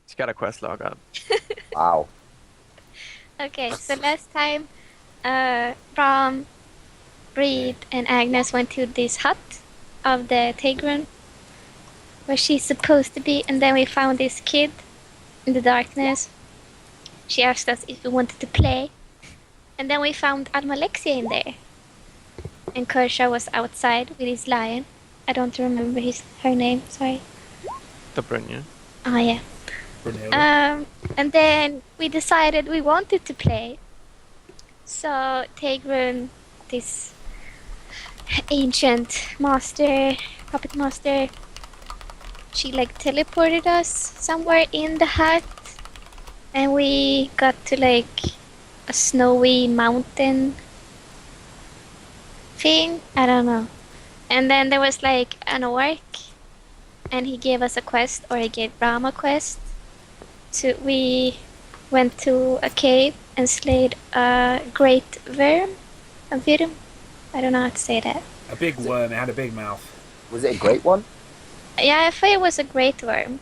She got a quest log up. Wow. Okay, so last time, Ram, Breed, and Agnes went to this hut of the Tigran, where she's supposed to be, and then we found this kid in the darkness. She asked us if we wanted to play, and then we found Almalexia in there. And Khirsah was outside with his lion. I don't remember her name, sorry. The Brynja. Oh yeah. And then we decided we wanted to play. So Tigran, this ancient master, puppet master, she like teleported us somewhere in the hut, and we got to like a snowy mountain thing. I don't know. And then there was like an orc, and he gave us a quest, or he gave Ram a quest. We went to a cave and slayed a great worm. A wyrm? I don't know how to say that. A big worm. It had a big mouth. Was it a great one? Yeah, I thought it was a great worm.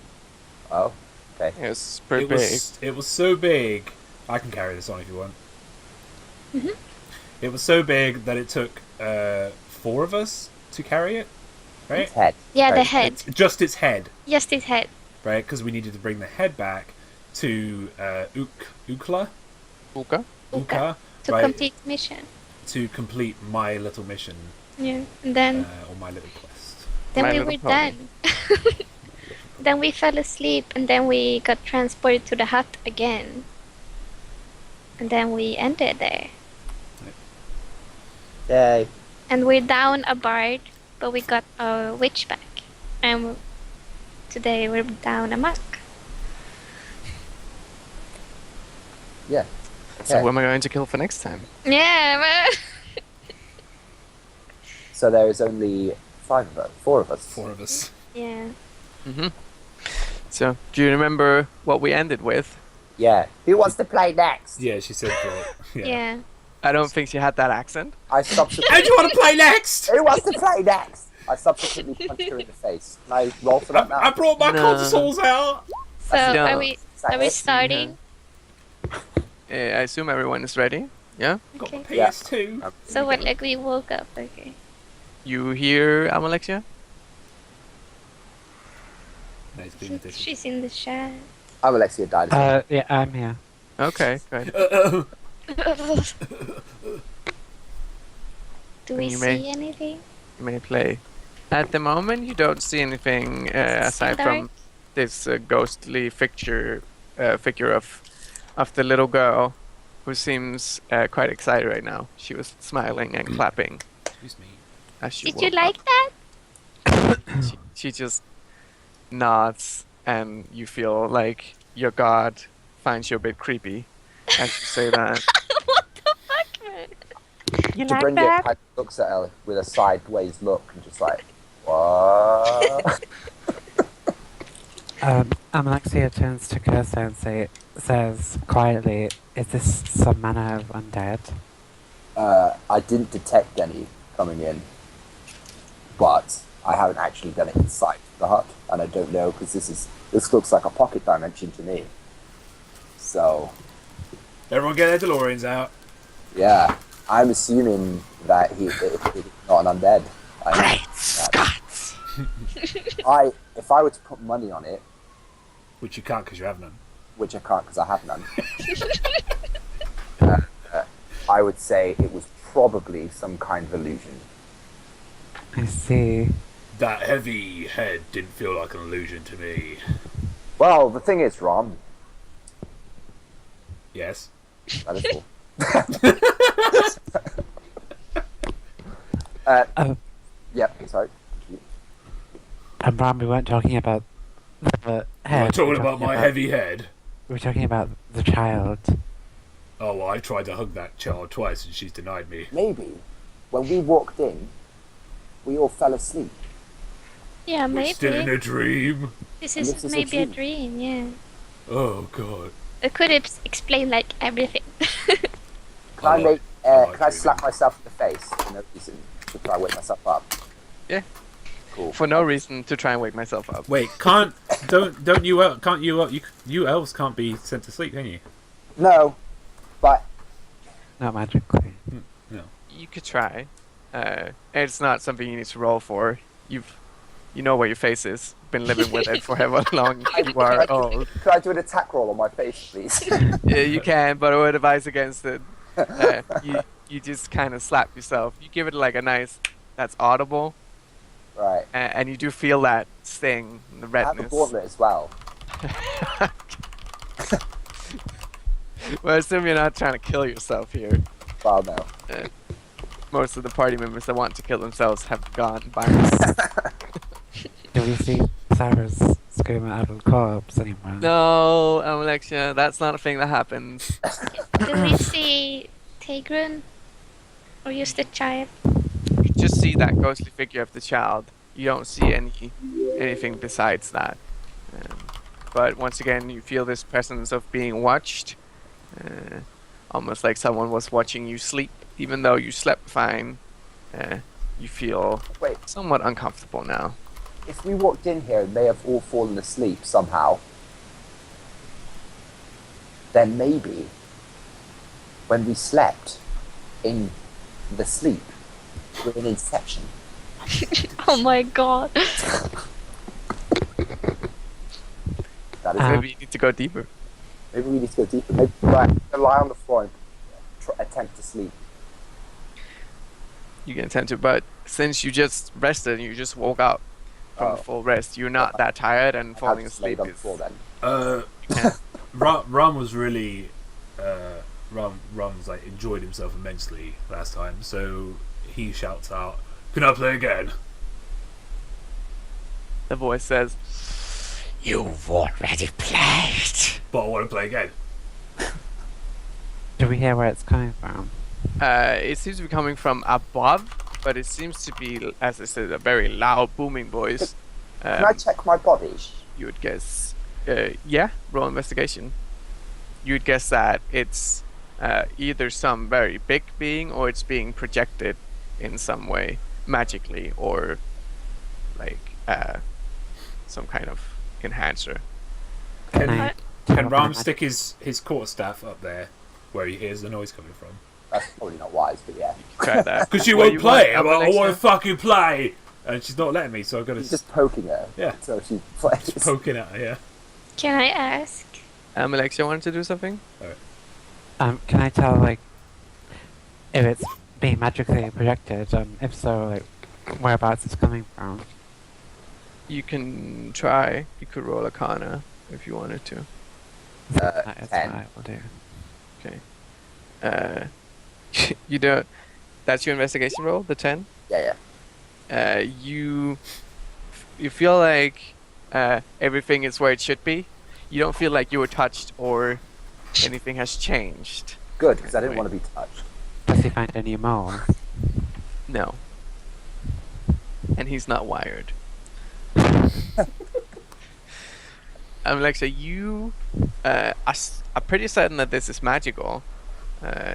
Oh, okay. It was pretty big. It was so big. I can carry this on if you want. Mhm. It was so big that it took 4 of us to carry it, right? Its head. Yeah, the Right. head. Just its head, Just his head. right? Because we needed to bring the head back to Ukla, Uka? Uka, To right? complete mission. To complete my little mission, Yeah. And then or my little quest. then My we Little were Pony. done. Then we fell asleep, and then we got transported to the hut again. And then we ended there. Yay. And we're down a bard, but we got a witch back. And today we're down a monk. Yeah. So Okay. who am I going to kill for next time? Yeah, man. So there is only 5 of us. 4 of us. 4 of us. Yeah. Mm-hmm. So, do you remember what we ended with? Yeah. Who wants to play next? Yeah, she said that. Yeah. Yeah. I don't think she had that accent. I How subsequently. do you want to play next? Who wants to play next? I subsequently punched her in the face. Can I roll for that now? I brought my No. consoles out. So No. are we Is that are we it? starting? I assume everyone is ready. Yeah? Got my Okay. Yeah. PS2. So what, like we woke up, okay. You hear Amalexia? Nice being addition. She's in the chat. I'm Alexia died. Yeah, I'm here. Okay, great. Do we You may- see anything? You may play. At the moment, you don't see anything aside from this ghostly figure of the little girl, who seems quite excited right now. She was smiling and clapping Excuse me. as she Did you woke up. like that? She just nods, and you feel like your god finds you a bit creepy as you say that. What the fuck, man? You To like bring it, that? I looks at her with a sideways look and just like, what? Alexia turns to Khirsah and says quietly, "Is this some manner of undead?" I didn't detect any coming in, but I haven't actually done it inside the hut, and I don't know because this looks like a pocket dimension to me. So Everyone get their DeLoreans out. yeah, I'm assuming that he's not an undead. Great Scots! If I were to put money on it, Which you can't because you have none. which I can't because I have none, I would say it was probably some kind of illusion. I see. That heavy head didn't feel like an illusion to me. Well, the thing is, Ron, Yes. that is all. Oh, Yep, sorry. Ram, we weren't talking about the head. I'm talking we were about my heavy head. We were talking about the child. Oh, well, I tried to hug that child twice and she's denied me. Maybe when we walked in, we all fell asleep. Yeah, We're still in maybe. a dream. This And is this is a maybe a dream. dream, yeah. Oh, God. It could explain like everything. Can I like- make? I like Can I dreaming. slap myself in the face for no reason to try and wake myself up? Yeah. Cool. For no reason to try and wake myself up. Wait, can't don't you can't you elves can't be sent to sleep, can you? No, but Not magically. No. You could try. It's not something you need to roll for. You know where your face is. Been living with it for however long you are old. could I do an attack roll on my face, please? Yeah, you can, but I would advise against it. You just kind of slap yourself. You give it like a nice, that's audible, Right. and you do feel that sting, the I have a redness. gauntlet as well. Well, I assume you're not trying to kill yourself here. Well, no. Most of the party members that want to kill themselves have gone by us. Do we see Sarah's screaming out of the corpse anymore? No, Alexia, that's not a thing that happens. Do we see Tigran? Or just the child? You just see that ghostly figure of the child. You don't see anything besides that. But once again, you feel this presence of being watched. Almost like someone was watching you sleep. Even though you slept fine, you feel Wait. somewhat uncomfortable now. If we walked in here and they have all fallen asleep somehow, then maybe when we slept in the sleep, we're in Inception. Oh my god. That is Maybe you need to go deeper. Maybe we need to go deeper. Maybe lie on the floor and attempt to sleep. You can attempt to, but since you just rested and you just woke up from a full rest, you're not that tired, and falling I'll just lay asleep on the is... floor then. Ram was really Ram was like enjoyed himself immensely last time, so he shouts out, "Can I play again?" The voice says, You've already played. But I want to play again. Do we hear where it's coming from? it seems to be coming from above, but it seems to be, as I said, a very loud, booming voice. Can I check my body? You would guess, yeah, roll investigation. You would guess that it's either some very big being, or it's being projected in some way, magically, or like some kind of enhancer. Can Can, I can tell my Ram magic- stick his quarterstaff up there where he hears the noise coming from? That's probably not wise, but yeah. Try that. Because she What won't you play. want, I want to Alexia? fucking play, and she's not letting me. So I've got He's to just poking her. Yeah. So she plays. poking at her. Yeah. Can I ask? Alexia wanted to do something? Can I tell, like, if it's being magically projected, if so, like, whereabouts it's coming from? You can try. You could roll Arcana if you wanted to. That is 10. what I will do. Okay. You don't. That's your investigation roll, the 10. Yeah. You feel like everything is where it should be. You don't feel like you were touched or anything has changed. Good, because I didn't want to be touched. Does he find any more? No. And he's not wired. Alexa, you are pretty certain that this is magical,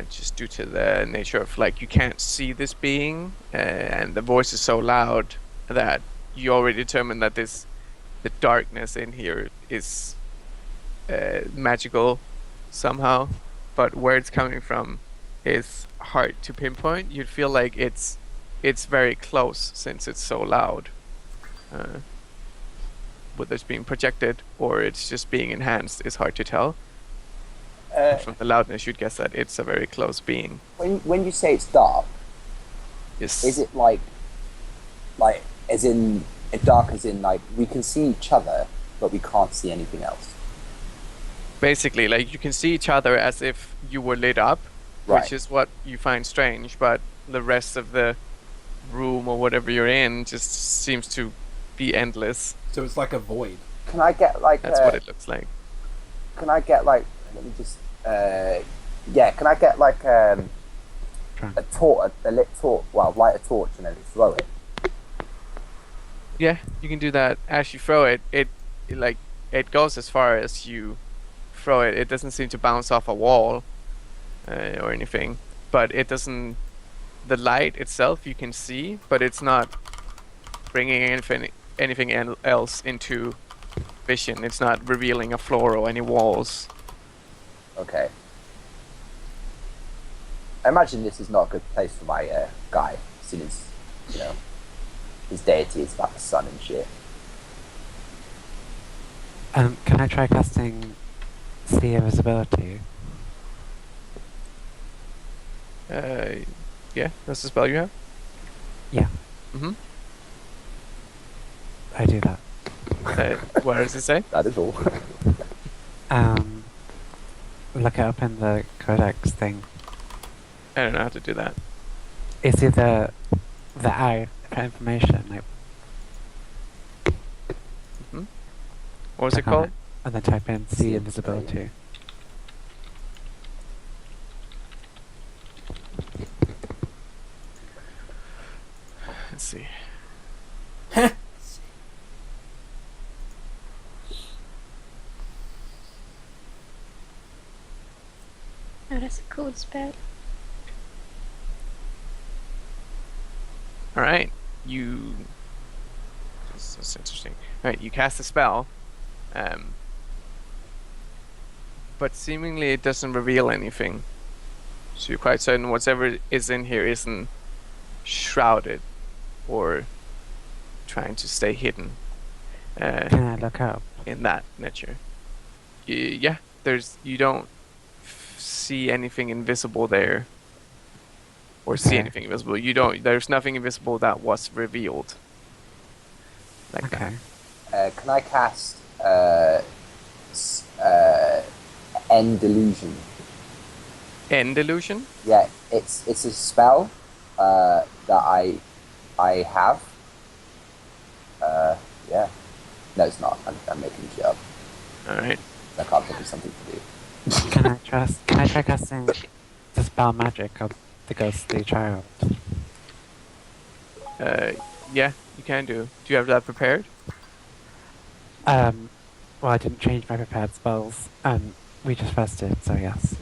just due to the nature of, like, you can't see this being, and the voice is so loud that you already determined that the darkness in here is magical somehow, but where it's coming from is hard to pinpoint. You'd feel like it's very close since it's so loud. Whether it's being projected or it's just being enhanced is hard to tell. From the loudness, you'd guess that it's a very close being. When you say it's dark, Yes. is it like as in dark as in like we can see each other but we can't see anything else? Basically, like, you can see each other as if you were lit up, Right. which is what you find strange, but the rest of the room or whatever you're in just seems to be endless. So it's like a void. Can I get like That's what it looks like. can I get like let me just yeah, can I get like a torch, a lit torch, well, light a torch and then throw it? Yeah, you can do that. As you throw it, it goes as far as you throw it. It doesn't seem to bounce off a wall or anything, but it doesn't. The light itself you can see, but it's not bringing anything else into vision. It's not revealing a floor or any walls. Okay. I imagine this is not a good place for my guy, since his deity is about the sun and shit. Can I try casting See Invisibility? Yeah, that's the spell you have. Yeah, Mm-hmm. I do that. What does it say? That is all. Look it up in the codex thing. I don't know how to do that. It's either the I for information, like What was it click on called? and then type in See See Invisibility. Let's see. Oh, that's a cool spell. All right, you. That's interesting. All right, you cast a spell, but seemingly it doesn't reveal anything. So you're quite certain whatever is in here isn't shrouded or trying to stay hidden. Can I look up? In that nature. Yeah, you don't see anything invisible there, or see Okay. anything invisible. There's nothing invisible that was revealed. Like Okay. Can I cast End Illusion? End illusion. Yeah, it's a spell that I have. Yeah. No, it's not. I'm making shit up. All right. I can't think of something to do. Can I try casting the spell magic of the ghostly child? Yeah, you can do. Do you have that prepared? Well, I didn't change my prepared spells, and we just first did, so yes.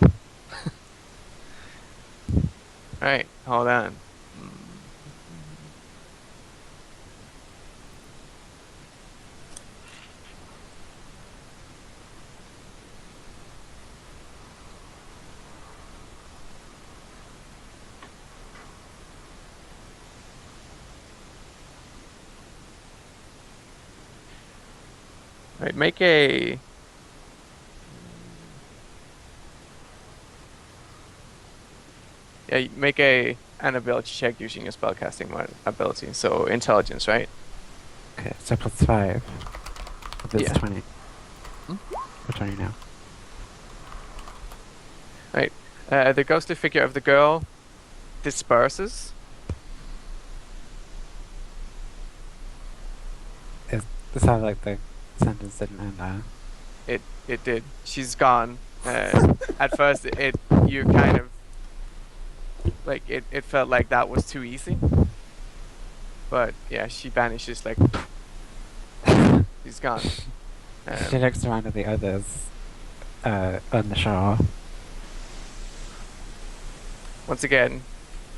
All right, hold on. All right, make a. Yeah, make an ability check using your spellcasting ability. So intelligence, right? Okay, so +5. This Yeah. is 20. Hmm? Or 20 now. Right. The ghostly figure of the girl disperses. It sounded like the sentence didn't end there. It did. She's gone. At first, you kind of like it felt like that was too easy. But yeah, she vanishes like she's gone. She looks around at the others on the shore. Once again,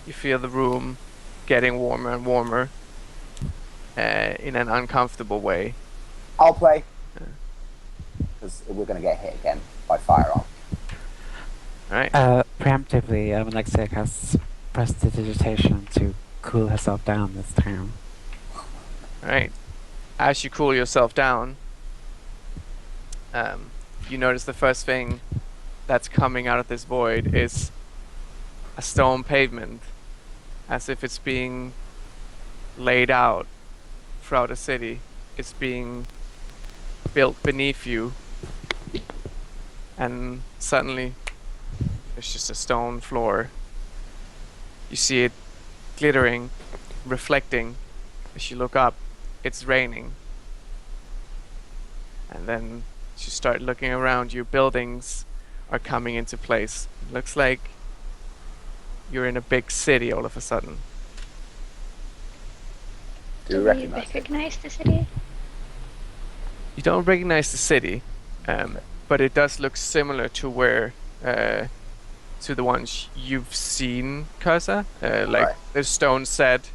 you feel the room getting warmer and warmer in an uncomfortable way. I'll play. Because we're going to get hit again by firearm. Alright. Preemptively, I would like to cast Prestidigitation to cool herself down this time. Alright. As you cool yourself down, you notice the first thing that's coming out of this void is a stone pavement, as if it's being laid out throughout a city. It's being built beneath you, and suddenly there's just a stone floor. You see it glittering, reflecting. As you look up, it's raining. And then as you start looking around you, buildings are coming into place. Looks like you're in a big city all of a sudden. Do you we recognize it? recognize the city? You don't recognize the city, but it does look similar to where to the ones you've seen, Khirsah. Like Right. the stone said,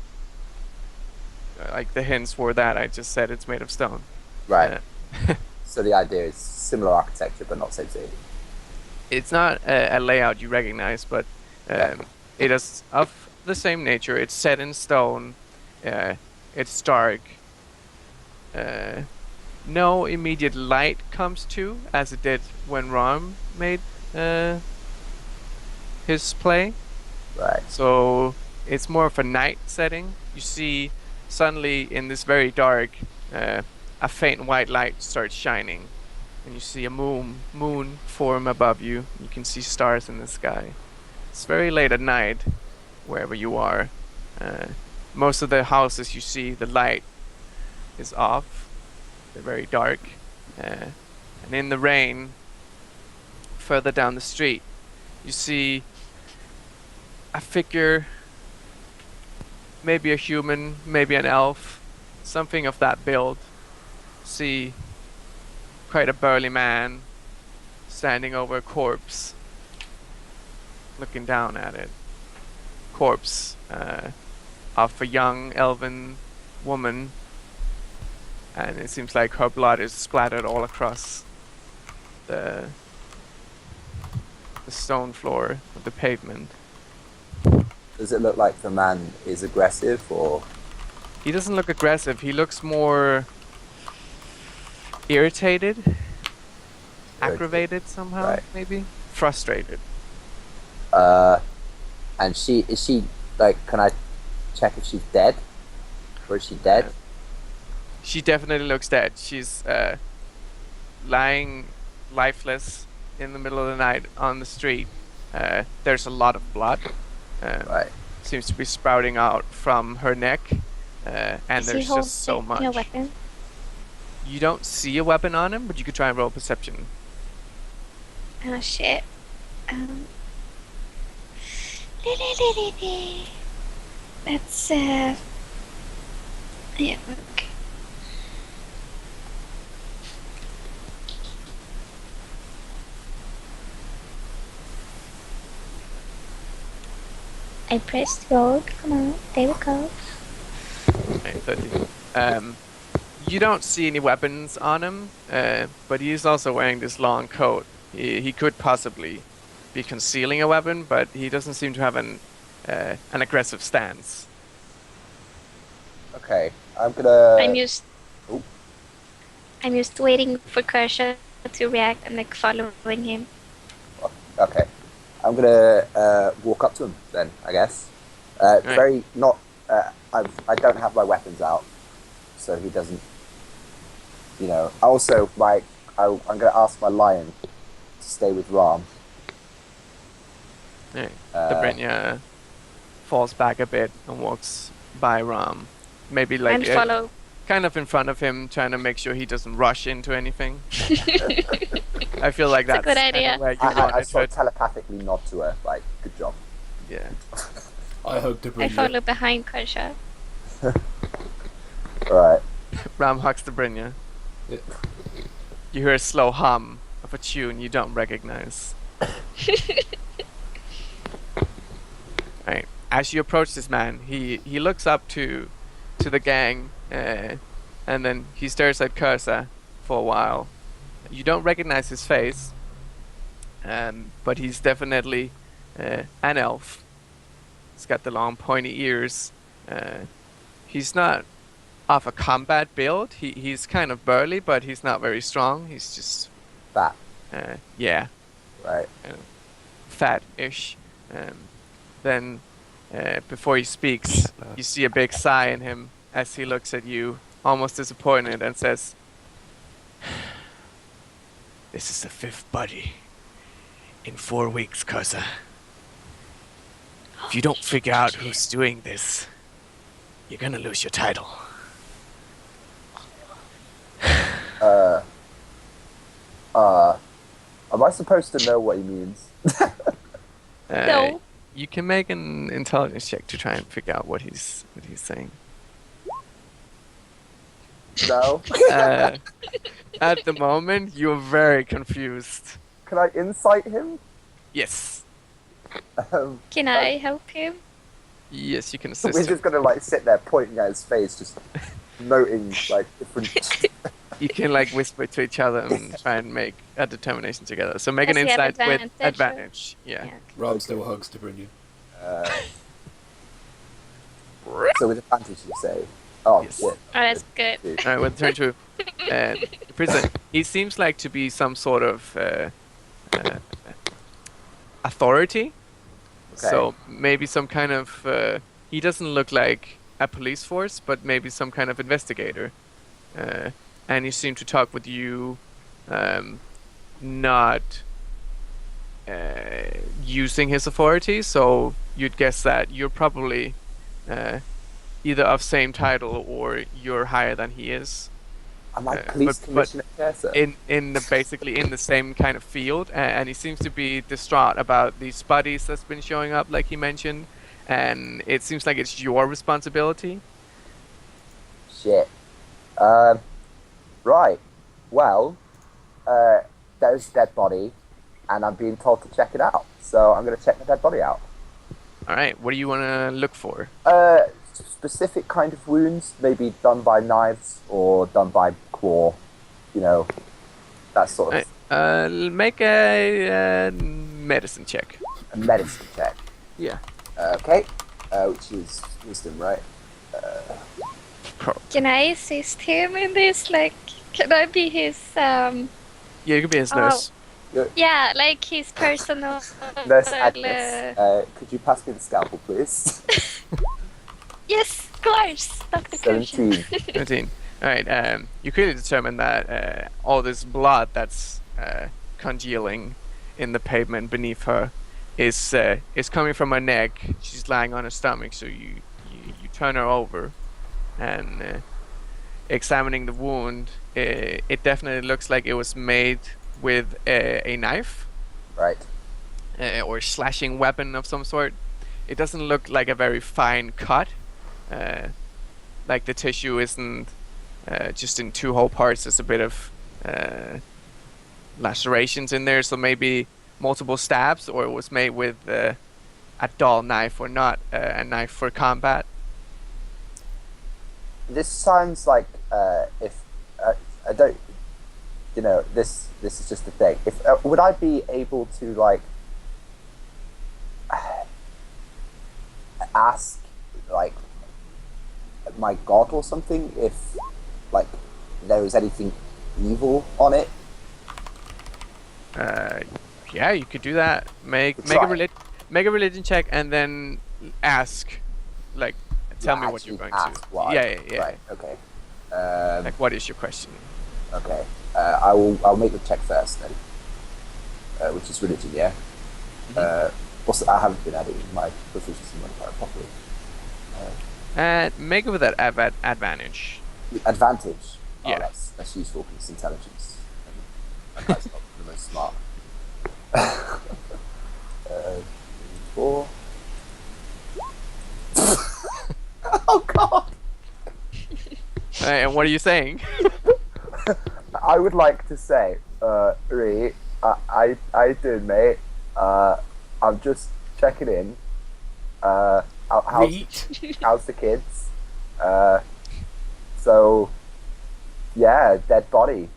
like the hints were that I just said it's made of stone. Right. So the idea is similar architecture, but not same city. It's not a layout you recognize, but it is of the same nature. It's set in stone. It's dark. No immediate light comes to, as it did when Ram made his play. Right. So it's more of a night setting. You see suddenly in this very dark, a faint white light starts shining, and you see a moon form above you. You can see stars in the sky. It's very late at night, wherever you are. Most of the houses you see, the light is off. They're very dark. And in the rain, further down the street, you see a figure, maybe a human, maybe an elf, something of that build. See quite a burly man standing over a corpse, looking down at it. Corpse of a young elven woman, and it seems like her blood is splattered all across the stone floor of the pavement. Does it look like the man is aggressive, or He doesn't look aggressive. He looks more irritated, aggravated somehow, Right. maybe frustrated. and is she like? Can I check if she's dead, or is she dead? She definitely looks dead. She's lying lifeless in the middle of the night on the street. There's a lot of blood. Right. Seems to be sprouting out from her neck, and Is he there's just so holding much. a weapon? You don't see a weapon on him, but you could try and roll perception. Oh shit. That's yeah, okay. I pressed gold. Come on, there we go. Right, 13. You don't see any weapons on him, but he's also wearing this long coat. He could possibly be concealing a weapon, but he doesn't seem to have an aggressive stance. Okay. I'm gonna. I'm used. Oh. I'm just waiting for Khirsah to react and like following him. Okay. I'm gonna walk up to him then, I guess. Very not. I don't have my weapons out, so he doesn't. You know. Also, I'm gonna ask my lion to stay with Ram. Right. Dobrynja falls back a bit and walks by Ram. Maybe like And follow. kind of in front of him, trying to make sure he doesn't rush into anything. I feel like That's that's a good kinda idea. where you I wanted sort her of telepathically nod to her, like, good job. Yeah. I hope to I bring follow behind Khirsah. Alright. Ram hugs Dobrynja. Yeah. You hear a slow hum of a tune you don't recognize. Right. As you approach this man, he looks up to the gang, and then he stares at Khirsah for a while. You don't recognize his face, but he's definitely an elf. He's got the long pointy ears. He's not of a combat build. He's kind of burly, but he's not very strong. He's just Fat. yeah, Right. fat-ish. Then before he speaks, you see a big sigh in him as he looks at you, almost disappointed, and says, "This is the 5th buddy in 4 weeks, Khirsah. If you don't figure out who's doing this, you're gonna lose your title." Am I supposed to know what he means? No. You can make an intelligence check to try and figure out what he's saying. No? At the moment, you're very confused. Can I insight him? Yes. Can I help him? Yes, you can We're assist him. just gonna like sit there pointing at his face, just noting like different. you can like whisper to each other and try and make a determination together. So make an Does he have insight with advantage or- advantage. Yeah. Ram still hugs to bring you. So with advantage, you say. Oh, Yes. shit. Oh, that's good. Dude. All right, we'll turn to prison. He seems like to be some sort of authority. Okay. So maybe some kind of. He doesn't look like a police force, but maybe some kind of investigator. And he seemed to talk with you, not using his authority. So you'd guess that you're probably either of same title or you're higher than he is. Am I police but commissioner Khirsah? in the basically in the same kind of field, and he seems to be distraught about these bodies that's been showing up, like he mentioned, and it seems like it's your responsibility. Shit. Right. Well, there's a dead body, and I'm being told to check it out. So I'm going to check the dead body out. All right, what do you want to look for? Specific kind of wounds, maybe done by knives or done by claw. You know, that sort of Make a medicine check. a medicine check. Yeah. Okay. Which is wisdom, right? Can I assist him in this? Like, can I be his, Yeah, you could be his nurse. yeah, like his personal... Nurse Agnes, could you pass me the scalpel, please? Yes, of course, Dr. Khirsah. 17. 13. All right. You clearly determine that all this blood that's congealing in the pavement beneath her is coming from her neck. She's lying on her stomach, so you turn her over, and examining the wound, it definitely looks like it was made with a knife, Right. or slashing weapon of some sort. It doesn't look like a very fine cut. Like the tissue isn't just in two whole parts. There's a bit of lacerations in there, so maybe multiple stabs, or it was made with a dull knife, or not a knife for combat. This sounds like if I don't, you know, this is just a thing. If would I be able to like ask like my god or something if like there was anything evil on it? Yeah, you could do that. Make Try. make a religion check, and then ask, like, tell me what you're Actually going ask to. why. Yeah. Right. Okay. Like, what is your question? Okay. I'll make the check first then, which is religion. Yeah. Also, I haven't been adding my proficiency modifier properly. Make it with that advantage. Advantage. Oh, Yeah. that's useful because it's intelligence. And that's not the most smart. 4. Oh god! And what are you saying? I would like to say, I did, mate. I'm just checking in. How's the kids? So, yeah, dead body.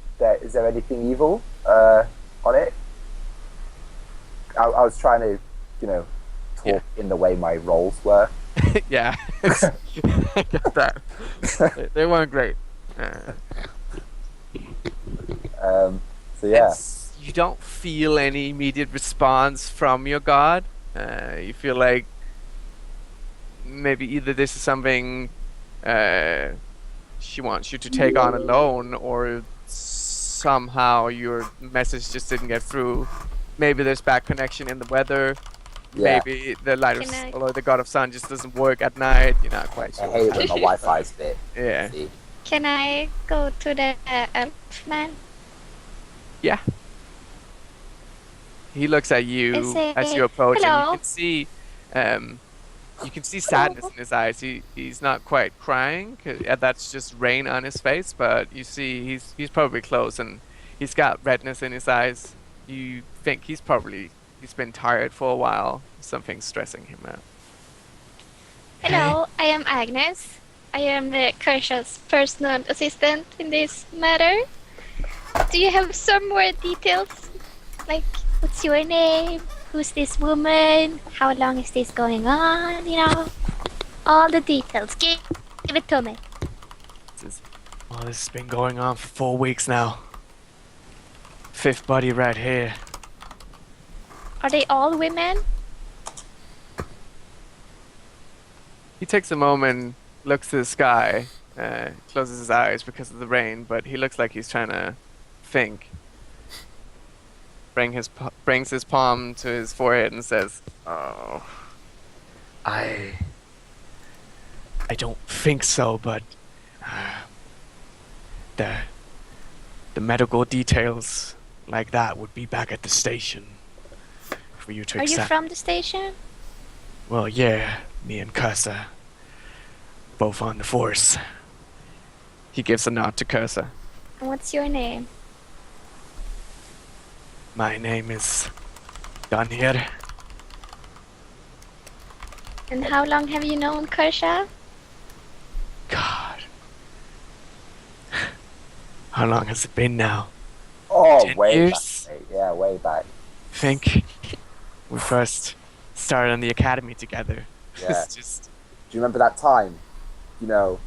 Is there anything evil on it? I was trying to, you know, talk in the way my roles were. Yeah. I get that. They weren't great. So yeah. You don't feel any immediate response from your god. You feel like maybe either this is something she wants you to take on alone, or somehow your message just didn't get through. Maybe there's bad connection in the weather. Yeah. Maybe the light of Can I- or the god of sun just doesn't work at night. You're not quite I sure. hate it when my Wi-Fi's bit. Yeah. See? Can I go to the elf man? Yeah. He looks at I you say, as you approach, and "Hello." you can see sadness in his eyes. He's not quite crying. That's just rain on his face, but you see he's probably close, and he's got redness in his eyes. You think he's been tired for a while. Something's stressing him out. Hello, I am Agnes. I am the Khirsah's personal assistant in this matter. Do you have some more details? Like, what's your name? Who's this woman? How long is this going on? You know, all the details. Give it to me. Well, this has been going on for 4 weeks now. Fifth buddy right here. Are they all women? He takes a moment, looks to the sky, closes his eyes because of the rain, but he looks like he's trying to think. Brings his palm to his forehead and says, "Oh, I don't think so, but the medical details like that would be back at the station for you to Are you accept." from the station? Well, yeah, me and Khirsah, both on the force. He gives a nod to Khirsah. And what's your name? My name is Danir. And how long have you known Khirsah? God. How long has it been now? Oh, 10 way years? back, mate. Yeah, way back. I think we first started on the academy together. Yeah. It's just, Do you remember that time? You know,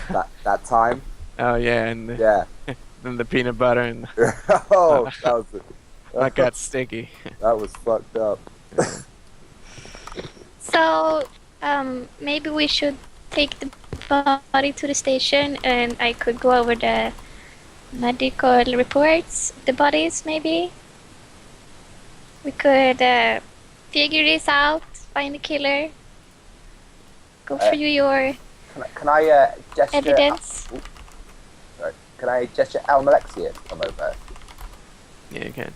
that time? oh yeah, and Yeah. then the peanut butter and Oh, that got sticky. that was fucked up. So, maybe we should take the body to the station and I could go over the medical reports, the bodies maybe. We could figure this out, find the killer, go through your Can I gesture? evidence. Sorry. Can I gesture Almalexia to come over? Yeah, you can.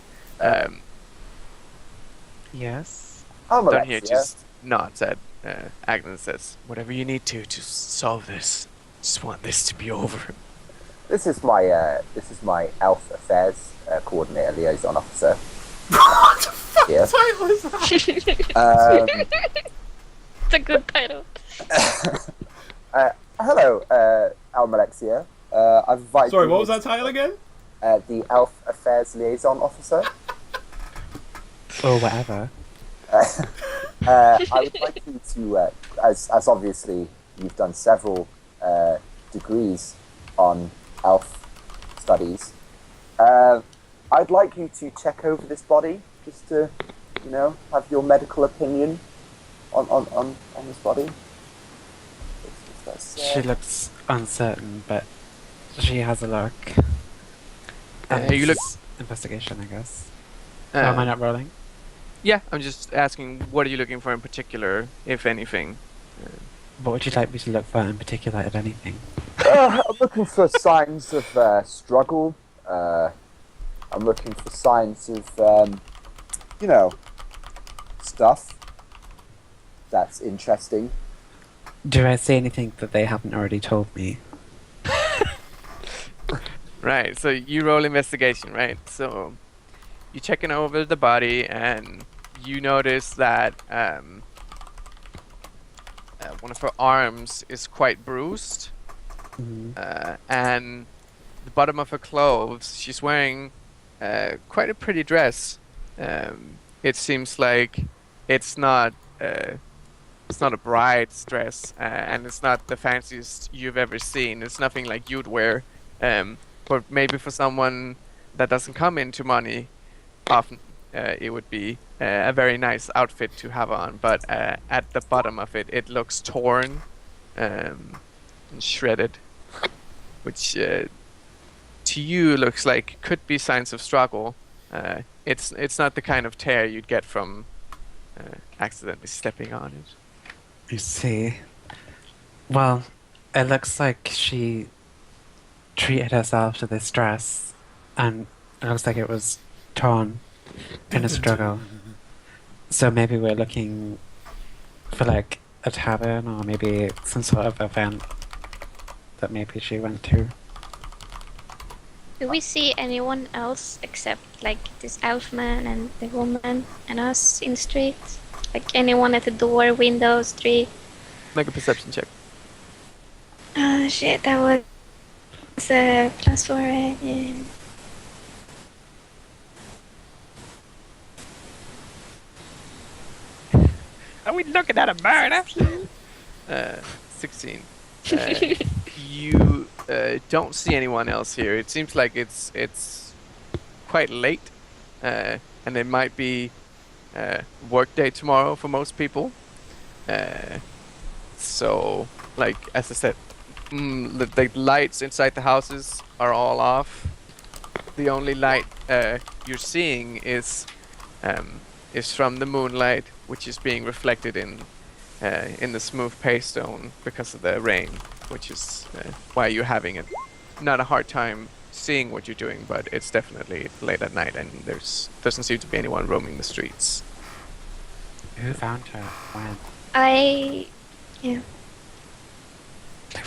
Yes. Danir Almalexia. just nods at Agnes, says, "Whatever you need to solve this. Just want this to be over." This is my Elf Affairs Coordinator Liaison Officer. What the fuck Yeah. title is that? It's a good title. Hello, Almalexia. I've invited Sorry, you what was here that title again? the Elf Affairs Liaison Officer. Or whatever. I would like you to, as obviously you've done several degrees on elf studies, I'd like you to check over this body, just to, you know, have your medical opinion on this body. She looks uncertain, but she has a look. You look- Investigation, I guess. Am I not rolling? Yeah, I'm just asking, what are you looking for in particular, if anything? What would you like me to look for in particular, if anything? I'm looking for signs of struggle. I'm looking for signs of, you know, stuff that's interesting. Do I see anything that they haven't already told me? Right, so you roll investigation, right? So you're checking over the body and you notice that one of her arms is quite bruised, and the bottom of her clothes, she's wearing quite a pretty dress. It seems like it's not a bride's dress, and it's not the fanciest you've ever seen. It's nothing like you'd wear, but maybe for someone that doesn't come into money, often it would be a very nice outfit to have on. But at the bottom of it, it looks torn and shredded, which to you looks like could be signs of struggle. It's not the kind of tear you'd get from accidentally stepping on it. You see. Well, it looks like she treated herself to this dress, and it looks like it was torn in a struggle. So maybe we're looking for like a tavern or maybe some sort of event that maybe she went to. Do we see anyone else except like this elf man and the woman and us in the street? Like anyone at the door, window, street? Make a perception check. Oh shit, that was +4, right? Yeah. Are we looking at a murder? 16. You don't see anyone else here. It seems like it's quite late, and it might be work day tomorrow for most people. So, like as I said, the lights inside the houses are all off. The only light you're seeing is from the moonlight, which is being reflected in the smooth paystone because of the rain, which is why you're having not a hard time seeing what you're doing, but it's definitely late at night and doesn't seem to be anyone roaming the streets. Who found her? When?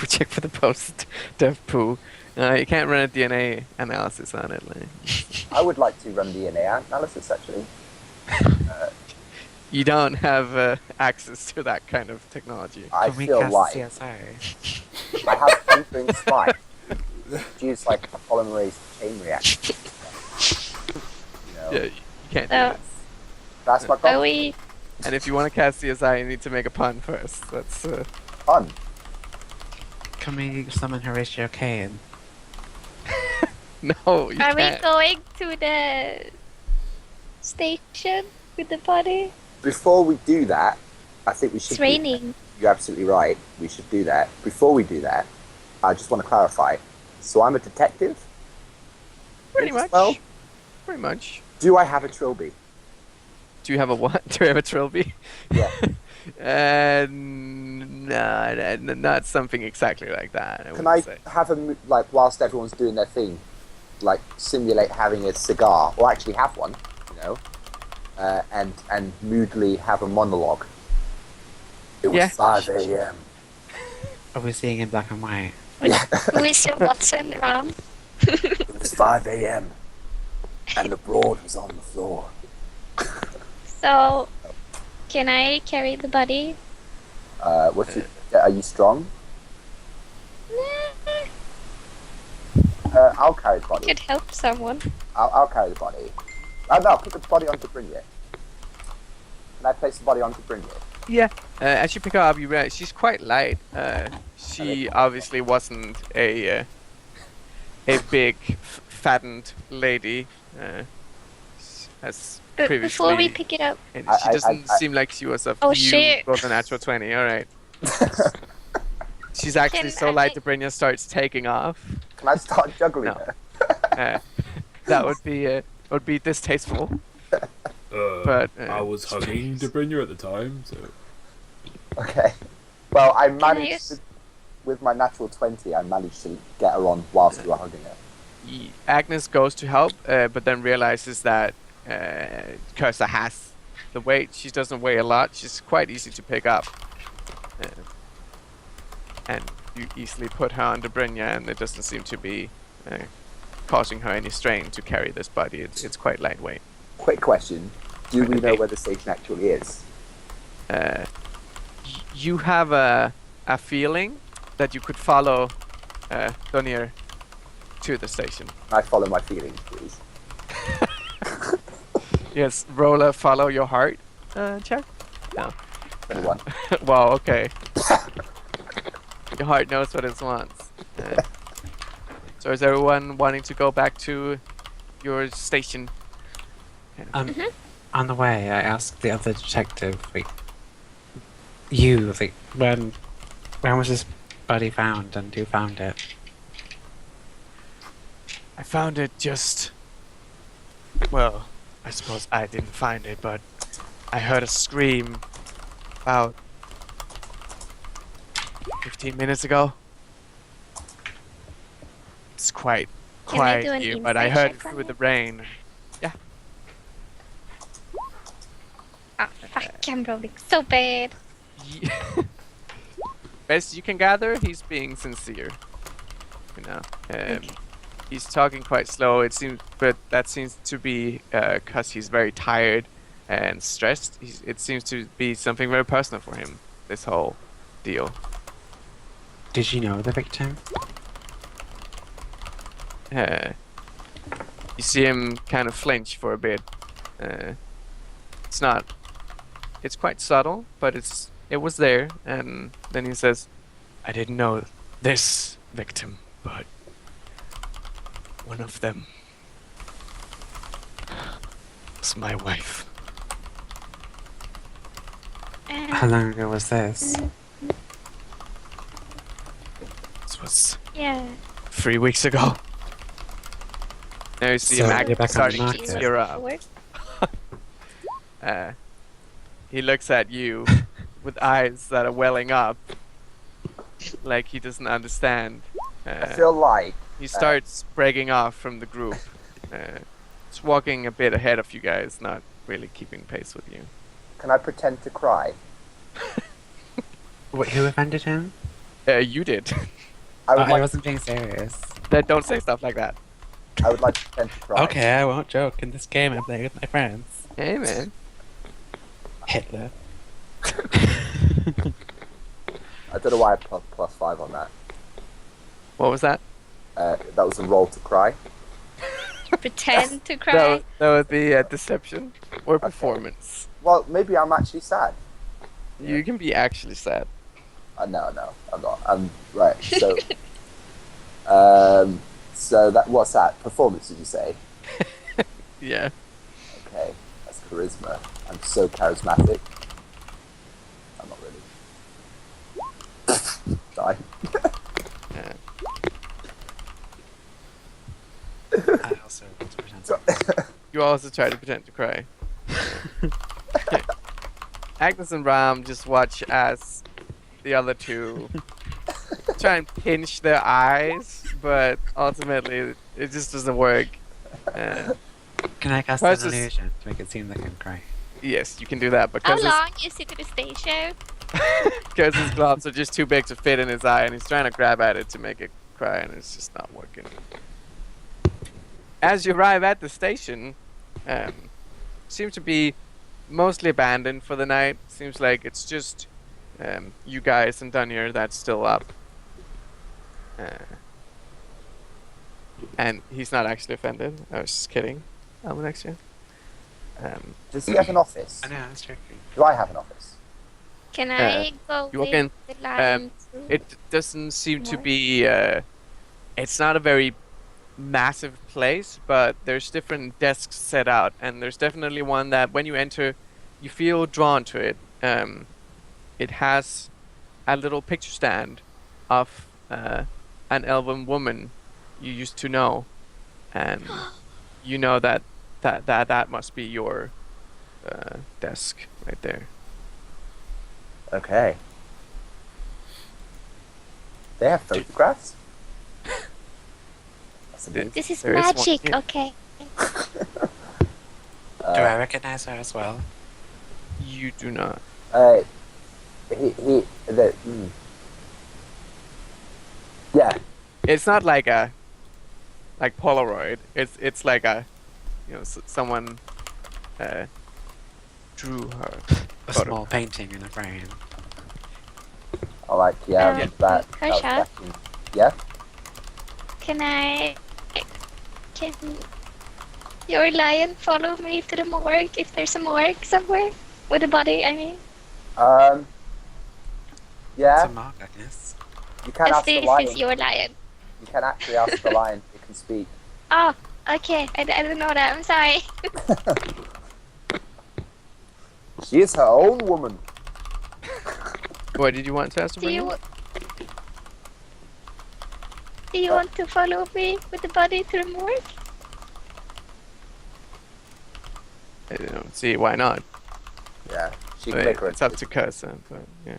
We check for the post-death poo. You can't run a DNA analysis on it. Like. I would like to run DNA analysis, actually. You don't have access to that kind of technology. I Can we feel cast like CSI? I have something spy. Use like a polymerase chain reaction. You know, Yeah, you can't do So, that. that's my are problem. we? And if you want to cast CSI, you need to make a pun first. That's Fun. Can we summon Horatio Kane? no. You Are we can't. going to the station with the body? Before we do that, I think we should. It's raining. You're absolutely right. We should do that. Before we do that, I just want to clarify. So I'm a detective. Pretty much. Well, Pretty much. do I have a trilby? Do you have a what? Do you have a trilby? Yeah. No, not something exactly like that. Can wouldn't I say. have like whilst everyone's doing their thing, like simulate having a cigar, or actually have one, you know, and moodily have a monologue. It was Yeah. 5 a.m. Are we seeing in black and white? Yeah. Who is your Watson, Ram? It was 5 a.m. and the broad was on the floor. So, can I carry the body? Are you strong? I'll carry the body. Could help someone. I'll carry the body. No, I'll put the body onto Brynja. Can I place the body onto Brynja? Yeah. As you pick her up, you realize she's quite light. She obviously wasn't a big, fattened lady. As But previously. before we pick it up, And I- she doesn't I- seem like she was a Oh, few shit. rolled a natural 20. All right. She's actually Can so I- light that Brynja starts taking off. Can I start juggling No. her? That would be distasteful. But I was hugging Debrinya at the time, so Okay. Well, I I managed use- to, with my natural 20, I managed to get her on whilst you were hugging her. Agnes goes to help, but then realizes that Khirsah has the weight. She doesn't weigh a lot. She's quite easy to pick up. And you easily put her under Brynja, and it doesn't seem to be causing her any strain to carry this body. It's quite lightweight. Quick question. Do we know Okay. where the station actually is? You have a feeling that you could follow Donir to the station. Can I follow my feelings, please? Yes, roll a follow your heart check. No. 21. Wow, okay. Your heart knows what it wants. So is everyone wanting to go back to your station? On the way, I asked the other detective, like, when was this body found and who found it? I found it just... Well, I suppose I didn't find it, but I heard a scream about 15 minutes ago. It's quite Can I do quiet an here, but I insight heard it check on through it? the rain. oh fuck, I'm rolling so bad. Best you can gather, he's being sincere. You know, he's talking quite slow. It seems, but that seems to be because he's very tired and stressed. It seems to be something very personal for him. This whole deal. Did you know the victim? You see him kind of flinch for a bit. It's not it's quite subtle, but it was there. And then he says, "I didn't know this victim, but one of them was my wife." How long ago was this? This was Yeah. 3 weeks ago. Now you see So him you're back on the starting to market. tear up. Forward. He looks at you with eyes that are welling up, like he doesn't understand. I feel like He starts breaking off from the group. He's walking a bit ahead of you guys, not really keeping pace with you. can I pretend to cry? Wait, who offended him? You did. I would I like wasn't being serious. Don't say stuff like that. I would like to pretend to cry. Okay, I won't joke. In this game, I play with my friends. Hey, man. Hitler. I don't know why I put +5 on that. What was that? That was a roll to cry. Pretend to cry. That would be a deception or performance. Well, maybe I'm actually sad. You can be actually sad. No, I'm not. I'm right. So, so what's that? Performance? Did you say? Yeah. Okay, that's charisma. I'm so charismatic. I'm not really. Die. Yeah. I also want to pretend. You also try to pretend to cry. Agnes and Ram just watch as the other two try and pinch their eyes, but ultimately it just doesn't work. Can I cast Versus- an illusion to make it seem like I'm crying? Yes, you can do that, but How because long is it to the stage show? his gloves are just too big to fit in his eye, and he's trying to grab at it to make it cry, and it's just not working. As you arrive at the station, seems to be mostly abandoned for the night. Seems like it's just you guys and Dunyer that's still up. And he's not actually offended. I was just kidding. I'm next year. Does he have an office? I know, I was joking. Do I have an office? Can I go you walk with in, the line too? It doesn't seem to More? be. It's not a very massive place, but there's different desks set out, and there's definitely one that when you enter, you feel drawn to it. It has a little picture stand of an elven woman you used to know, and you know that must be your desk right there. Okay. They have photographs? That's amazing. This is there is one magic, here. okay. Do I recognize her as well? You do not. Yeah, It's not like a Polaroid. It's like a someone drew her. A Photo. small painting in a frame. I like, Yeah. that. Khirsah? that yeah? Can your lion follow me to the morgue if there's a morgue somewhere? With a body, I mean. Yeah, It's a mark, Agnes. you can As ask the this lion. is your lion. You can actually ask the lion if it can speak. Oh, okay. I didn't know that. I'm sorry. She is her own woman. What did you want to ask to Do bring you in? do you want to follow me with the body to the morgue? I don't see why not. Yeah, she can But make her. it's up to Khirsah, but yeah.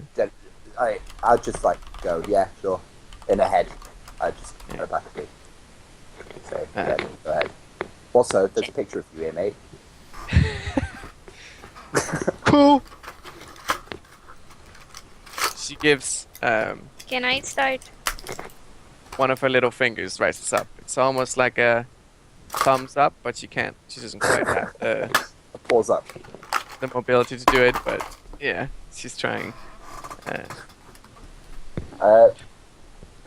I'll just go. Yeah, sure. In her head, I just Yeah. go back a bit. So yeah, go ahead. Also, there's a picture of you here, mate. Cool. She gives Can I start? one of her little fingers rises up. It's almost like a thumbs up, but she can't. She doesn't quite have A pause up. the mobility to do it. But yeah, she's trying. Can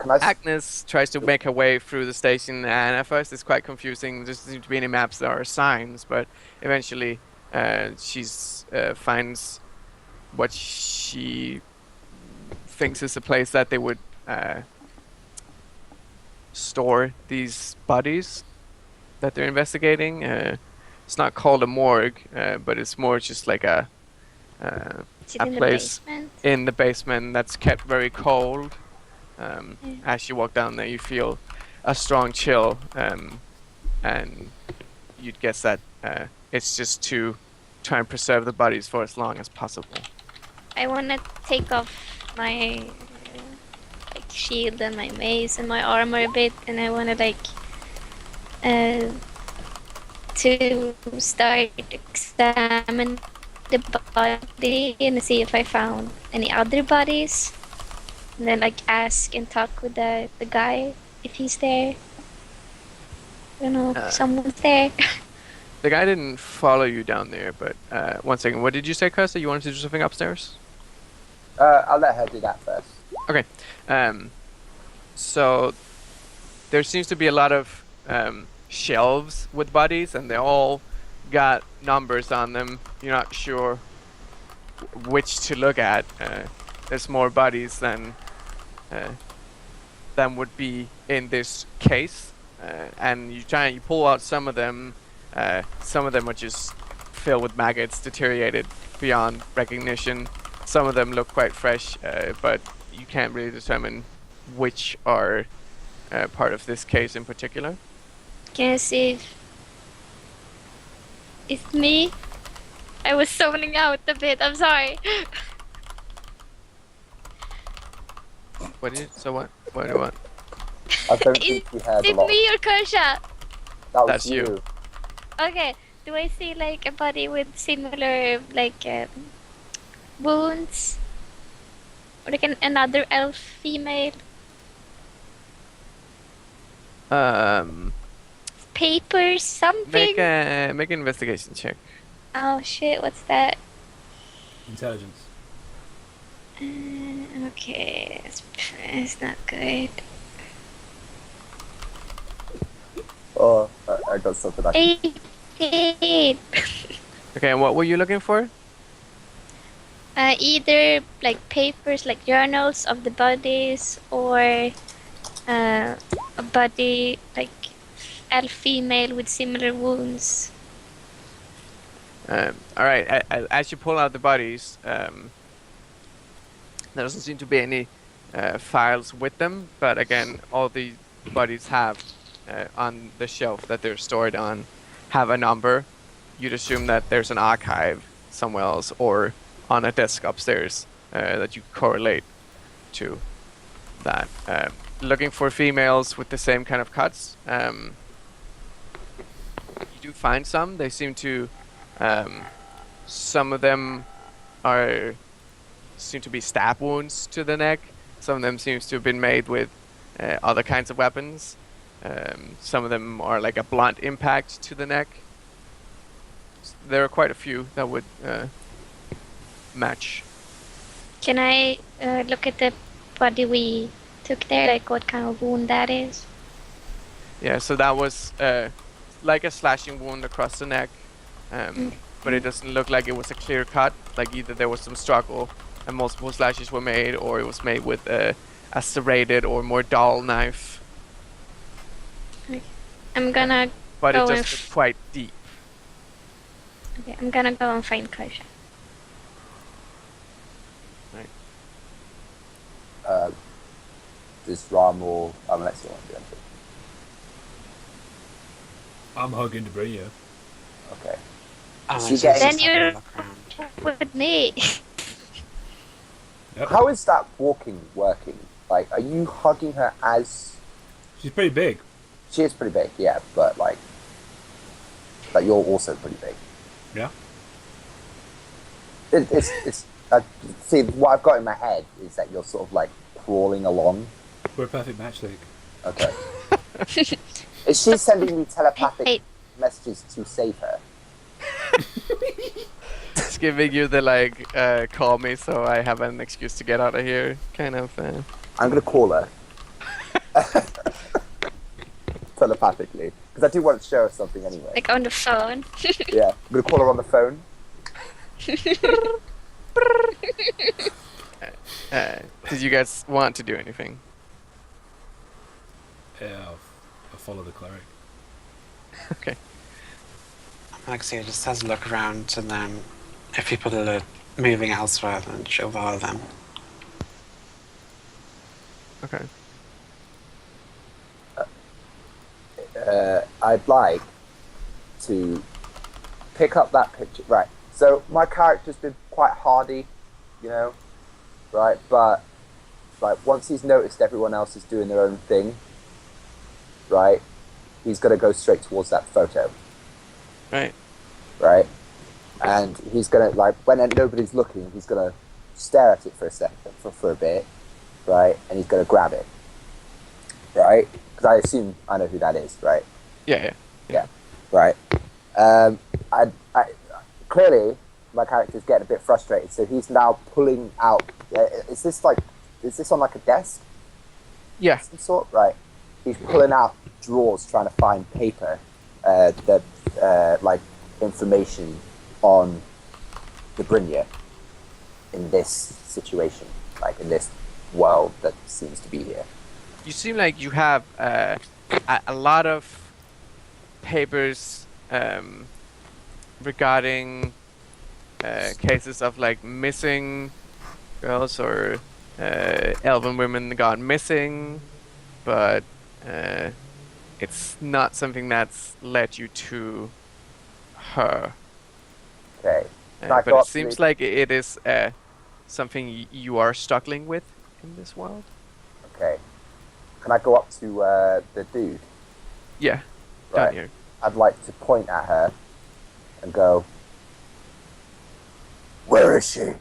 I? Agnes tries to make her way through the station, and at first it's quite confusing. There doesn't seem to be any maps or signs, but eventually she finds what she thinks is a place that they would store these bodies that they're investigating. It's not called a morgue, but it's more just like Is it a in the place basement? in the basement that's kept very cold. As you walk down there, you feel a strong chill, and you'd guess that it's just to try and preserve the bodies for as long as possible. I wanna take off my like shield and my mace and my armor a bit, and I wanna to start examine the body and see if I found any other bodies, and then ask and talk with the guy if he's there. I don't know if someone's there. The guy didn't follow you down there, but one second. What did you say, Khirsah? You wanted to do something upstairs? I'll let her do that first. Okay. So there seems to be a lot of shelves with bodies, and they all got numbers on them. You're not sure which to look at. There's more bodies than would be in this case, and you pull out some of them. Some of them are just filled with maggots, deteriorated beyond recognition. Some of them look quite fresh, but you can't really determine which are part of this case in particular. Can I see if it's me? I was zoning out a bit. I'm sorry. What do you want? I don't think we have Is a it lot. me or Khirsah? That was That's you. you. Okay. Do I see a body with similar wounds? Or another elf female? Papers, something? Make an investigation check. Oh shit, what's that? Intelligence. Okay, it's not good. Oh, I got something. 18. Okay, and what were you looking for? Either papers, journals of the bodies, or a body elf female with similar wounds. All right. As you pull out the bodies, there doesn't seem to be any files with them. But again, all the bodies have on the shelf that they're stored on have a number. You'd assume that there's an archive somewhere else or on a desk upstairs that you correlate to that. Looking for females with the same kind of cuts. You do find some. They seem to. Some of them seem to be stab wounds to the neck. Some of them seems to have been made with other kinds of weapons. Some of them are like a blunt impact to the neck. There are quite a few that would match. Can I look at the body we took there? What kind of wound that is? Yeah, so that was like a slashing wound across the neck. But it doesn't look like it was a clear cut. Like either there was some struggle and multiple slashes were made, or it was made with a serrated or more dull knife. I'm gonna But go it and just looked quite deep. Okay, I'm gonna go and find Khirsah. This Ram or unless you want to do anything. I'm hugging debris, yeah. Okay. She getting- Then you're with me. Yep. How is that walking working? Are you hugging her as She's pretty big. she is pretty big, yeah, but you're also pretty big. Yeah. It's see what I've got in my head is that you're sort of crawling along. We're a perfect match, Luke. Okay. Is she sending me telepathic Hey. messages to save her? It's giving you the call me so I have an excuse to get out of here kind of. I'm gonna call her telepathically because I do want to show her something anyway. On the phone. Yeah, I'm gonna call her on the phone. Did you guys want to do anything? Yeah, I'll follow the cleric. Okay. Alexia just has a look around, and then if people are moving elsewhere, then she'll follow them. Okay. I'd like to pick up that picture. Right. So my character's been quite hardy, you know, right? But like once he's noticed everyone else is doing their own thing, right, he's gonna go straight towards that photo. Right. Right? And he's gonna like when nobody's looking, he's gonna stare at it for a second, for a bit, right? And he's gonna grab it, right? Because I assume I know who that is, right? Yeah. Right. I clearly my character's getting a bit frustrated, so he's now pulling out. Is this on like a desk? Yeah. Some sort, right? He's pulling out drawers, trying to find paper, that like information on the Brynja in this situation, like in this world that seems to be here. You seem like you have a lot of papers regarding cases of like missing girls or elven women gone missing, but it's not something that's led you to her. Okay. But it seems like it is something you are struggling with in this world. Okay. Can I go up to the dude? Yeah, Right. down here. I'd like to point at her and go, "Where is she?"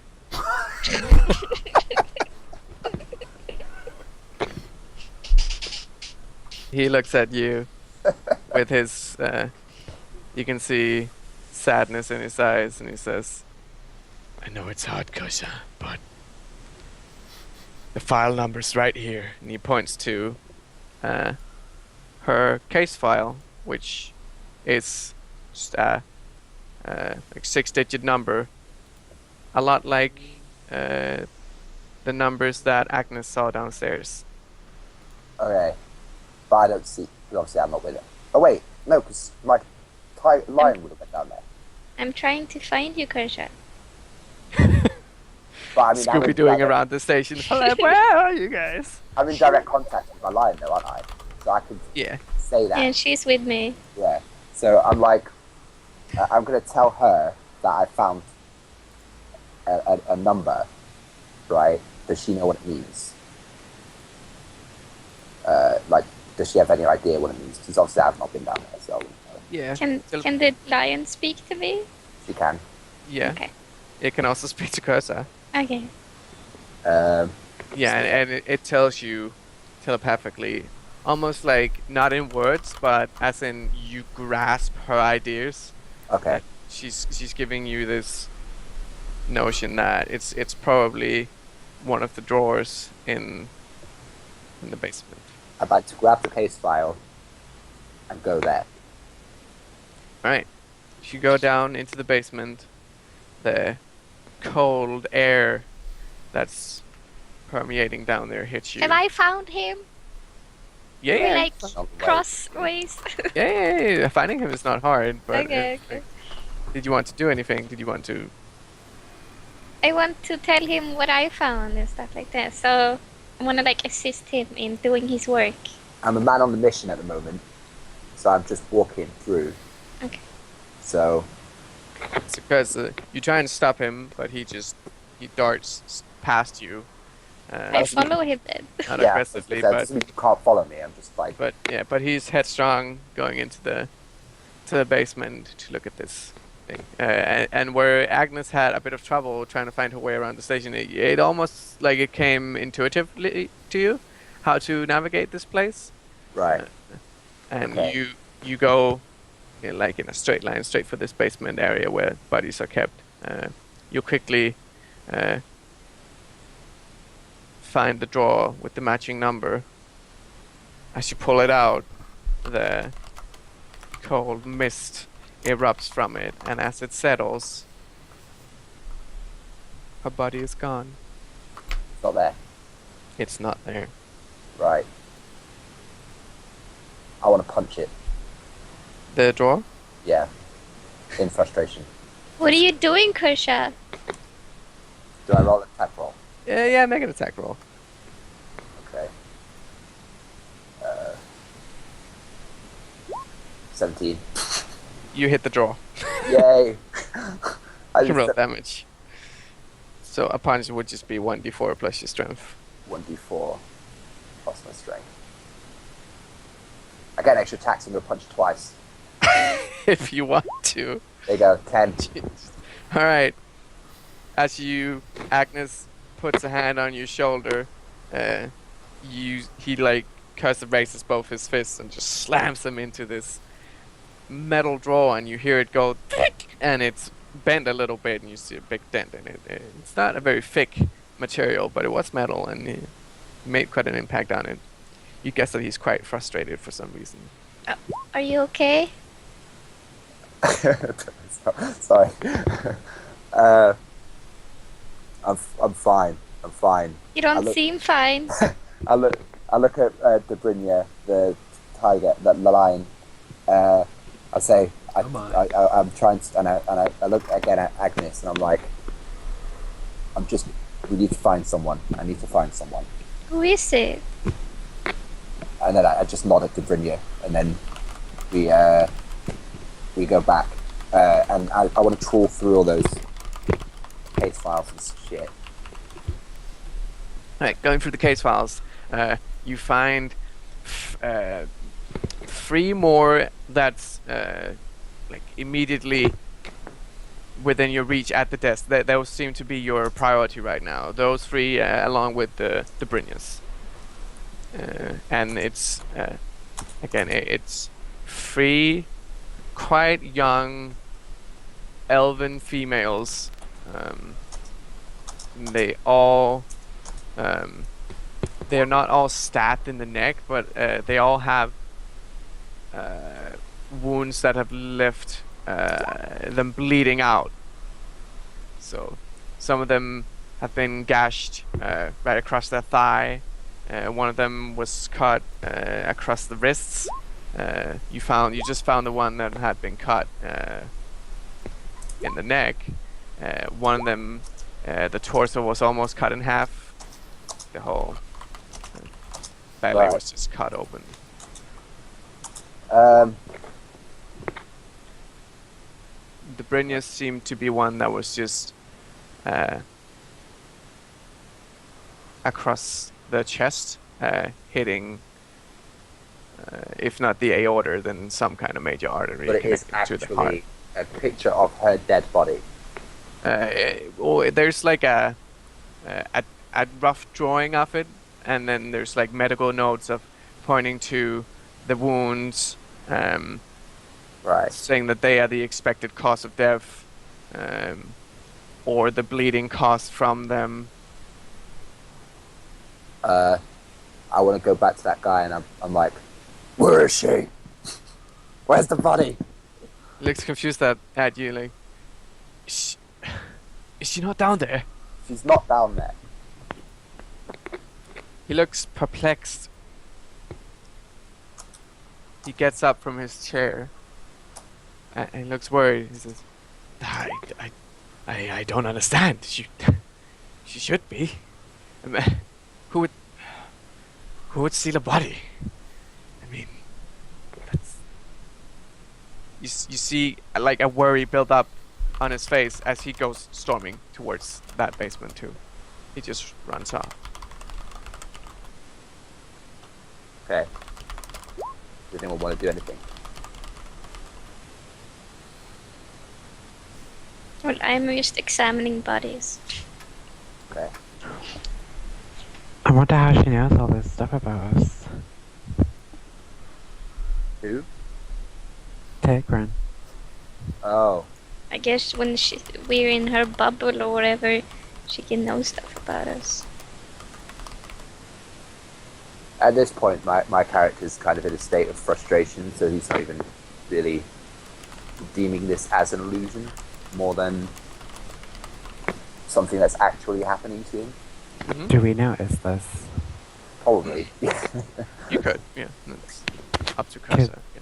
He looks at you with his, you can see sadness in his eyes, and he says, I know it's hard, Khirsah, but the file number's right here. And he points to her case file, which is just a like 6-digit number, a lot like the numbers that Agnes saw downstairs. Okay. But I don't see, because obviously I'm not with her. Oh wait, no, because my lion would have been down there. I'm trying to find you, Khirsah. But I mean, Scooby doing around the station. Hello, where are you guys? I'm in direct contact with my lion though, aren't I? So I could Yeah. say that. And she's with me. Yeah. So I'm like, I'm going to tell her that I found a number, right? Does she know what it means? Like, does she have any idea what it means? Because obviously I've not been down there, so Yeah. Can the lion speak to me? she can. Yeah. Okay. It can also speak to Khirsah. Okay. Yeah, and it tells you telepathically, almost like not in words, but as in you grasp her ideas. Okay. She's giving you this notion that it's probably one of the drawers in the basement. I'd like to grab the case file and go there. Alright. You go down into the basement. The cold air that's permeating down there hits you. Have I found him? Yeah, We're yeah. like On the way. crossways. Yeah. Finding him is not hard, but Okay. did you want to do anything? Did you want to? I want to tell him what I found and stuff like that. So I want to like assist him in doing his work. I'm a man on the mission at the moment, so I'm just walking through. Okay. So, It's because you try and stop him, but he darts past you. I follow him then. Not yeah, aggressively, that but doesn't mean you can't follow me. I'm just like, but he's headstrong going into the basement to look at this thing. And where Agnes had a bit of trouble trying to find her way around the station, it almost like it came intuitively to you how to navigate this place. right. And Okay. you go like in a straight line straight for this basement area where bodies are kept. You quickly find the drawer with the matching number. As you pull it out, the cold mist erupts from it, and as it settles, Her body is gone. It's not there. It's not there. Right. I want to punch it. The drawer? Yeah. In frustration. What are you doing, Khirsah? Do I roll an attack roll? Yeah, make an attack roll. Okay. 17. You hit the drawer. Yay! I You roll just damage. So a punch would just be 1d4 plus your strength. 1d4 plus my strength. I get an extra attack, so I'm going to punch twice. If you want to. There you go, 10. Alright. As Agnes puts a hand on your shoulder, he like Khirsah raises both his fists and just slams them into this metal drawer, and you hear it go thick, and it's bent a little bit, and you see a big dent in it. It's not a very thick material, but it was metal, and it made quite an impact on it. You guess that he's quite frustrated for some reason. Are you okay? Sorry. I'm fine. I'm fine. You don't look- seem fine. I look at Dobrynia, the tiger, the lion. I say, I'm trying to, and I look again at Agnes, and I'm like, we need to find someone. I need to find someone. Who is it? And then I just nod at Dobrynia, and then we go back, and I want to trawl through all those case files and shit. Alright, going through the case files, you find 3 more that's like immediately within your reach at the desk. Those seem to be your priority right now. Those 3, along with the Brynjas. And it's again, it's 3 quite young elven females. They all they're not all stabbed in the neck, but they all have wounds that have left them bleeding out. So some of them have been gashed right across their thigh. One of them was cut across the wrists. You just found the one that had been cut in the neck. One of them, the torso was almost cut in half. The whole belly Right. was just cut open. The Brynjas seemed to be one that was just across the chest, hitting, if not the aorta, then some kind of major artery But it is connected to the heart. actually a picture of her dead body. There's like a rough drawing of it, and then there's like medical notes of pointing to the wounds, Right. saying that they are the expected cause of death, or the bleeding caused from them. I want to go back to that guy, and I'm like, where is she? Where's the body? Looks confused at you, like, is she not down there? She's not down there. He looks perplexed. He gets up from his chair and looks worried. He says, I don't understand. She should be. Who would steal a body? I mean, that's... You see like a worry build up on his face as he goes storming towards that basement too. He just runs off. Okay. Does anyone want to do anything? Well, I'm just examining bodies. Okay. I wonder how she knows all this stuff about us. Who? Tigran. Oh. I guess when we're in her bubble or whatever, she can know stuff about us. At this point, my character's kind of in a state of frustration, so he's not even really deeming this as an illusion, more than something that's actually happening to him. Mhm. Do we notice this? Probably. You could, yeah. It's up to Khirsah. Yeah.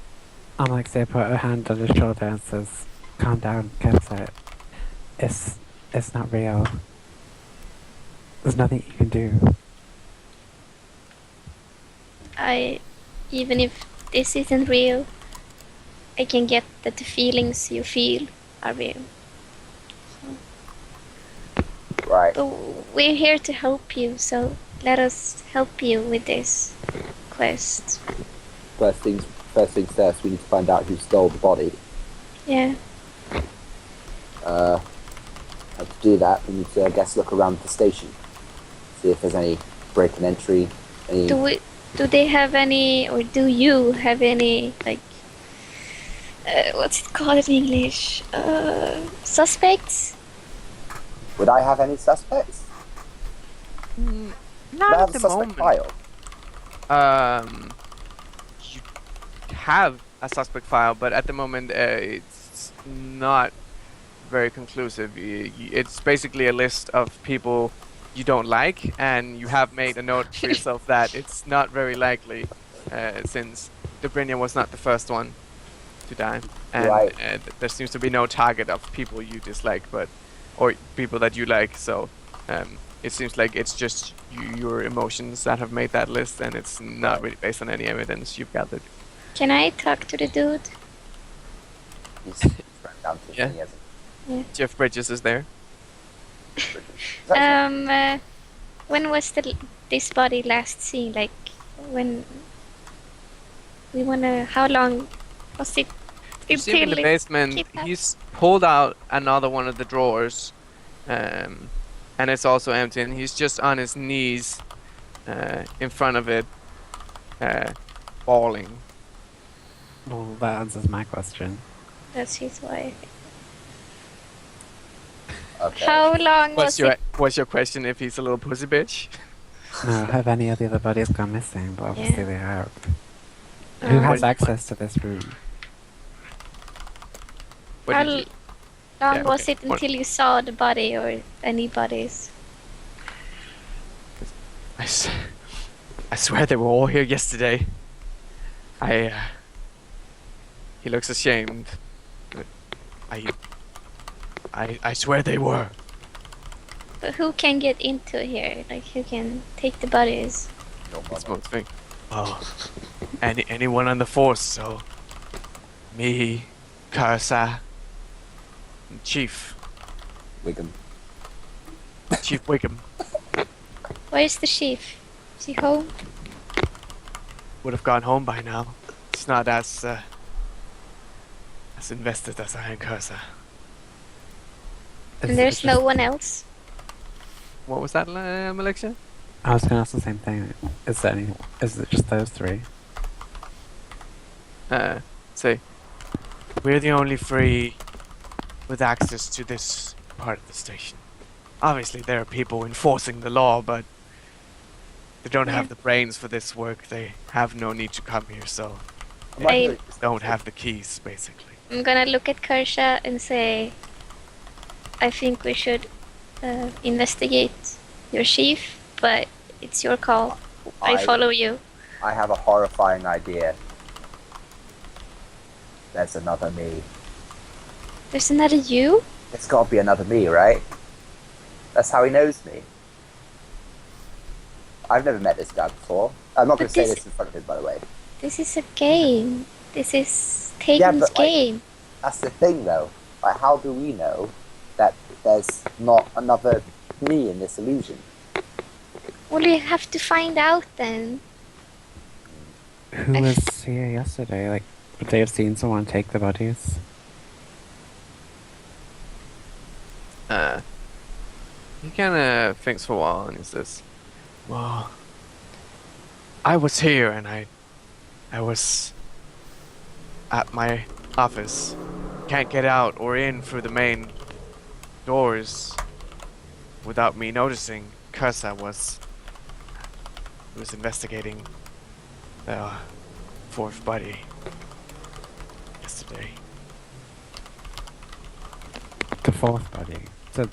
I'm like, say, put a hand on his shoulder and says, "Calm down, Khirsah. It's not real. There's nothing you can do." Even if this isn't real, I can get that the feelings you feel are real. Right. But we're here to help you, so let us help you with this quest. First things first, we need to find out who stole the body. Yeah. To do that, we need to, I guess, look around the station. See if there's any break and entry. Do they have any, or do you have any, like, what's it called in English? Suspects? Would I have any suspects? Not Would I at have the a suspect moment. file? You have a suspect file, but at the moment it's not very conclusive. It's basically a list of people you don't like, and you have made a note for yourself that it's not very likely, since Dobrynia was not the first one to die, and Right. there seems to be no target of people you dislike, or people that you like. So it seems like it's just your emotions that have made that list, and it's not really based on any evidence you've gathered. Can I talk to the dude? He's run down to Yeah. me as Jeff Bridges is there. When was this body last seen? Like, when we wanna, how long was it? You see him in the basement. kidnapped? He's pulled out another one of the drawers, and it's also empty. And he's just on his knees in front of it, bawling. Well, that answers my question. That's his wife. Okay. How long was it? What's your question? If he's a little pussy bitch? No, have any of the other bodies gone missing? But obviously Yeah. they have. Who has When- access to this room? What How did you- long Yeah, was okay. it until you saw the body or any bodies? I swear they were all here yesterday. He looks ashamed. I swear they were. But who can get into here? Like, who can take the bodies? No That's bother. most thing. Oh, anyone on the force. So, me, Khirsah, and Chief Wiggum. Wiggum Where's the chief? Is he home? would have gone home by now. It's not as invested as I am Khirsah. And there's no one else? What was that, Melixia? I was gonna ask the same thing. Is it just those three? Say, we're the only three with access to this part of the station. Obviously, there are people enforcing the law, but they don't have the brains for this work. They have no need to come here, so I- don't have the keys, basically. I'm gonna look at Khirsah and say, I think we should investigate your chief, but it's your call. I follow you. I have a horrifying idea. There's another me. There's another you? It's got to be another me, right? That's how he knows me. I've never met this guy before. I'm not going But to say this- this in front of him, by the way. This is a game. This is Tatum's but, like- game. That's the thing, though. Like, how do we know that there's not another me in this illusion? Well, you have to find out then. Who was here yesterday? Like, would they have seen someone take the bodies? He kind of thinks for a while and he says, well, I was here and I was at my office. Can't get out or in through the main doors without me noticing. Khirsah was investigating the fourth body yesterday. The fourth body. So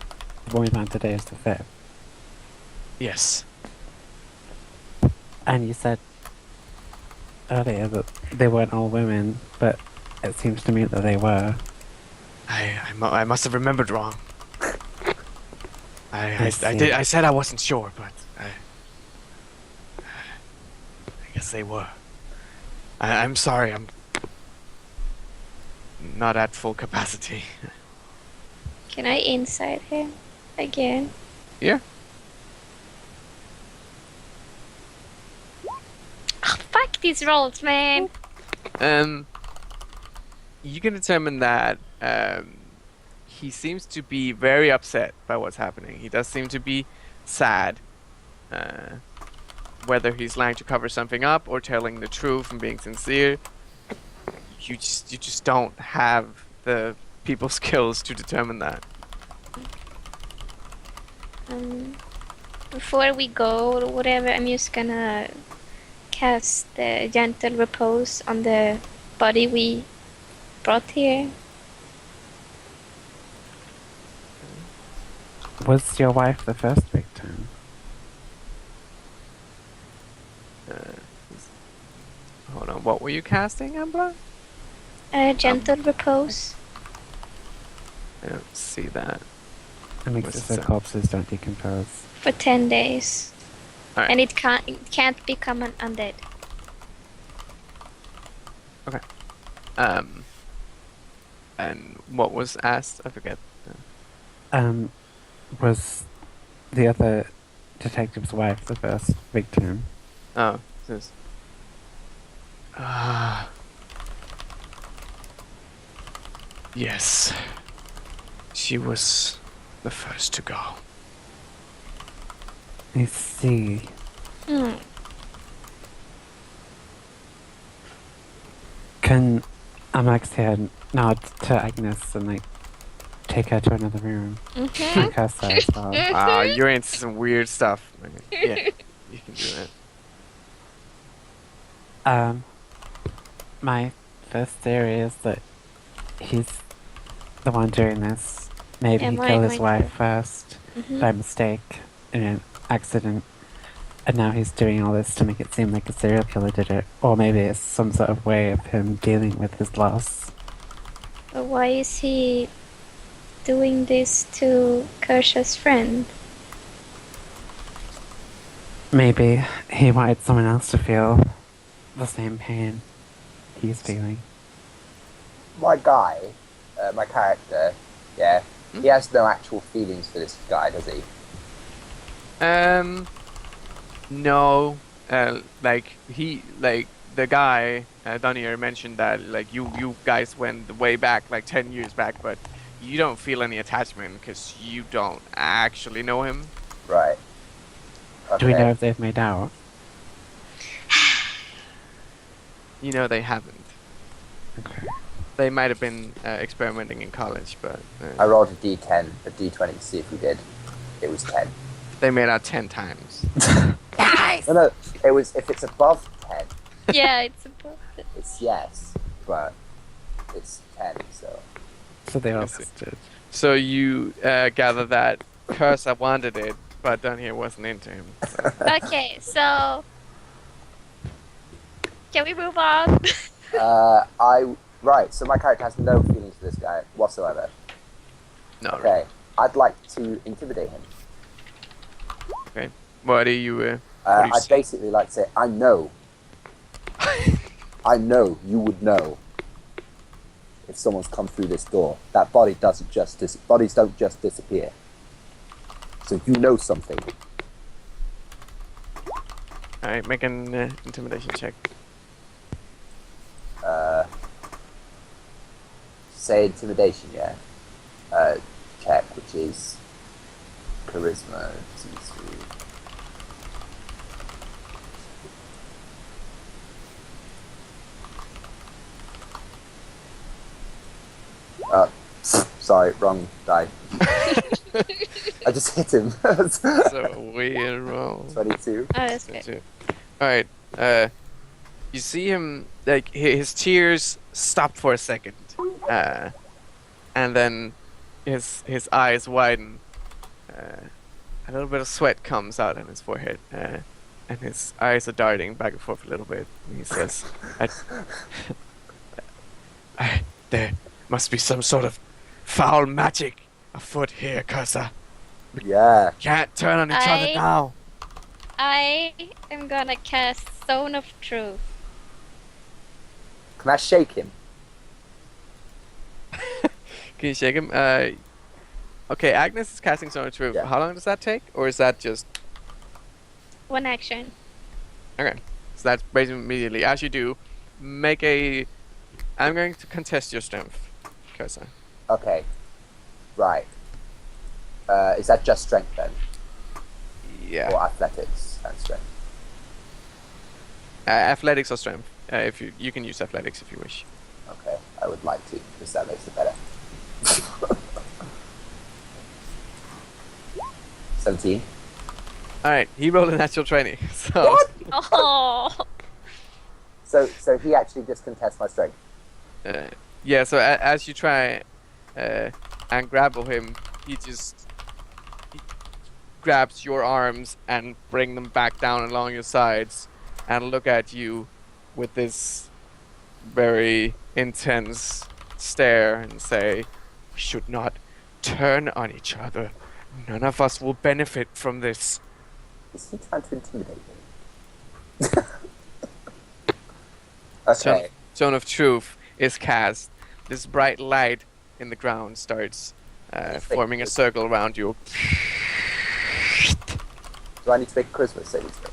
The one we found today is the 5th. Yes. And you said earlier that they weren't all women, but it seems to me that they were. I must have remembered wrong. I see. I said I wasn't sure, but I guess they were. I'm sorry. I'm not at full capacity. Can I inside him again? Yeah. Oh, fuck these rolls, man. You can determine that he seems to be very upset by what's happening. He does seem to be sad. Whether he's lying to cover something up or telling the truth and being sincere, you just don't have the people skills to determine that. Before we go or whatever, I'm just gonna cast the gentle repose on the body we brought here. Was your wife the first victim? Hold on, what were you casting, Ambler? Gentle repose. I don't see that. It makes What's it so that? corpses don't decompose. For 10 days. Alright. And it can't become an undead. And what was asked? I forget. Was the other detective's wife the first victim? Oh, this. Yes. She was the first to go. I see. Can Amaxia nod to Agnes and take her to another room? And Khirsah as well. You're into some weird stuff. Yeah, you can do that. My first theory is that he's the one doing this. Maybe Yeah, he mine- killed his mine wife first by mistake in an accident, and now he's doing all this to make it seem like a serial killer did it. Or maybe it's some sort of way of him dealing with his loss. But why is he doing this to Khirsah's friend? Maybe he wanted someone else to feel the same pain he's feeling. My guy, my character, yeah, he has no actual feelings for this guy, does he? No. The guy, Daniel mentioned that, you guys went way back, 10 years back, but you don't feel any attachment because you don't actually know him. Right. Okay. Do we know if they've made out? You know they haven't. Okay. They might have been experimenting in college, but I rolled a d10, a d20 to see if we did. It was 10. they made out 10 times. No, it was, if it's above 10, Yeah, it's supposed to. it's yes, but it's 10, so. So they all I see. existed. So you gather that Khirsah wanted it, but Daniel wasn't into him. So. Okay, so can we move on? Right, so my character has no feelings for this guy whatsoever. No. Okay, I'd like to intimidate him. Okay. What do you? What do you I'd say? basically like to say, I know you would know if someone's come through this door. That body doesn't just bodies don't just disappear. So you know something. All right, make an intimidation check. Say intimidation, yeah. Check, which is charisma. Sorry, wrong die. I just hit him. So weird roll. 22. Oh, that's good. Too. All right. You see him his tears stopped for a second, and then his eyes widen, a little bit of sweat comes out on his forehead, and his eyes are darting back and forth a little bit. And he says, "There must be some sort of foul magic afoot here, Khirsah. Yeah. Can't turn on each other now." I am gonna cast Zone of Truth. Can I shake him? Can you shake him? Okay, Agnes is casting Zone of Truth. Yeah. How long does that take? Or is that just... One action. Okay. So that's basically immediately. As you do, make a... I'm going to contest your strength, Khirsah. Okay. Right. Is that just strength then? Yeah. Or athletics and strength? Athletics or strength. If you can use athletics if you wish. Okay, I would like to, because that makes it better. 17. Alright, he rolled a natural 20. So What? Oh. So he actually just contests my strength. yeah, so as you try and grapple him, he grabs your arms and bring them back down along your sides and look at you with this very intense stare and say, "We should not turn on each other. None of us will benefit from this." Is he trying to intimidate me? Okay. Zone of Truth is cast. This bright light in the ground starts forming a circle around you. Do I need to make a Charisma saving throw?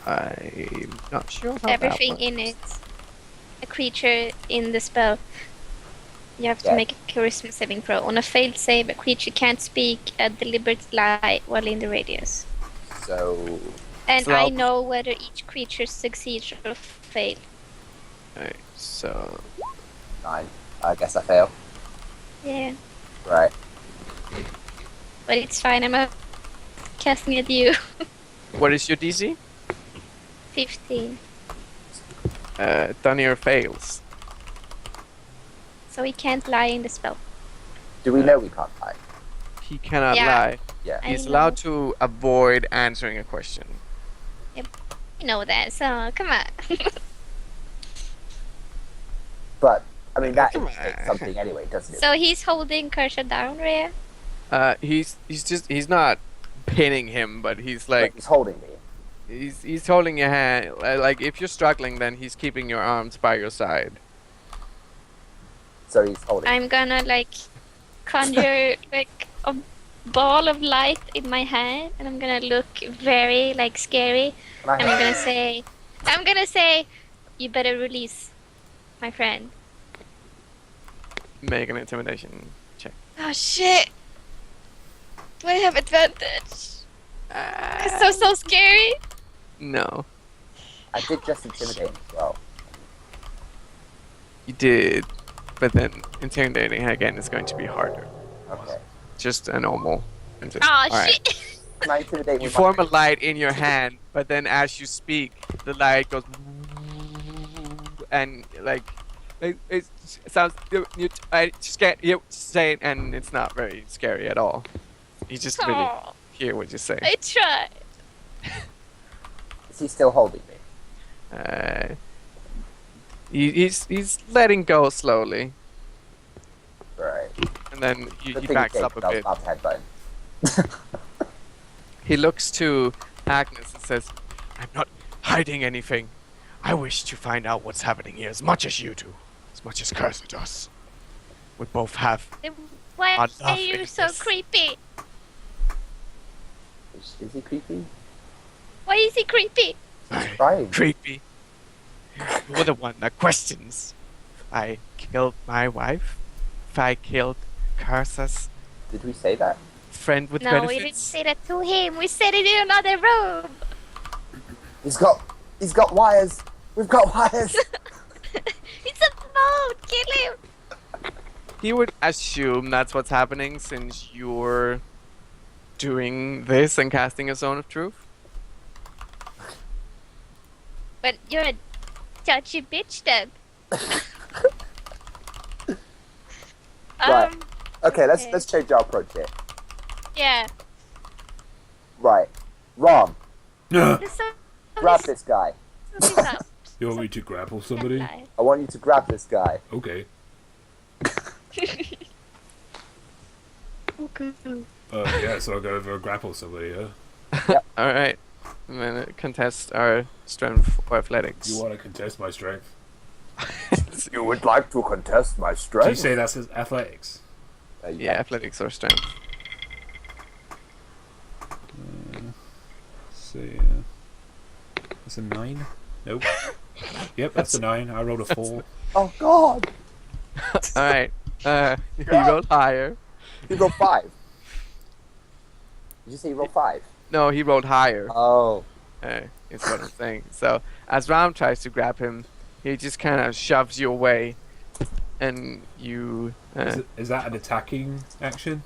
I'm not sure how Everything that in works. it. A creature in the spell. You have to Yeah. make a charisma saving throw. On a failed save, a creature can't speak a deliberate lie while in the radius. So, And So I I'll- know whether each creature succeeds or fails. Alright, so 9. I guess I fail. Yeah. Right. But it's fine, I'm casting at you. what is your DC? 15. Dunnier fails. So he can't lie in the spell. Do we know we can't lie? He cannot Yeah. lie. Yeah. I He's know. allowed to avoid answering a question. You know that, so come on. But, I mean, that Come indicates on. something anyway, doesn't it? So he's holding Khirsah down, Rhea? He's not pinning him, but he's like He's holding me. he's holding your hand. Like if you're struggling, then he's keeping your arms by your side. So he's holding me. I'm gonna like conjure like a ball of light in my hand, and I'm gonna look very like scary, Can I and I'm gonna say, you better release my friend. Make an intimidation check. Oh shit! Do I have advantage? It's so scary. No, I did just intimidate him as well. you did, but then intimidating again is going to be harder. Okay. Just a normal. Oh Alright. shit! Can I intimidate You with form a light in your hand, but then as you speak, the light goes and like it sounds. I just can't say it, and it's not very scary at all. You just really Oh, hear what you say. I tried. Is he still holding me? He's letting go slowly, Right. and then he Good thing backs came, up a 'cause I bit. was about to headbone. He looks to Agnes and says, "I'm not hiding anything. I wish to find out what's happening here as much as you do, as much as Khirsah does. We both have." Then why I are love you it. so creepy? Is he creepy? Why is he creepy? Trying. Creepy. You're the one that questions. If I killed my wife, if I killed Khirsah's Did we say that? friend with No, benefits. we didn't say that to him. We said it in another room. He's got wires. We've got wires. It's a boat. Kill him. He would assume that's what's happening since you're doing this and casting a Zone of Truth. But you're a judgy bitch then. Right. Okay, Okay. let's change our approach here. Yeah. Right. Rom, you There's so grab this guy. something up. want me to grapple somebody? Live. I want you to grab this guy. Okay. Okay. Yeah, so I'll go over and grapple somebody, huh? All right. I'm gonna contest our strength or athletics. You want to contest my strength? You would like to contest my Do you strength? say that's his athletics? Yeah, athletics or strength. See, that's a 9. Nope. Yep, that's a 9. I rolled a 4. Oh God! All right. You rolled higher. You rolled 5. Did you say you rolled 5? No, he rolled higher. Oh. Is what I'm saying. So as Ram tries to grab him, he just kind of shoves you away, and you. Is that an attacking action?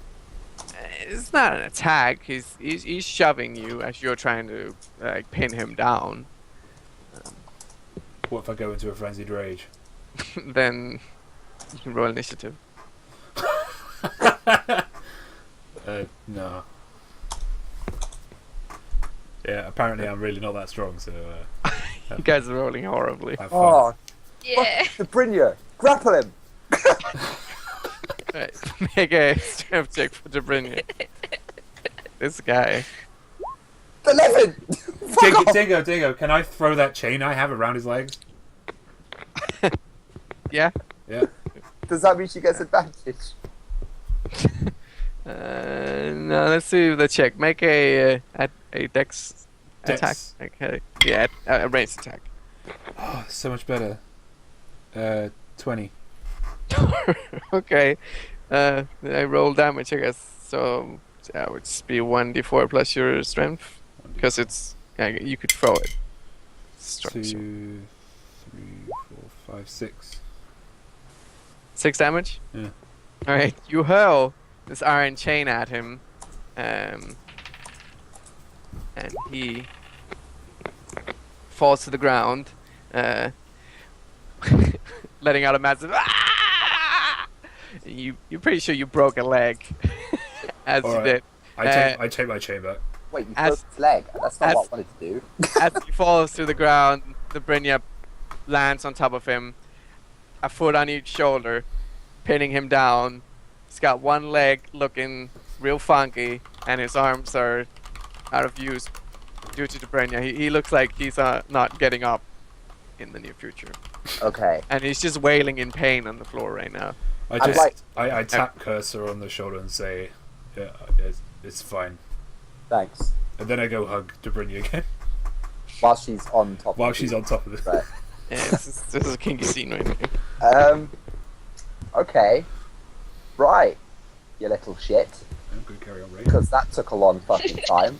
It's not an attack. He's shoving you as you're trying to like pin him down. What if I go into a frenzied rage? Then you can roll initiative. No. Yeah, apparently I'm really not that strong, so You guys are rolling horribly. have fun. Oh, Yeah. Sabrina, grapple him. Right. Make a strength check for Jabrinia. This guy. 11. Dingo, can I throw that chain I have around his legs? Yeah. Yeah. Does that mean she gets advantage? No, let's see the check. Make a dex attack. Dex. Okay. Yeah, a ranged attack. Oh, so much better. 20. Okay. I roll damage, I guess. So that would just be 1d4 plus your strength, because it's you could throw it. 2, Structure. 3, 4, 5, 6. 6 damage. Yeah. All right. You hurl this iron chain at him, and he falls to the ground, letting out a massive. "Ah!" You're pretty sure you broke a leg, as you Alright. did. I take my chain back. Wait, you As- broke his leg. That's not as- what I wanted to do. As he falls to the ground, the Brynja lands on top of him, a foot on each shoulder, pinning him down. He's got one leg looking real funky, and his arms are out of use due to the Brynja. He looks like he's not getting up in the near future. Okay. And he's just wailing in pain on the floor right now. I I'm just like- I tap Khirsah on the shoulder and say, yeah, it's fine. Thanks. And then I go hug Dobrynia again While she's on top. while of she's you. on top of it. Right. Yeah, this is a kinky scene right now. Okay. Right. You little shit. I'm going to carry on, right? Because that took a long fucking time.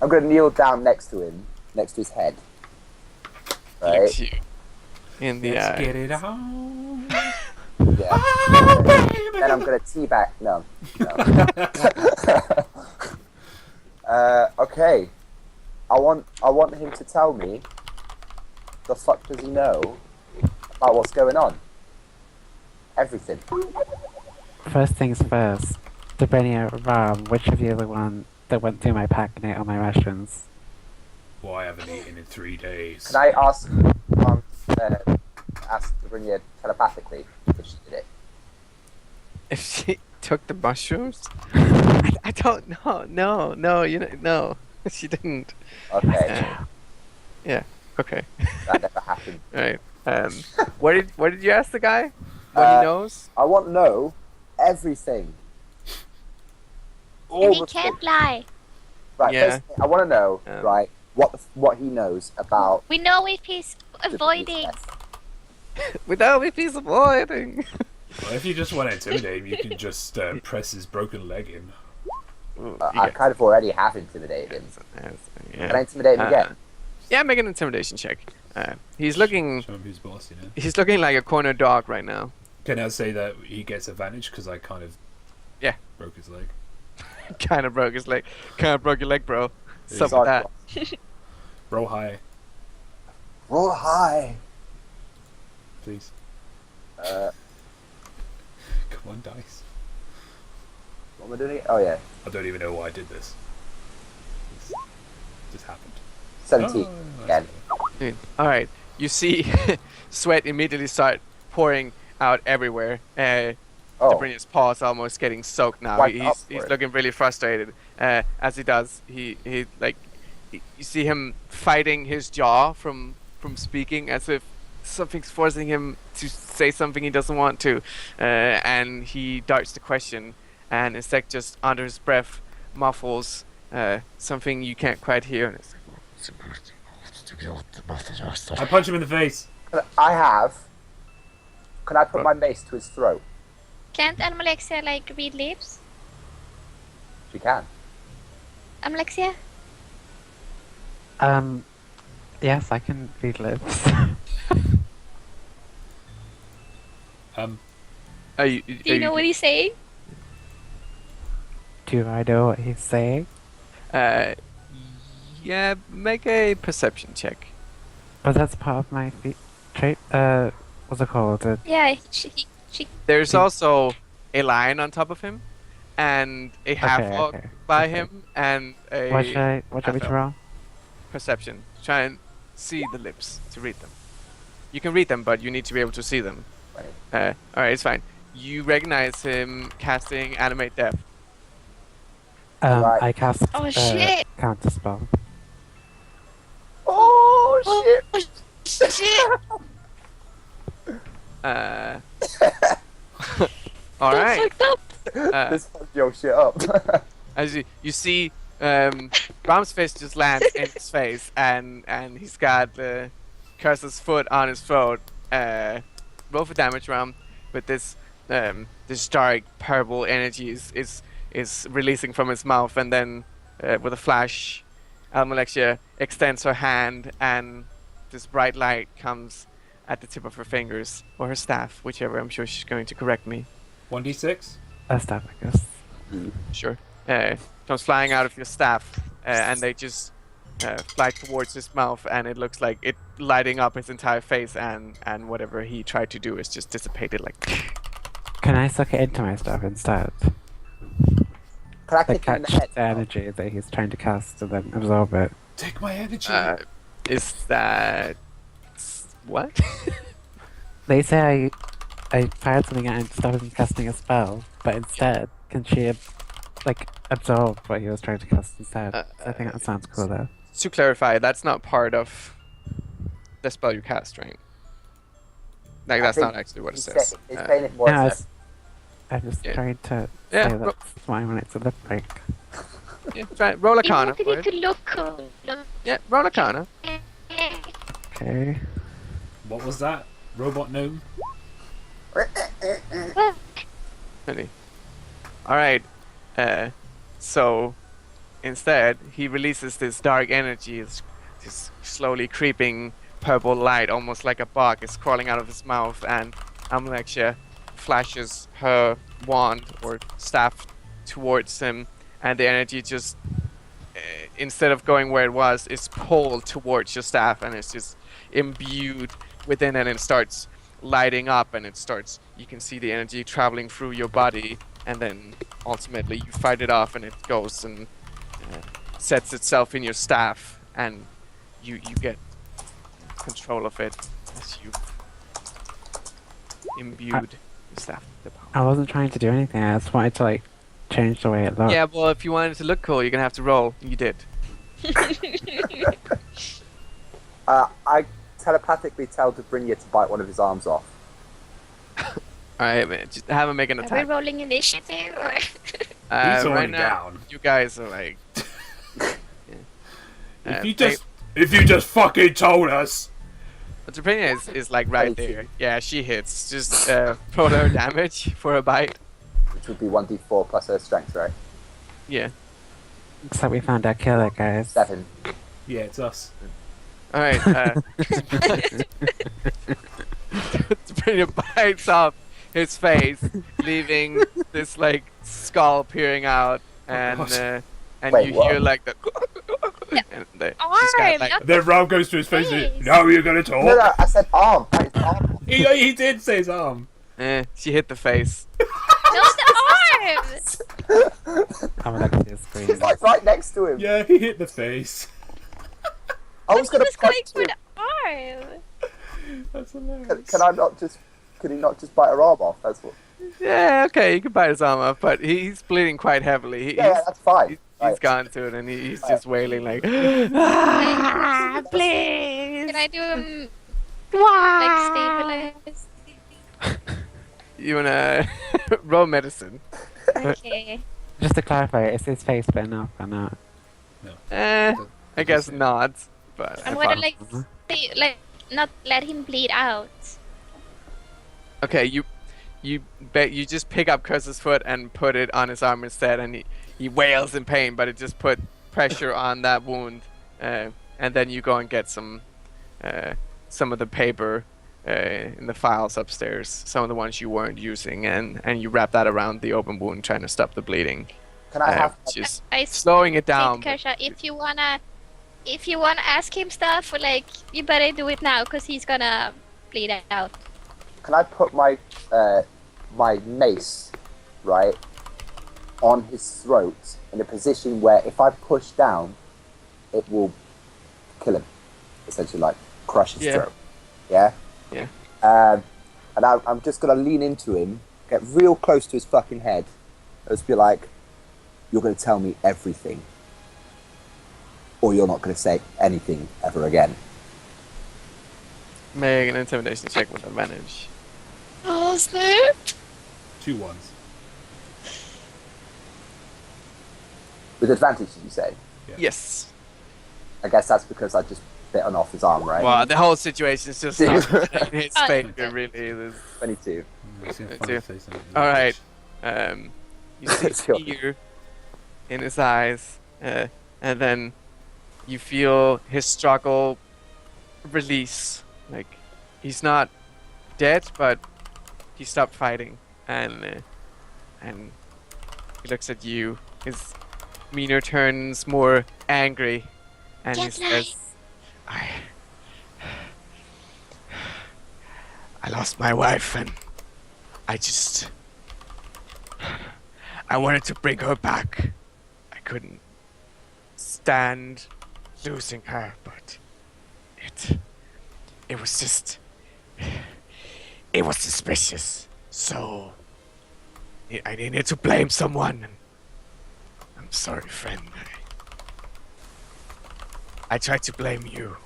I'm gonna kneel down next to him, next to his head. Right. Looks you in the Let's eye. get it on. Yeah. Then I'm gonna teabag. No. Okay. I want him to tell me. The fuck does he know about what's going on? Everything. First things first. Sabrina, Ram, which of you are the one that went through my pack and ate all my rations? Well, I haven't eaten in 3 days. Can I ask Sabrina telepathically if she did it? If she took the mushrooms? I don't know. No, no. She didn't. Okay, Yeah. Okay. that never happened. Right. What did you ask the guy? What he knows? I want to know everything. And he the can't things. lie. Right. Yeah. First thing, I want to know right what he knows about We know if he's the avoiding. test. Without me, he's avoiding. Well, if you just want to intimidate him, you can just press his broken leg in. I kind of already have intimidated him. Yeah. Can I intimidate him again? Yeah, make an intimidation check. He's looking. Show him who's boss, you know. He's looking like a corner dog right now. Can I say that he gets advantage because I kind of broke his leg? Kind of broke his leg. Kind of broke your leg, bro. He's What's up with that? Roll high, Roll high. please. Come on, dice. What am I doing? Oh yeah, I don't even know why I did this. It's just happened. 17 Oh, again. All right, you see sweat immediately start pouring out everywhere. Oh, Sabrina's paws almost getting soaked now. Wipe up He's for it. looking really frustrated. As he does, you see him fighting his jaw from speaking, as if something's forcing him to say something he doesn't want to, and he darts the question, and instead just under his breath muffles something you can't quite hear. And it's I punch him in the face. I have. Can I put my mace to his throat? Can't Almalexia like read lips? She can. Almalexia? Yes, I can read lips. Are you, Do you know what he's saying? Do I know what he's saying? Yeah, make a perception check. Oh, that's part of my trait. What's it called? Yeah, she There's also a lion on top of him, and a half orc okay. by him, and a What should I me to roll? perception. Try and see the lips to read them. You can read them, but you need to be able to see them. Right. Alright, it's fine. You recognize him casting Animate Death. Right. I cast Oh, shit. counter spell. Oh shit! shit. Alright. Fucked up. This fucked your shit up. As you see, Ram's fist just lands in his face, and he's got Khirsah's foot on his throat. Roll for damage, Ram. But this dark purple energy is releasing from his mouth, and then with a flash, Almalexia extends her hand, and this bright light comes at the tip of her fingers, or her staff, whichever. I'm sure she's going to correct me. 1d6. That's that, I guess. Sure. Comes flying out of your staff, and they just fly towards his mouth, and it looks like it lighting up his entire face, and whatever he tried to do is just dissipated like. Can I suck it into my stuff instead? Can I Like kick him in catch the head? the energy that he's trying to cast and then absorb it. Take my energy. Is that what? They say I fired something at him to stop him casting a spell, but instead, can she absorb what he was trying to cast instead? I think that sounds cool though. To clarify, that's not part of the spell you cast, right? Like, that's not actually what it says. It's saying it more No, as I'm just Yeah. trying to Yeah, say ro- that's why I want it to look like. Yeah, try, roll He Arcana. wanted for it it. to look cool. Yeah, roll Arcana. Okay. What was that? Robot gnome? Really. Alright. So, instead, he releases this dark energy, this slowly creeping purple light, almost like a bug, is crawling out of his mouth, and Almalexia flashes her wand or staff towards him, and the energy just, instead of going where it was, is pulled towards your staff, and it's just imbued within, and it starts lighting up, and you can see the energy traveling through your body, and then ultimately you fight it off, and it goes and sets itself in your staff, and you get control of it as you imbued the staff with the power. I wasn't trying to do anything, I just wanted to change the way it looked. Yeah, well, if you wanted it to look cool, you're gonna have to roll. You did. I telepathically tell Dobrinya to bite one of his arms off. Alright, man, just have him make an Are we attack. rolling initiative or? He's Right already now, down. you guys are like. If you just fucking told us. Dobrinya is like right 18. there. Yeah, she hits. Just roll her damage for a bite. Which would be 1d4 plus her strength, right? Yeah. Looks like we found our killer, guys. 7. Yeah, it's us. Alright, Dobrinya bites off his face, leaving this skull peering out, and God. Wait, you what? hear the and she's got not Then Ram goes to his face and says, now you're gonna talk. No, I said arm. That is arm. He did say his arm. she hit the face. No, the arms. I'm gonna look at your screen. He's like right next to him. Yeah, he hit the face. I was He gonna was going punch for him. the arm. That's hilarious. Can I not just? Can he not just bite her arm off? That's what. Yeah, okay, you can bite his arm off, but he's bleeding quite heavily. Yeah, that's fine. He's Right. gone to it, and he's just wailing like, ah, please. Can I do him like stabilize? You wanna roll medicine? Okay. Just to clarify, is his face been up or not? I guess not, but I'm I gonna found- like not let him bleed out. Okay, you just pick up Khirsah's foot and put it on his arm instead, and he wails in pain, but it just put pressure on that wound, and then you go and get some of the paper in the files upstairs, some of the ones you weren't using, and you wrap that around the open wound, trying to stop the bleeding, Can I have? which is I slowing it down. think, Khirsah, if you wanna ask him stuff, like you better do it now, cause he's gonna bleed out. Can I put my my mace right on his throat in a position where if I push down, it will kill him, essentially like crush his Yeah. throat. Yeah. Yeah. And I'm just gonna lean into him, get real close to his fucking head, and just be like, "You're gonna tell me everything, or you're not gonna say anything ever again." Make an intimidation check with advantage. Oh snap! 2 ones. With advantage, did you say? Yeah. Yes. I guess that's because I just bitten off his arm, right? Well, the whole situation is just not in his Oh, favor, okay. really. There's 22. It's gonna Me funny too. say something. All right. You see Sure. fear in his eyes, and then you feel his struggle release. Like he's not dead, but he stopped fighting, and he looks at you. His demeanor turns more angry, and he Get says, I lost my wife, and I wanted to bring her back. I couldn't stand losing her, but it was just, it was suspicious. So I needed to blame someone. And I'm sorry, friend. I tried to blame you.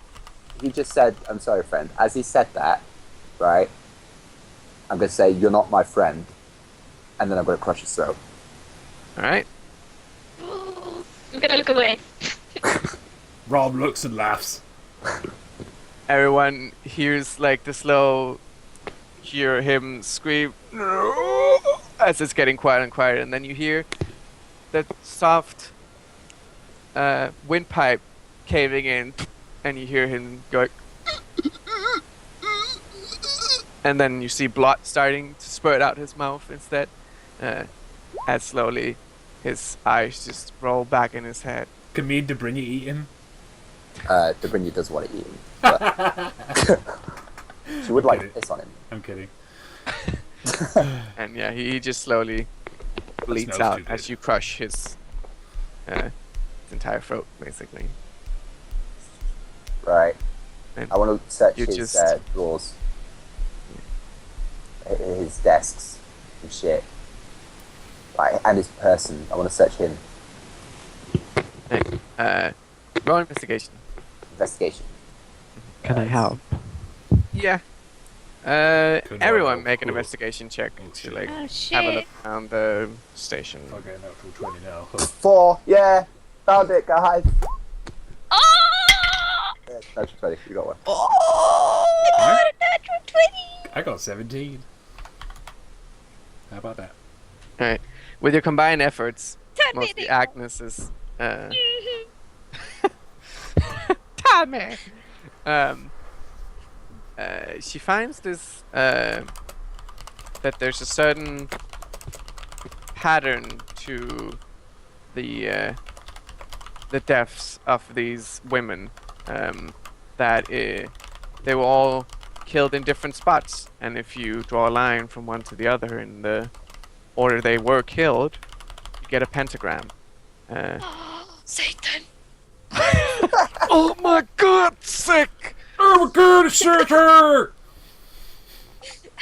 He just said, "I'm sorry, friend." As he said that, right, I'm gonna say, "You're not my friend," and then I'm gonna crush his throat. All right. I'm gonna look away. Rob looks and laughs. Everyone hears like the slow, hear him scream as it's getting quieter and quieter, and then you hear that soft windpipe caving in, and you hear him go, and then you see blood starting to spurt out his mouth instead, as slowly his eyes just roll back in his head. Can me and Dobrynia eat him? Dobrynia does want to eat him. But she would like to Okay. piss on him. I'm kidding. And yeah, he just slowly bleeds smells out too good. as you crush his entire throat, basically. Right. And I want to search you his just- drawers, his desks and shit. Like, and his person. I want to search him. Roll investigation. Investigation. Can I help? Yeah. Could Everyone roll. make an Cool. investigation check Oh, to shit. like Oh have a shit! look around the station. I'll get an actual 20 now. 4. Yeah. Found it, guys. Oh! Yeah, that's 20. You got one. I got a natural 20! I got 17. How about that? All right. With your combined efforts, Tommy! mostly Agnes's. Tommy. She finds this that there's a certain pattern to the deaths of these women. That they were all killed in different spots, and if you draw a line from one to the other in the order they were killed, you get a pentagram. Satan. Oh my god, sick! Oh my god, it's shaker!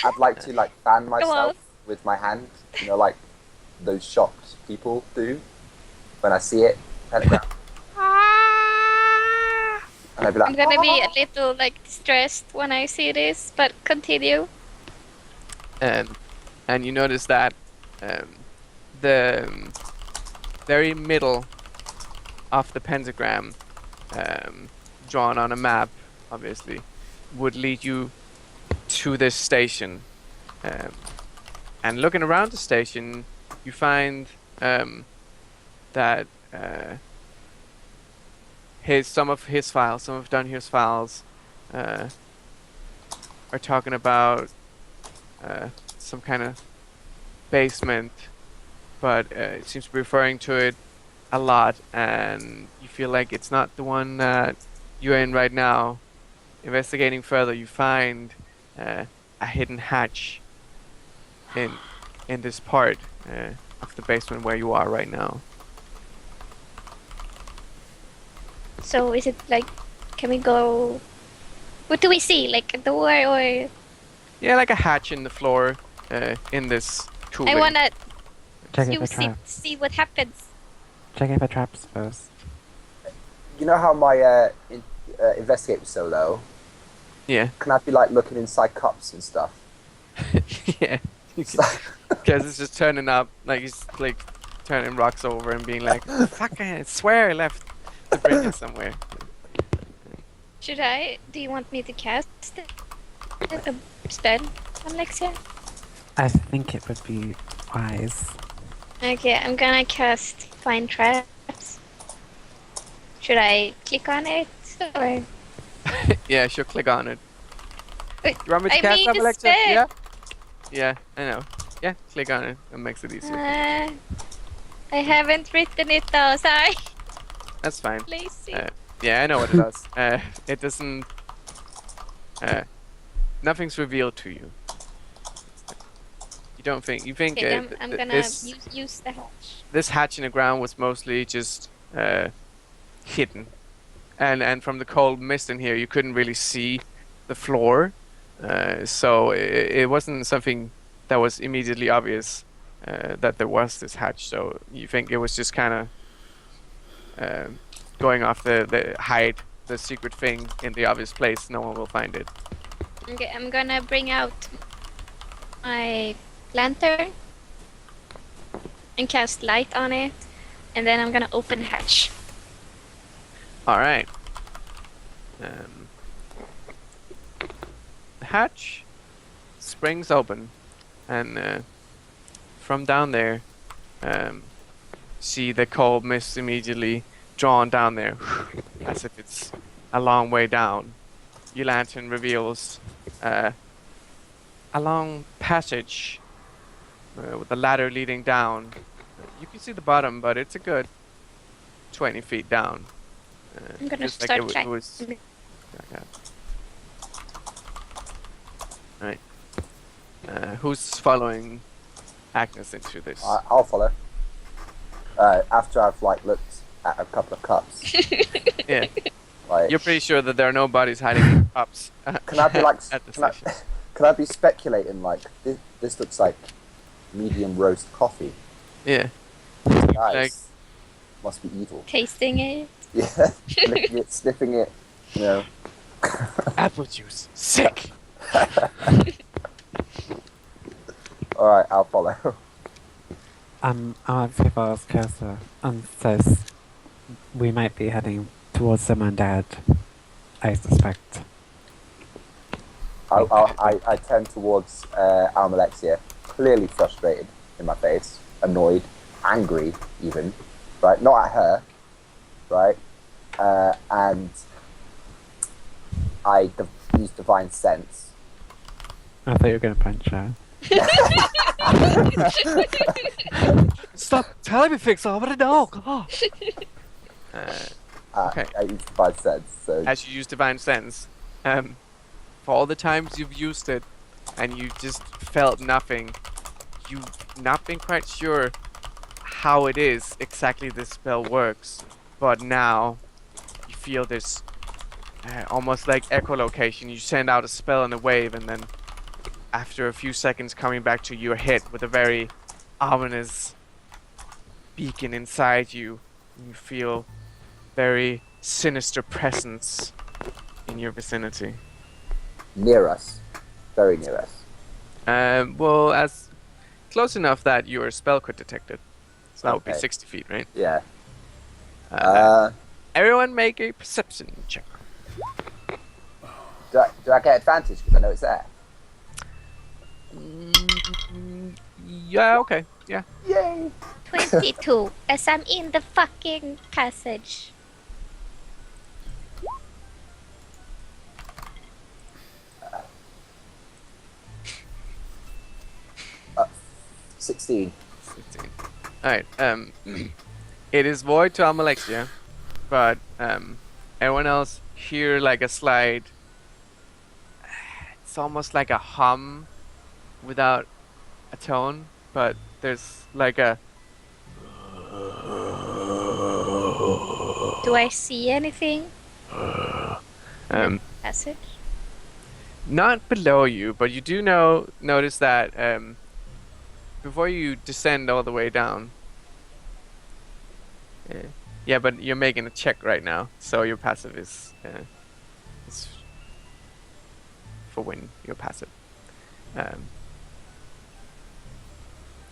I'd like to like fan on. myself with my hand, you know, like those shocked people do when I see it. Pentagram. And I'd be like, I'm gonna be a little like distressed when I see this, but continue. And you notice that the very middle of the pentagram, drawn on a map, obviously, would lead you to this station. And looking around the station, you find that some of Dunhere's files are talking about some kind of basement, but it seems to be referring to it a lot, and you feel like it's not the one that you're in right now. Investigating further, you find a hidden hatch in this part of the basement where you are right now. So is it like, can we go? What do we see? Like a door or? Yeah, like a hatch in the floor in this tooling. I wanna Check it for use it traps. to see what happens. Check it for traps first. you know how my investigate was so low? Yeah. Can I be like looking inside cups and stuff? Yeah. Because it's just turning up, like he's like turning rocks over and being like, "Fuck, I swear I left to bring it somewhere." Should I? Do you want me to cast a spell on Lexia? I think it would be wise. Okay, I'm gonna cast Find Traps. Should I click on it or? Yeah, sure. Click on it. Wait, You want me to I cast made up, a Alexa? spell. Yeah. Yeah, I know. Yeah, click on it. It makes it easier. I haven't written it though. Sorry. That's fine. Lazy. Yeah, I know what it does. It doesn't. Nothing's revealed to you. You don't think. You think Okay, I'm gonna this use the hatch. this hatch in the ground was mostly just hidden, and from the cold mist in here, you couldn't really see the floor. So it wasn't something that was immediately obvious that there was this hatch. So you think it was just kind of going off the hide the secret thing in the obvious place. No one will find it. Okay, I'm gonna bring out my lantern and cast light on it, and then I'm gonna open the hatch. All right. The hatch springs open, and from down there, see the cold mist immediately drawn down there, as if it's a long way down. Your lantern reveals a long passage with a ladder leading down. You can see the bottom, but it's a good 20 feet down. I'm gonna just start it trying. was. Yeah. Right. Who's following Agnes into this? I'll follow. After I've like looked at a couple of cups. Yeah. Like, You're pretty sure that there are no bodies hiding in cups. can I be like? at the Can I, station? can I be speculating like this looks like medium roast coffee? Yeah. Nice. Like- Must be evil. Tasting it. Yeah, licking it, sniffing it, you know. Apple juice. Sick. All right, I'll follow. I want to ask Khirsah, says we might be heading towards Someone Dad, I suspect. I turn towards Almalexia, clearly frustrated in my face, annoyed, angry even, right? Not at her, right? And I use Divine Sense. I thought you were going to punch her. Stop telling me fix over the dog. Oh. Okay. I use Divine Sense, so As you use Divine Sense, for all the times you've used it and you just felt nothing, you've not been quite sure how it is exactly this spell works, but now you feel this almost like echolocation. You send out a spell in a wave, and then after a few seconds coming back to your head with a very ominous beacon inside you, you feel very sinister presence in your vicinity. Near us. Very near us. Well, as close enough that your spell could detect it. So that would be Okay. 60 feet, right? Yeah. Everyone make a perception check. Do I get advantage because I know it's there? Yeah, okay. Yeah. Yay! 22, as I'm in the fucking passage. 16. 15. Alright, it is void to Amalexia, but everyone else hear like a slight, it's almost like a hum without a tone, but there's like a Do I see anything? Passage? not below you, but you do notice that before you descend all the way down. Yeah, but you're making a check right now, so your passive is for when you're passive.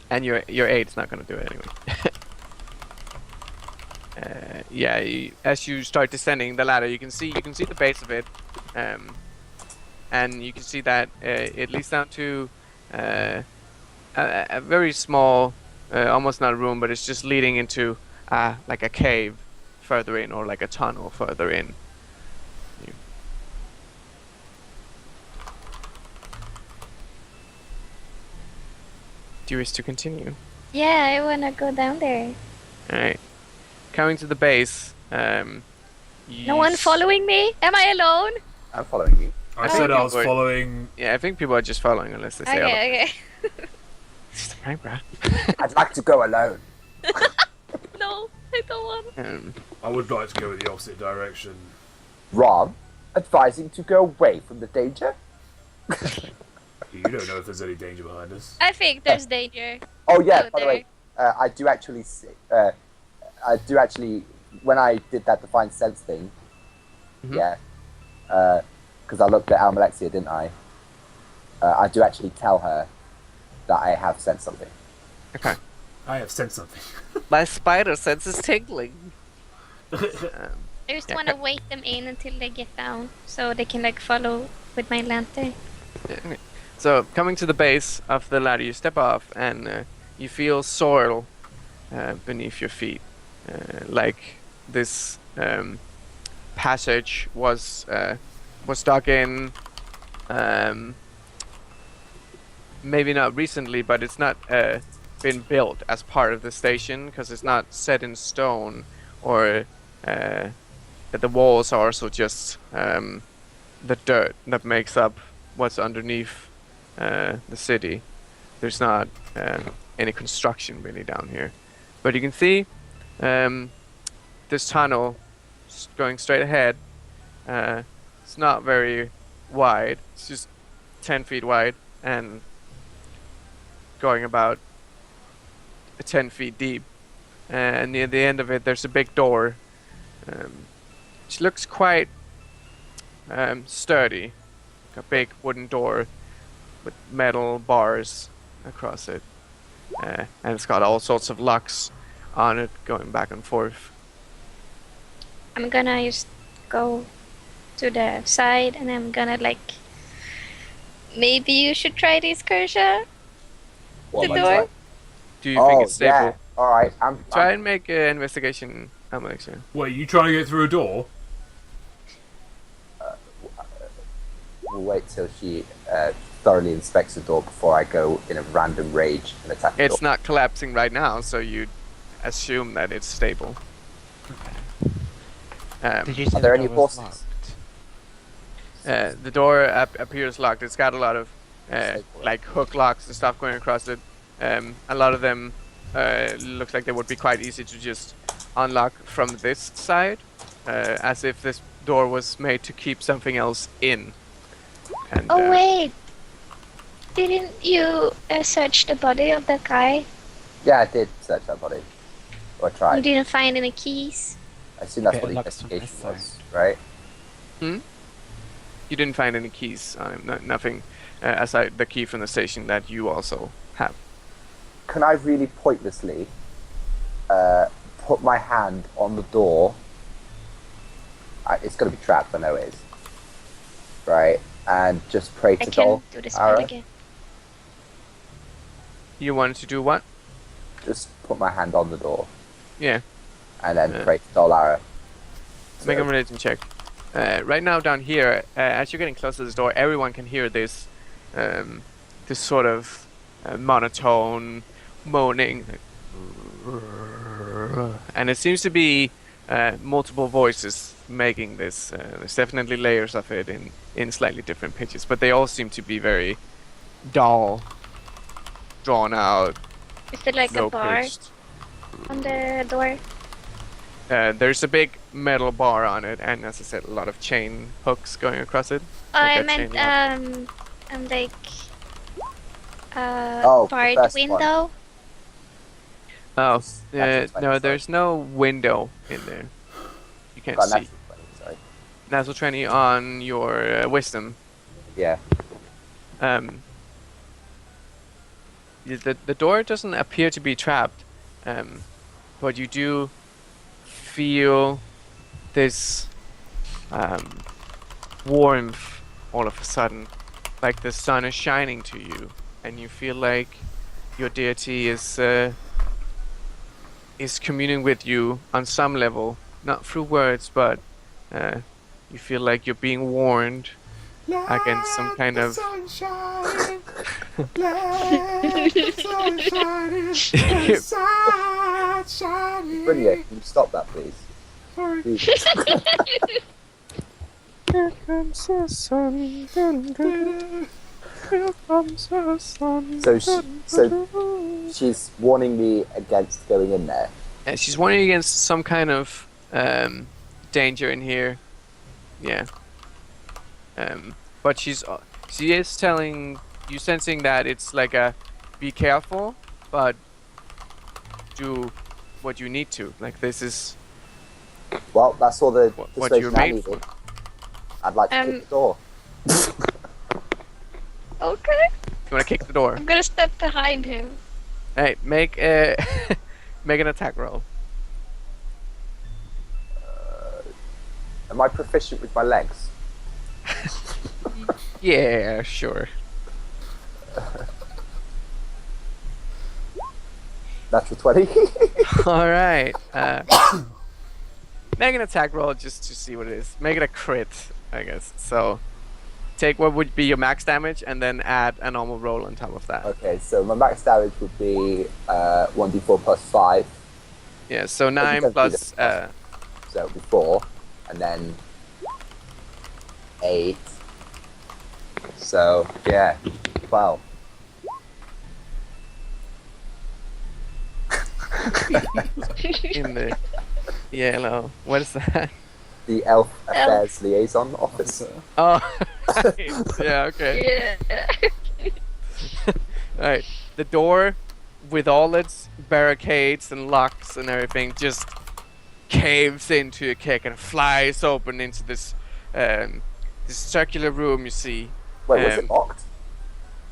And your 8's not gonna do it anyway. Yeah, as you start descending the ladder, you can see the base of it, and you can see that it leads down to a very small, almost not a room, but it's just leading into like a cave further in, or like a tunnel further in. Do you wish to continue? Yeah, I wanna go down there. Alright. Coming to the base, No one following me? Am I alone? I'm following you. I think said I was people are- following. Yeah, I think people are just following unless they say Okay. Right, bruh. I'd like to go alone. No, I don't want. I would like to go in the opposite direction. Rom, advising to go away from the danger. You don't know if there's any danger behind us. I think there's danger. Oh yeah, Go by the way, I do actually when I did that Divine Sense thing, yeah, because I looked at Almalexia, didn't I? I do actually tell her that I have sensed something. Okay. I have sensed something. My spider sense is tingling. I just Yeah. want to wait them in until they get down, so they can like follow with my lantern. Okay. So, coming to the base of the ladder, you step off and you feel soil beneath your feet. Like this passage was dug in, maybe not recently, but it's not been built as part of the station, because it's not set in stone, or that the walls are also just the dirt that makes up what's underneath the city. There's not any construction really down here, but you can see this tunnel going straight ahead. It's not very wide, it's just 10 feet wide and going about 10 feet deep, and near the end of it there's a big door, which looks quite sturdy, like a big wooden door with metal bars across it, and it's got all sorts of locks on it going back and forth. I'm gonna just go to the side, and I'm gonna like. Maybe you should try this, Khirsah. What, The like, door? like- Do you think Oh it's stable? yeah. All right. Try and make an investigation, Alexia. Wait, you trying to get through a door? We'll wait till she thoroughly inspects the door before I go in a random rage and attack the It's door. not collapsing right now, so you assume that it's stable. Did you say Are there the any door was bosses? locked? The door appears locked. It's got a lot of Straightforward. like hook locks and stuff going across it. A lot of them looks like they would be quite easy to just unlock from this side, as if this door was made to keep something else in. And, Oh wait, didn't you search the body of that guy? Yeah, I did search that body. Or You tried. didn't find any keys. I assume that's Okay, what the it looks from this investigation was, side. right? You didn't find any keys on him, nothing aside the key from the station that you also have. Can I really pointlessly put my hand on the door? It's going to be trapped, I know it is. Right? And just pray I to can Dol. do the spell Ara? again. You wanted to do what? Just put my hand on the door Yeah, and then Yeah. pray to Dolara. make a religion check. Right now down here, as you're getting close to this door, everyone can hear this, this sort of monotone moaning, and it seems to be multiple voices making this. There's definitely layers of it in slightly different pitches, but they all seem to be very dull, drawn out, Is there like a bar low-pitched. on the door? There's a big metal bar on it, and as I said, a lot of chain hooks going across it. Oh, I a meant chain like Oh, the barred first one. window. Oh, Natural 20, no, sorry. there's no window in there. You can't Got see. natural 20, sorry. Natural 20 on your wisdom. Yeah. The door doesn't appear to be trapped, but you do feel this warmth all of a sudden, like the sun is shining to you, and you feel like your deity is communing with you on some level, not through words, but you feel like you're being warned against some kind of sunshine. Let the sun shining. Brilliant. Can you stop that, please? Sorry. Jesus. Here comes the sun. Dun, dun, here comes the sun. So she's warning me against going in there. She's warning against some kind of danger in here. Yeah. But she is telling you, sensing that it's like a be careful, but do what you need to. Like this is Well, that's all the what you're persuasion I made for. needed. I'd like to kick the door. Okay. You want to kick the door? I'm gonna step behind him. Hey, make a make an attack roll. Am I proficient with my legs? Yeah, sure. Natural 20. All right. Make an attack roll just to see what it is. Make it a crit, I guess. So take what would be your max damage and then add a normal roll on top of that. Okay, so my max damage would be 1d4 plus 5. Yeah, so you 9 don't do plus this. So it would be 4. And then 8. So, yeah, 12. in the yellow. What is that? The Elf Affairs Liaison Office. Oh, yeah, okay. Yeah. Alright, the door, with all its barricades and locks and everything, just caves into a kick and flies open into this this circular room you see. Wait, was it locked?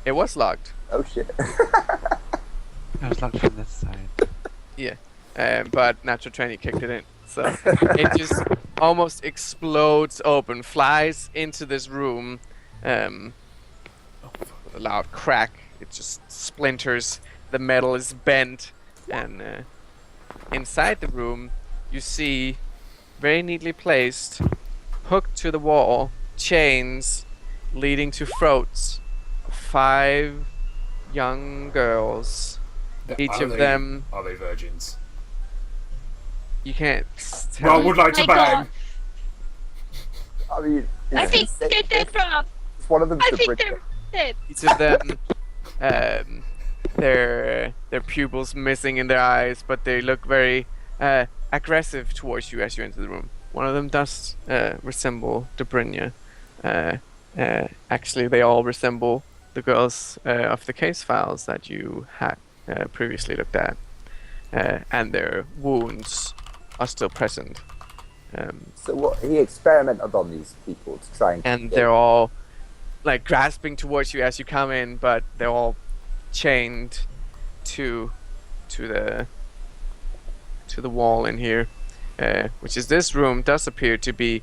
It was locked. Oh shit. I was locked from this side. Yeah, but Natural 20 kicked it in. So it just almost explodes open, flies into this room with a loud crack. It just splinters. The metal is bent, and inside the room you see, very neatly placed, hooked to the wall, chains leading to throats of 5 young girls. Each Are of they- them, Are they virgins? you can't Well, I tell. would like to My bang. I mean, I think they're dead, Rob. one of them's I the think bridge. they're dead. Each of them their pupils missing in their eyes, but they look very aggressive towards you as you enter the room. One of them does resemble Dobrynia. Actually, they all resemble the girls of the case files that you had previously looked at, and their wounds are still present. So what he experimented on these people to try and they're all like grasping towards you as you come in, but they're all chained to the wall in here, which is this room does appear to be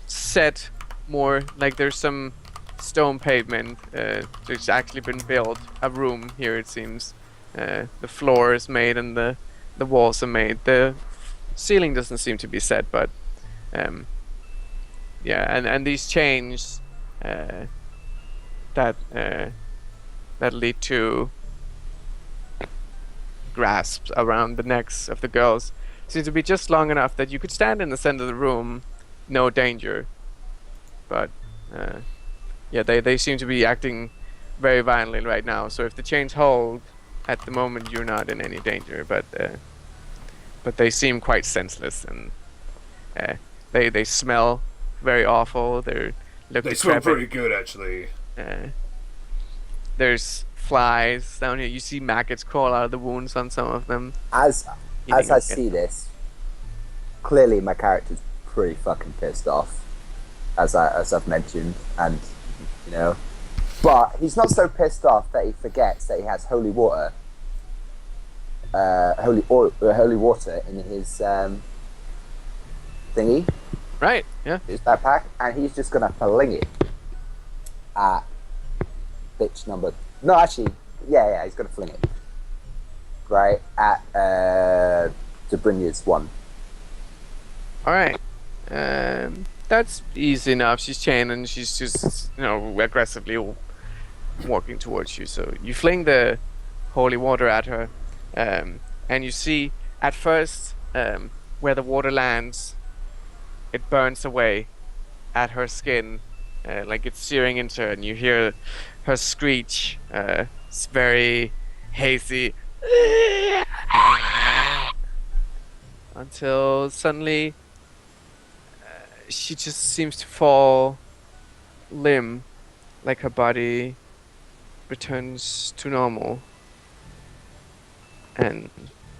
set more like there's some stone pavement. There's actually been built a room here, it seems. The floor is made and the walls are made. The ceiling doesn't seem to be set, but yeah, and these chains that lead to grasps around the necks of the girls seem to be just long enough that you could stand in the center of the room, no danger. But yeah, they seem to be acting very violently right now. So if the chains hold, at the moment you're not in any danger. But they seem quite senseless, and they smell very awful. They smell pretty good, actually. There's flies down here. You see maggots crawl out of the wounds on some of them. As I see this, clearly my character's pretty fucking pissed off, as I've mentioned, and you know, but he's not so pissed off that he forgets that he has holy water, holy water in his thingy. Right. Yeah. His backpack, and he's just gonna fling it at bitch number. No, actually, yeah, he's gonna fling it right at Dobrynia's one. All right. That's easy enough. She's chained and she's just, aggressively walking towards you. So you fling the holy water at her, and you see at first where the water lands, it burns away at her skin, like it's searing into her, and you hear her screech. It's very hazy. Until suddenly she just seems to fall limb, like her body returns to normal, and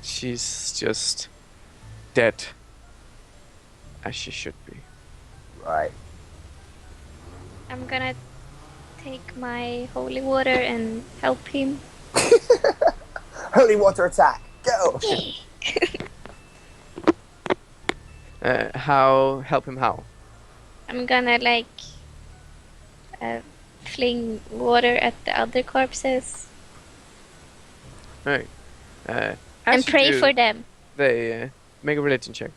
she's just dead, as she should be. Right. I'm gonna take my holy water and help him. Holy water attack, go! How? Help him how? I'm gonna fling water at the other corpses Right. and pray for them. They make a religion check.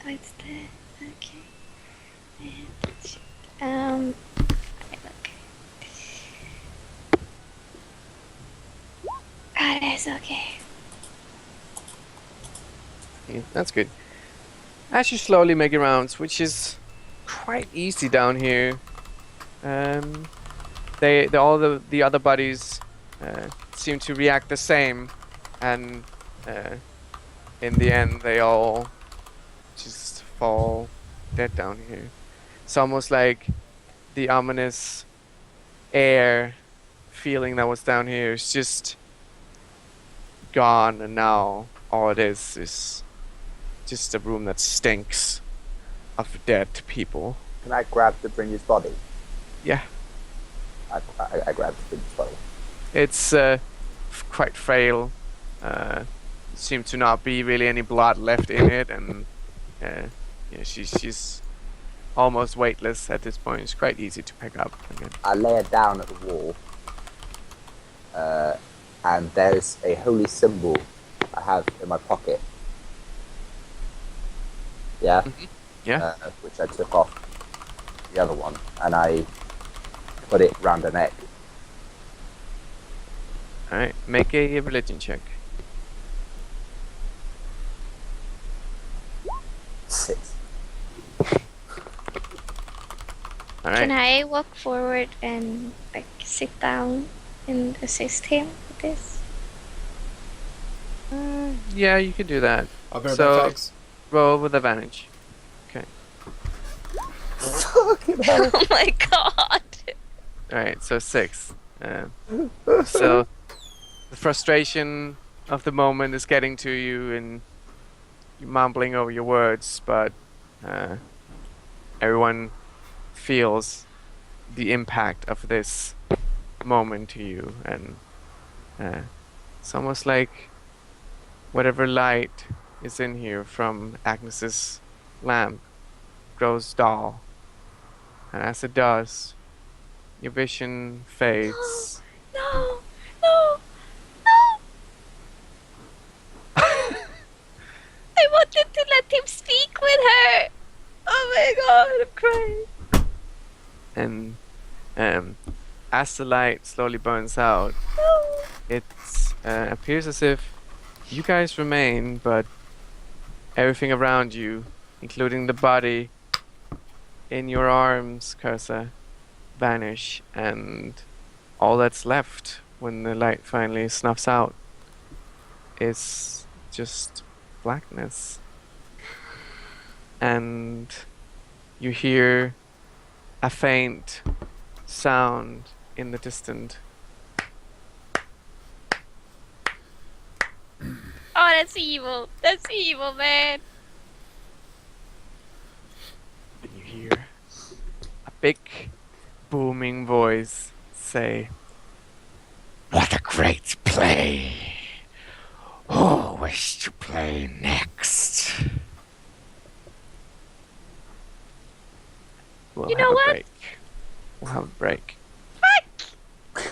What's the okay? Look. That is okay. Yeah, that's good. As you slowly make your rounds, which is quite easy down here, all the other buddies seem to react the same, and in the end they all just fall dead down here. It's almost like the ominous air feeling that was down here is just gone, and now all it is just a room that stinks of dead people. Can I grab Dobrynia's body? Yeah. I grabbed Dobrynia's body. It's quite frail. Seems to not be really any blood left in it, and she's almost weightless at this point. It's quite easy to pick up again. I lay her down at the wall, and there's a holy symbol I have in my pocket. Yeah? Mm-hmm. Yeah. Which I took off the other one, and I put it round her neck. Alright, make a religion check. 6. All Can right. I walk forward and like sit down and assist him with this? Yeah, you can do that. I'll be right So- back, thanks. Roll with advantage. Fucking hell. Oh my god! All right, so 6. So the frustration of the moment is getting to you, and you're mumbling over your words, but everyone feels the impact of this moment to you, and it's almost like whatever light is in here from Agnes's lamp grows dull, and as it does, your vision fades. No! No! No! I wanted to let him speak with her! Oh my god, I'm crying. And as the light slowly burns out, No! it appears as if you guys remain, but everything around you, including the body in your arms, Khirsah, vanish, and all that's left when the light finally snuffs out is just blackness. And you hear a faint sound in the distant. Oh, that's evil. That's evil, man. And you hear a big booming voice say, What a great play! Who wish to play next? "We'll You have know a what? break. We'll have a break." That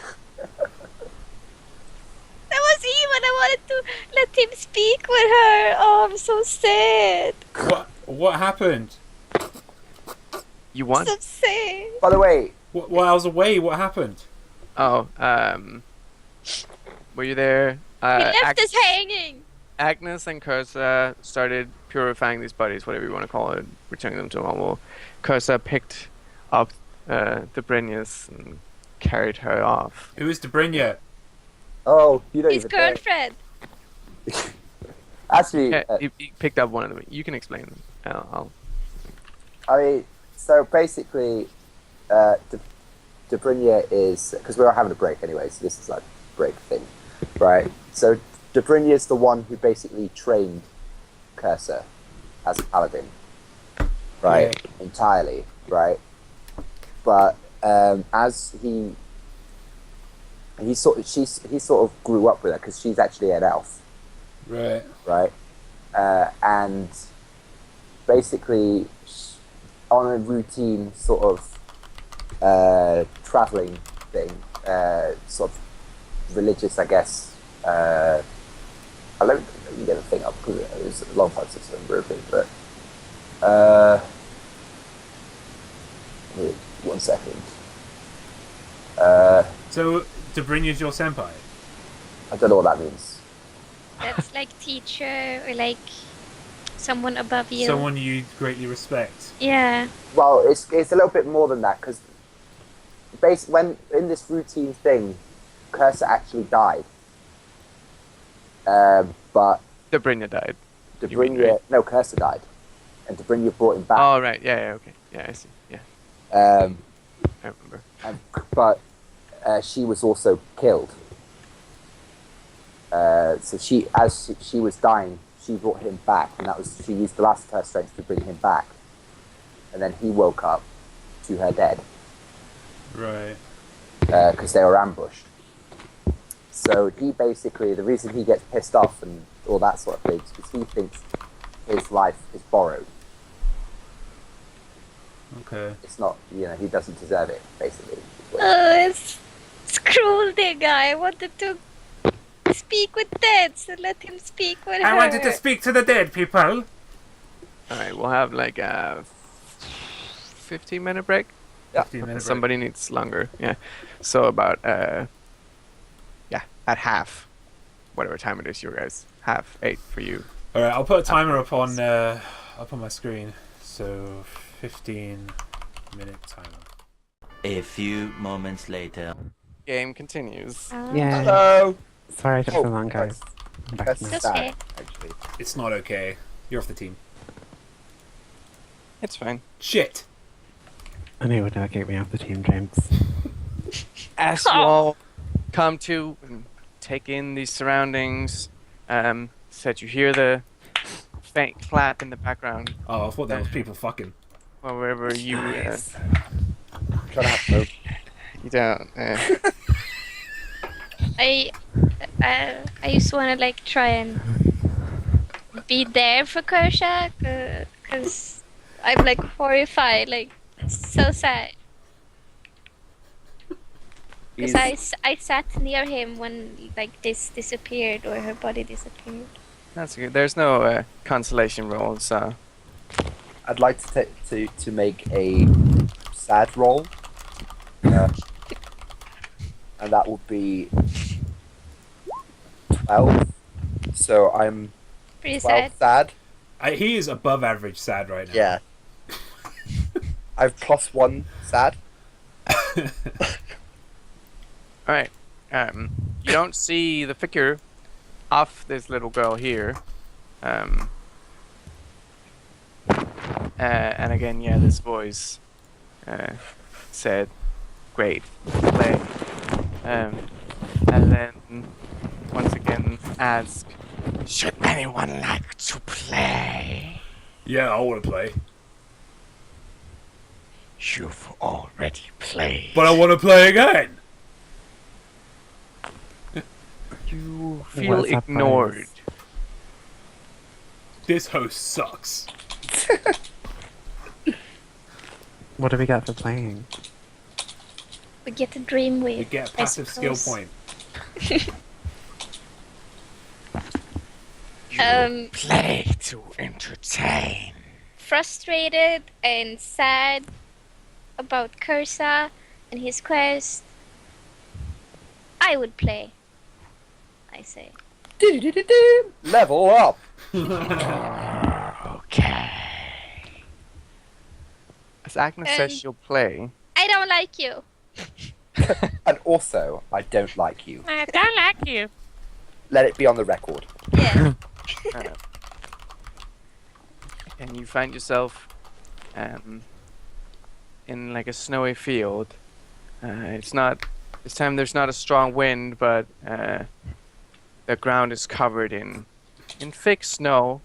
was evil. I wanted to let him speak with her. Oh, I'm so sad. What happened? You want? So sad. By the way, While I was away, what happened? Oh, were you there? He left us hanging. Agnes and Khirsah started purifying these bodies, whatever you want to call it, returning them to normal. Khirsah picked up the Brynjas and carried her off. Who is Debrinya? oh, you don't His even know. girlfriend. Actually, Yeah, he picked up one of them. You can explain them. I mean, so basically, Debrinya is because we were having a break anyway, so this is like a break thing, right? So Debrinya is the one who basically trained Khirsah as a paladin, right? Entirely, right? But as he sort of grew up with her because she's actually an elf, Right. right? And basically, on a routine sort of traveling thing, sort of religious, I guess. I let me get the thing up because it was a long time since I remember everything, but wait, 1 second. So Debrinya's your senpai? I don't know what that means. That's like teacher or like someone above you. Someone you greatly respect. Yeah. Well, it's a little bit more than that because when in this routine thing, Khirsah actually died. But The Brynja died. You mean, Debrinya, right? no, Khirsah died, and Debrinya brought him back. Oh, right. Yeah, okay. Yeah, I see. Yeah, Um, I remember. but she was also killed. So as she was dying, she brought him back, and she used the last of her strength to bring him back, and then he woke up to her dead Right. because they were ambushed. So he basically, the reason he gets pissed off and all that sort of thing is because he thinks his life is borrowed. Okay. It's not, he doesn't deserve it, basically. Oh, it's cruel, dear guy. I wanted to speak with Dead, so let him speak with her. I wanted to speak to the dead people. All right, we'll have like a 15-minute break. 15 minutes. Somebody needs longer. Yeah. So about at half, whatever time it is, you guys. 8:30 for you. All right, I'll put a timer up on my screen. So 15-minute timer. A few moments later. Game continues. Yeah. Hello. Sorry it took so long, guys. I'm back That's now. It's sad, okay. actually. It's not okay. You're off the team. It's fine. Shit. I knew it would not get me off the team, James. As you all come to and take in these surroundings, said you hear the faint clap in the background. Oh, I thought that was people fucking. Or wherever you Trying to have smoke. you don't. I just want to like try and be there for Khirsah, cause I'm like horrified, like so sad. Cause I sat near him when like this disappeared or her body disappeared. That's good. There's no consolation roll, so I'd like to make a sad roll, and that would be 12. So I'm Pretty 12 sad. sad. He is above average sad right now. Yeah. I've +1 sad. alright. You don't see the figure of this little girl here. And again, yeah, this voice said, "Great play," and then once again asked, Should anyone like to play? Yeah, I want to play. You've already played. But I want to play again. "You feel What's up, ignored." guys? This host sucks. What do we got for playing? We get to dream with. You get a I passive skill suppose. point. Play to entertain. Frustrated and sad about Khirsah and his quest. I would play. I say. Level up. Okay. As Agnes says, she'll play. I don't like you. And also, I don't like you. I don't like you. Let it be on the record. Yeah. And you find yourself in like a snowy field. It's not this time. There's not a strong wind, but the ground is covered in thick snow,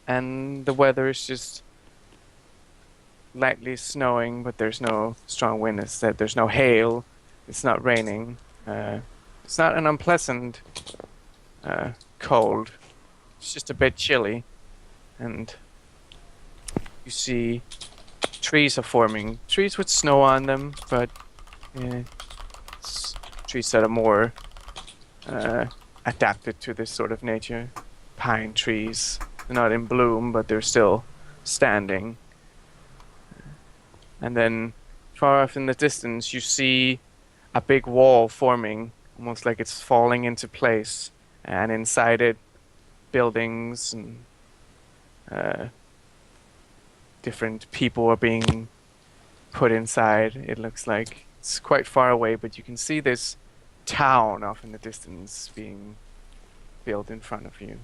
and the weather is just lightly snowing. But there's no strong wind. Instead, there's no hail. It's not raining. It's not an unpleasant cold. It's just a bit chilly, and you see trees are forming. Trees with snow on them, but it's trees that are more adapted to this sort of nature. Pine trees. They're not in bloom, but they're still standing. And then far off in the distance, you see a big wall forming, almost like it's falling into place. And inside it, buildings and different people are being put inside. It looks like it's quite far away, but you can see this town off in the distance being built in front of you.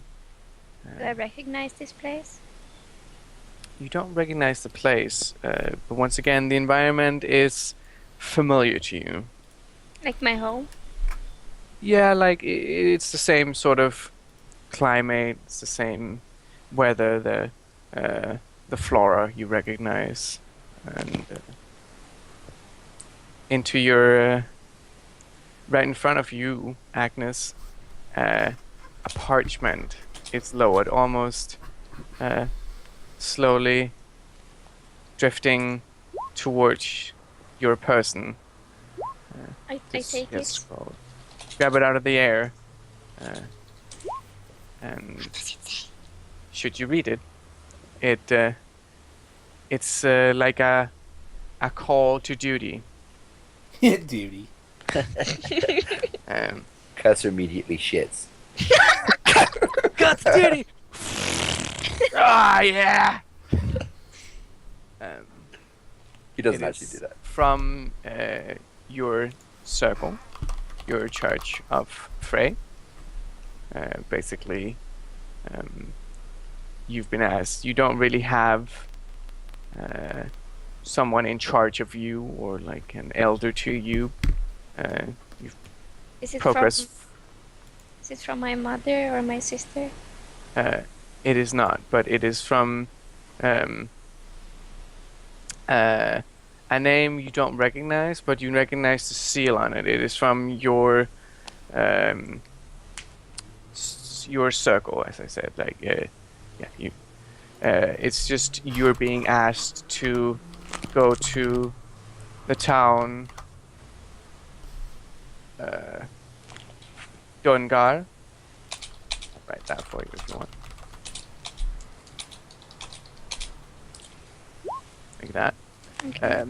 Do I recognize this place? You don't recognize the place, but once again, the environment is familiar to you. Like my home? Yeah, like it's the same sort of climate, it's the same weather, the flora you recognize, and into your right in front of you, Agnes, a parchment is lowered, almost slowly drifting towards your person. I Just take gets it. scrolled. Grab it out of the air, and should you read it, it's like a call to duty. Duty. Khirsah immediately shits. Got to duty. Ah, yeah. He doesn't It actually is do that. from your circle, your church of Frey. Basically, you've been asked. You don't really have someone in charge of you or like an elder to you. You've Is it progressed. Is it from my mother or my sister? It is not, but it is from a name you don't recognize, but you recognize the seal on it. It is from your circle, as I said. Like, yeah, you. It's just you're being asked to go to the town Dungar. I'll write that for you if you want. Like that. Okay.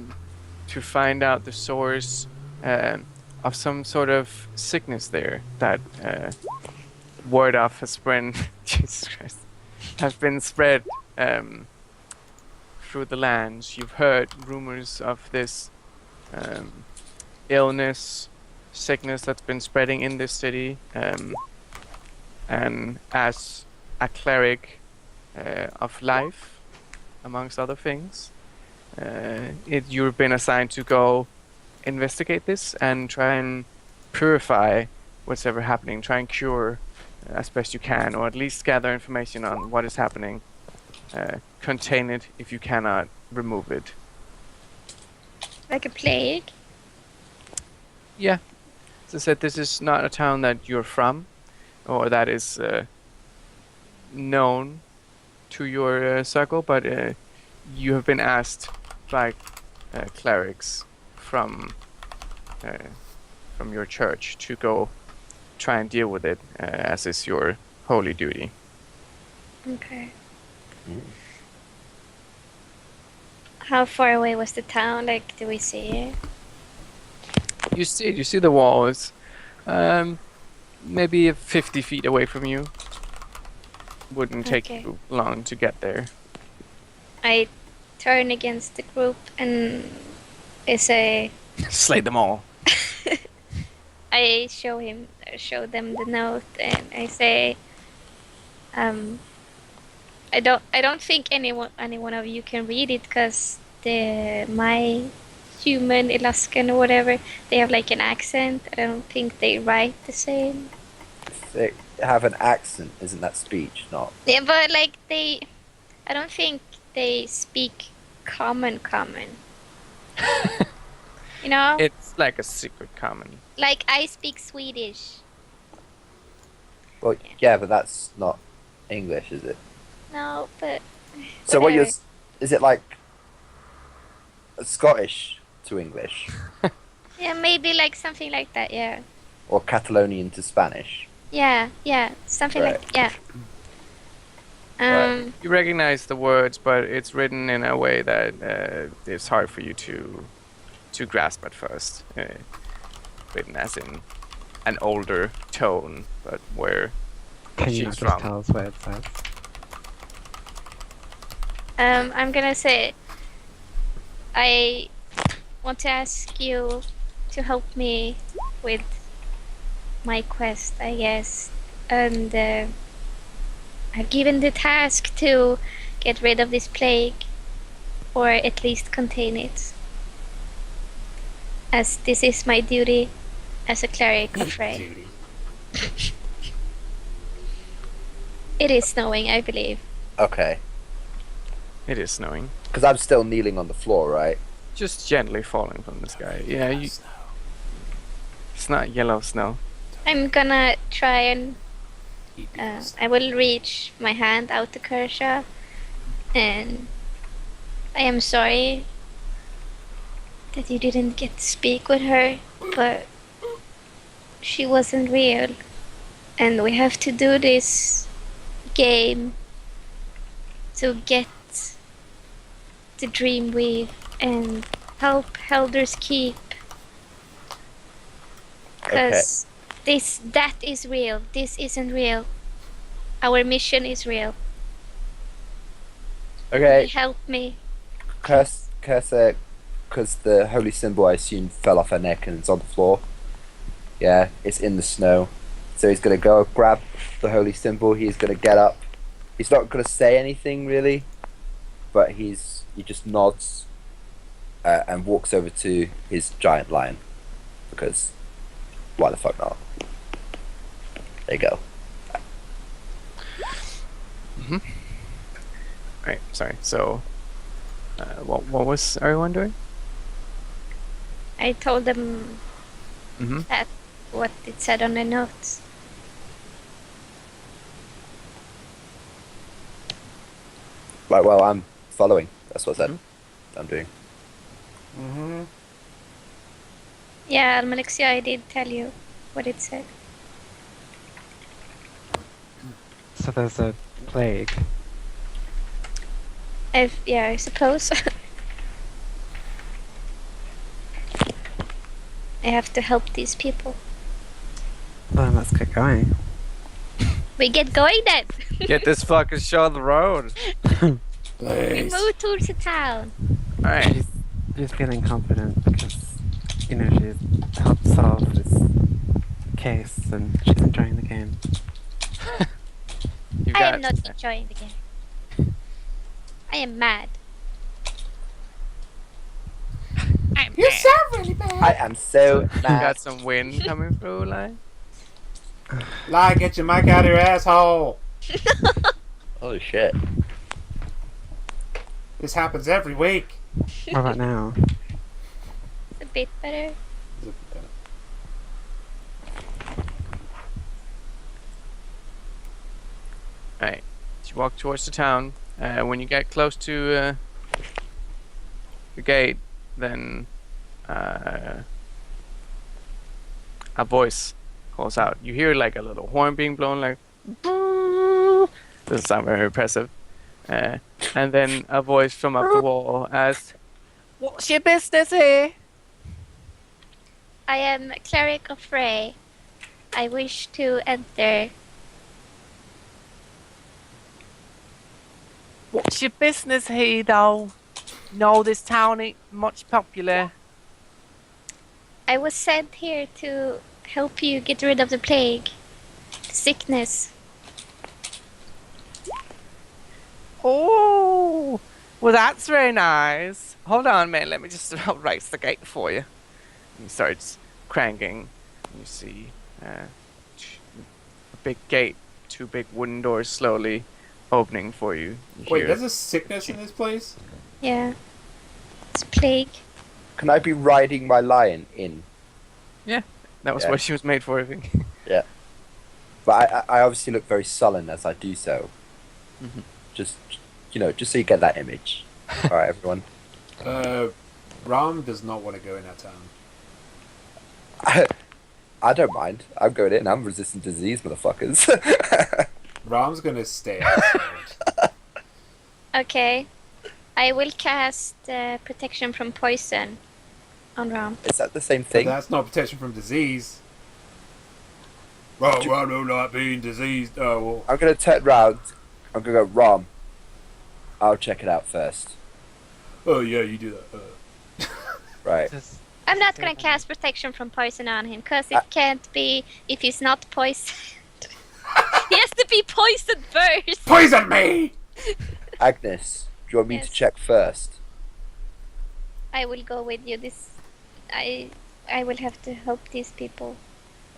To find out the source of some sort of sickness there that word of has been Jesus Christ, has been spread through the lands. You've heard rumors of this illness, sickness that's been spreading in this city, and as a cleric of life, amongst other things, you've been assigned to go investigate this and try and purify what's ever happening, try and cure as best you can, or at least gather information on what is happening, contain it if you cannot remove it. Like a plague? Yeah. As I said, this is not a town that you're from, or that is known to your circle, but you have been asked by clerics from your church to go try and deal with it, as is your holy duty. Okay. How far away was the town? Like, do we see it? You see the walls, maybe 50 feet away from you. Wouldn't take Okay. you long to get there. I turn against the group and I say, Slay them all. I show them the note, and I say, I don't think any one of you can read it, because my human Alaskan or whatever, they have like an accent. I don't think they write the same. They have an accent, isn't that speech? Not. Yeah, but like I don't think they speak common. You know? It's like a secret common. Like I speak Swedish. Well, yeah, but that's not English, is it? No, but So what you're? whatever. Is it like Scottish to English Yeah, maybe like something like that, yeah. or Catalonian to Spanish? Yeah, something Right. like, yeah. Right. You recognize the words, but it's written in a way that it's hard for you to grasp at first. Written as in an older tone, but where Can you not she's just from. tell us what it says? I'm gonna say, I want to ask you to help me with my quest, I guess. And I've given the task to get rid of this plague, or at least contain it, as this is my duty as a cleric of Frey. Duty. It is snowing, I believe. Okay, It is snowing. because I'm still kneeling on the floor, right? Just gently falling from the sky. Yeah, it's not yellow snow. I'm gonna try and Eat people's- I will reach my hand out to Khirsah, and I am sorry that you didn't get to speak with her, but she wasn't real, and we have to do this game to get the dream weave and help Helder's Keep, because that is real. This isn't real. Our mission is real. Okay, Help me. Khirsah because the holy symbol, I assume, fell off her neck and it's on the floor. Yeah, it's in the snow. So he's going to go grab the holy symbol. He's going to get up. He's not going to say anything really, but he just nods and walks over to his giant lion, because why the fuck not? There you go. Right. Sorry. So, what was everyone doing? I told them Mm-hmm. that what it said on the notes. Right. Well, I'm following. That's what I said. I'm doing. Mm-hmm. Yeah, Almalexia, I did tell you what it said. So there's a plague. Yeah, I suppose. I have to help these people. Well, then let's get going. We get going then! Get this fucking show on the road. We Please. move towards the town. All right. She's feeling confident because, you know, she's helped solve this case and she's enjoying the game. You I got am not enjoying the game. I am mad. You sound really bad. I am so You mad. got some wind coming through, like. Lie, get your mic out of your asshole. Holy shit. This happens every week. What about now? It's a bit better. Alright, you walk towards the town. When you get close to the gate, then a voice calls out. You hear like a little horn being blown, like doesn't sound very impressive. And then a voice from up the wall asks, "What's your business here?" I am Cleric of Frey. I wish to enter. What's your business here, though? No, this town ain't much popular. I was sent here to help you get rid of the plague. The sickness. Oh, well, that's very nice. Hold on, man. Let me just raise the gate for you. And he starts cranking. You see a big gate, two big wooden doors slowly opening for you. You Wait, hear- there's a sickness in this place? Yeah. It's plague. Can I be riding my lion in? that was yeah. what she was made for, I think. But I obviously look very sullen as I do so. Mhm. Just, just so you get that image. Alright, everyone. Ram does not want to go in that town. I don't mind. I'm going in. I'm resistant to disease, motherfuckers. Ram's gonna stay outside. Okay. I will cast protection from poison on Ram. Is that the same But thing? that's not protection from disease. Ram do not being diseased. Oh, well. I'm going to turn round. I'm going to go, Rom. I'll check it out first. Oh, yeah, you do that. Right. Just I'm not gonna cast protection from poison on him, cause it can't be if he's not poisoned. He has to be poisoned first. Poison me! Agnes, do you want me Yes. to check first? I will go with you. I will have to help these people.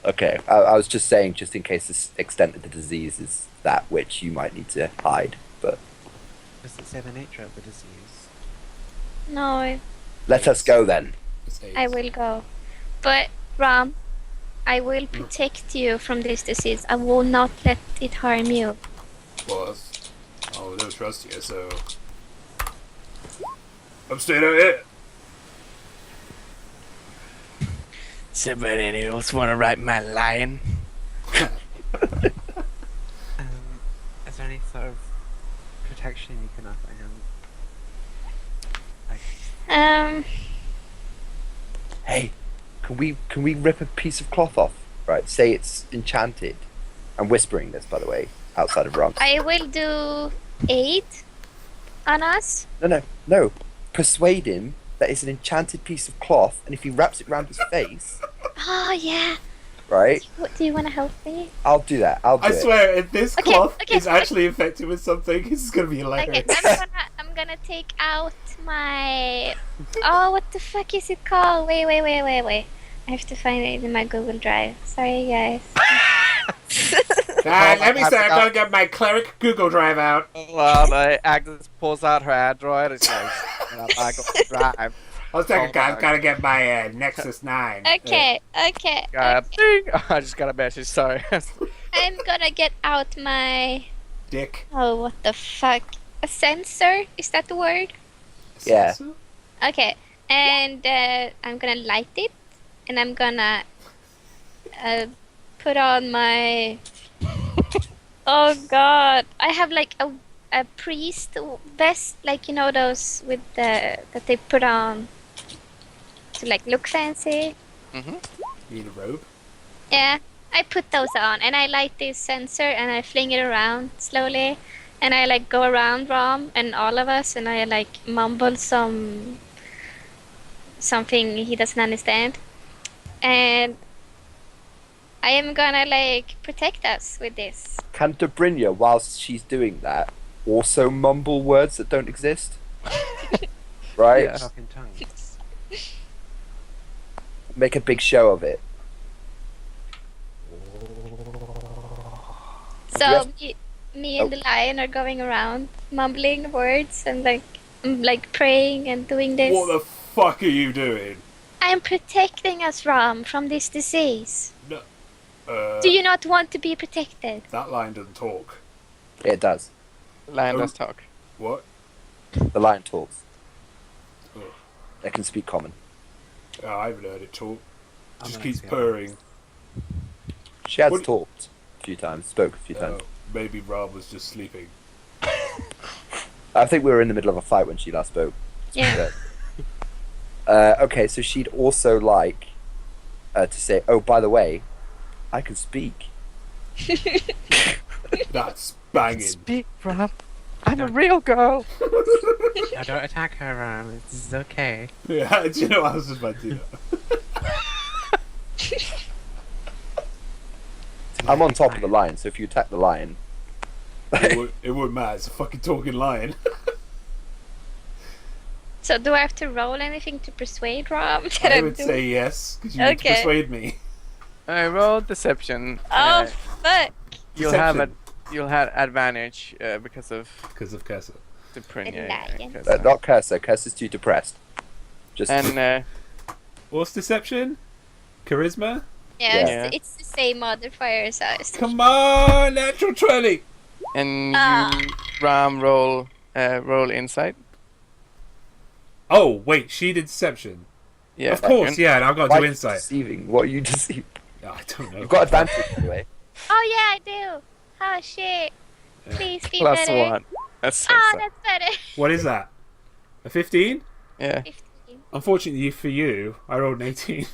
Okay, I was just saying, just in case the extent of the disease is that which you might need to hide, but does it say the nature of the disease? No, let us go then. It's AIDS. I will go. But Ram, I will protect you from this disease. I will not let it harm you. Boss. Oh, don't trust you, so. I'm staying out here. Somebody else want to ride my lion? Is there any sort of protection you can offer him? Like, Hey, can we rip a piece of cloth off? Right, say it's enchanted. I'm whispering this, by the way, outside of Rams. I will do 8 on us. No. Persuade him that is an enchanted piece of cloth, and if he wraps it around his face, Oh yeah. right? What, do you want to help me? I'll do that. I'll do I it. swear, if this Okay, cloth okay, is actually infected with something, this is gonna be Okay, hilarious. I'm gonna take out my. Oh, what the fuck is it called? Wait. I have to find it in my Google Drive. Sorry, guys. Let me say, I'm gonna get my cleric Google Drive out. Well, Agnes pulls out her Android and she's like, I got drive. I'll take a Hold guy. on. I've gotta get my Nexus 9. Okay. Ding! I just got a message, sorry. I'm gonna get out my. Dick. Oh, what the fuck? A sensor? Is that the word? Yeah. Okay. And I'm gonna light it, and I'm gonna put on my. Oh God! I have like a priest vest, like you know those with the that they put on to like look fancy. You need a robe? Yeah, I put those on, and I light this sensor, and I fling it around slowly, and I like go around Rom and all of us, and I like mumble something he doesn't understand, and I am gonna like protect us with this. Can Dobrynya, whilst she's doing that, also mumble words that don't exist? Right? Yeah. Talk in tongues. Make a big show of it. So Yes. me and the lion are going around mumbling words and like praying and doing this. What the fuck are you doing? I'm protecting us, Ram, from this disease. No. Do you not want to be protected? That line doesn't talk. Yeah, it does. Lion does talk. What? The lion talks. Oh. They can speak common. Oh, I haven't heard it talk. I'm Just gonna keeps see purring. She has What- talked a few times, spoke a few times. Maybe Rob was just sleeping. I think we were in the middle of a fight when she last spoke. Yeah. Okay, so she'd also like to say, oh, by the way, I can speak. That's banging. Speak, Rob. I'm a real girl. No, don't attack her, this is okay. Yeah, do you know I was just about to do that? I'm on top of the lion, so if you attack the lion, It wouldn't matter. It's a fucking talking lion. So do I have to roll anything to persuade Ram that I I'm would doing? say yes, because you need to Okay. persuade me. I rolled deception. Oh fuck! You'll have Deception. you'll have advantage because of Because of Khirsah. the print. The lion. not Khirsah. Khirsah's too depressed. Just And What's deception? Charisma? Yeah, Yeah. It's the same modifier size. Come on, natural 20! and Ah. you Ram roll insight. Oh, wait, she did deception. Yeah. Of course, And- yeah, and I've got why to are do you insight. deceiving? What are you deceiving? I don't know. You've got advantage anyway. Oh yeah, I do. Oh shit! Please be Plus better. 1. That's so Oh, sad. that's better. What is that? A 15? Yeah. 15. Unfortunately for you, I rolled an 18.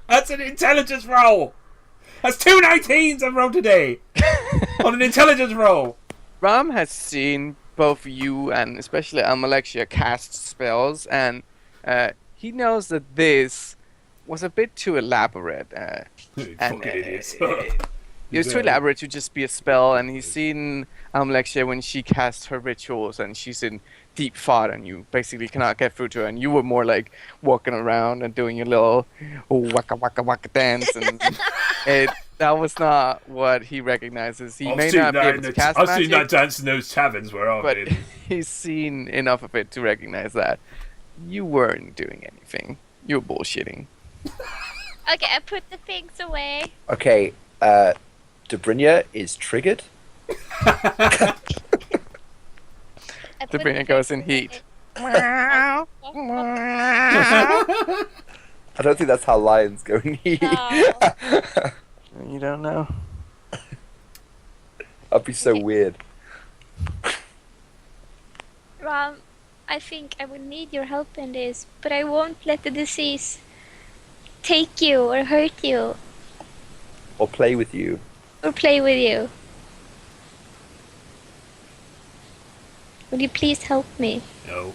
That's an intelligence roll! That's 2 19s I've rolled today! On an intelligence roll! Ram has seen both you and especially Amalexia cast spells, and he knows that this was a bit too elaborate. You And, fucking idiots. It was too elaborate to just be a spell, and he's seen Amalexia when she casts her rituals, and she's in deep thought, and you basically cannot get through to her, and you were more like walking around and doing your little waka waka waka dance, and that was not what he recognizes. He may not be able to cast I've seen that magic, dance in those taverns where I've but been. he's seen enough of it to recognize that you weren't doing anything. You were bullshitting. Okay, I put the pigs away. Okay, Dobrynya is triggered. I put The bringer pigs goes in away. heat. I don't think that's how lions go in heat. Oh. You don't know. That'd be so weird. Ram, I think I would need your help in this, but I won't let the disease take you or hurt you Or play with you. or play with you. Would you please help me? No.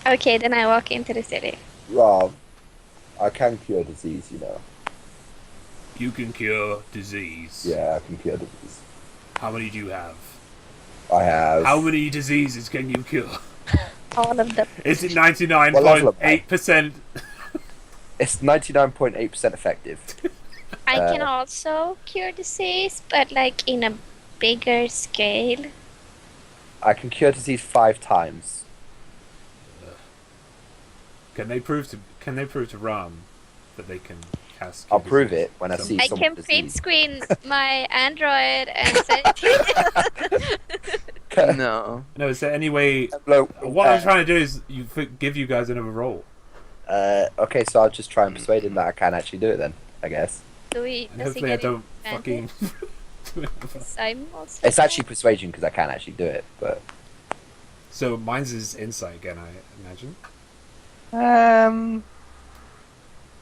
Okay, then I walk into the city. Rob, I can cure disease, you know. You can cure disease. Yeah, I can cure disease. How many do you have? I have. How many diseases can you cure? All of them. Is it What level am I? 99.8%? It's 99.8% effective. I can also cure disease, but like in a bigger scale. I can cure disease 5 times. Can they prove to Ram that they can cast? I'll cure prove disease? it when I see I someone can print disease. screen my Android and send it to you. No. No, is there any way? Look, What I'm trying to do is give you guys another roll, okay, so I'll just try and persuade him that I can actually do it then, I guess. Do we? and Does he hopefully I get don't advantage? fucking. do it. 'Cause I'm also. It's actually persuasion because I can actually do it, but So mine's is insight again, I imagine.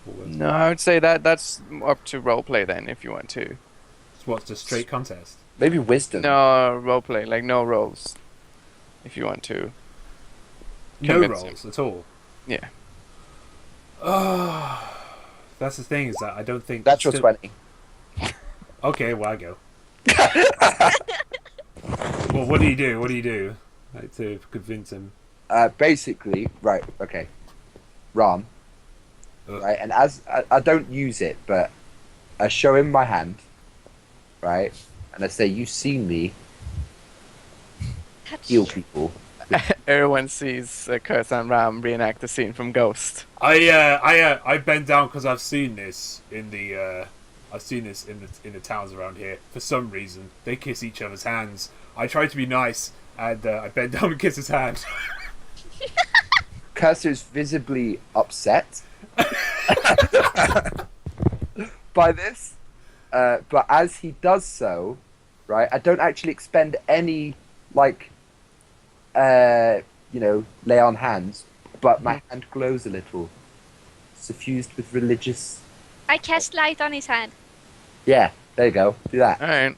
What was it? No, I would say that's up to roleplay then, if you want to. What's a straight contest? maybe wisdom. No roleplay, like no rolls, if you want to. No Convince rolls at all. Yeah. Oh, that's the thing, is that I don't think Natural still- 20. Okay, well I go. Well, what do you do? What do you do? Like to convince him? Basically, right, okay. Ram, Ugh. right, and as I don't use it, but I show him my hand, right, and I say, "You see me Touch. heal people." Everyone sees Khirsah and Ram reenact the scene from Ghost. I bend down because I've seen this in the towns around here. For some reason, they kiss each other's hands. I try to be nice and I bend down and kiss his hand. Khirsah is visibly upset by this, but as he does so, right, I don't actually expend any, like, lay on hands, but my hand glows a little, suffused with religious. I cast light on his hand. Yeah, there you go. Do that. Alright.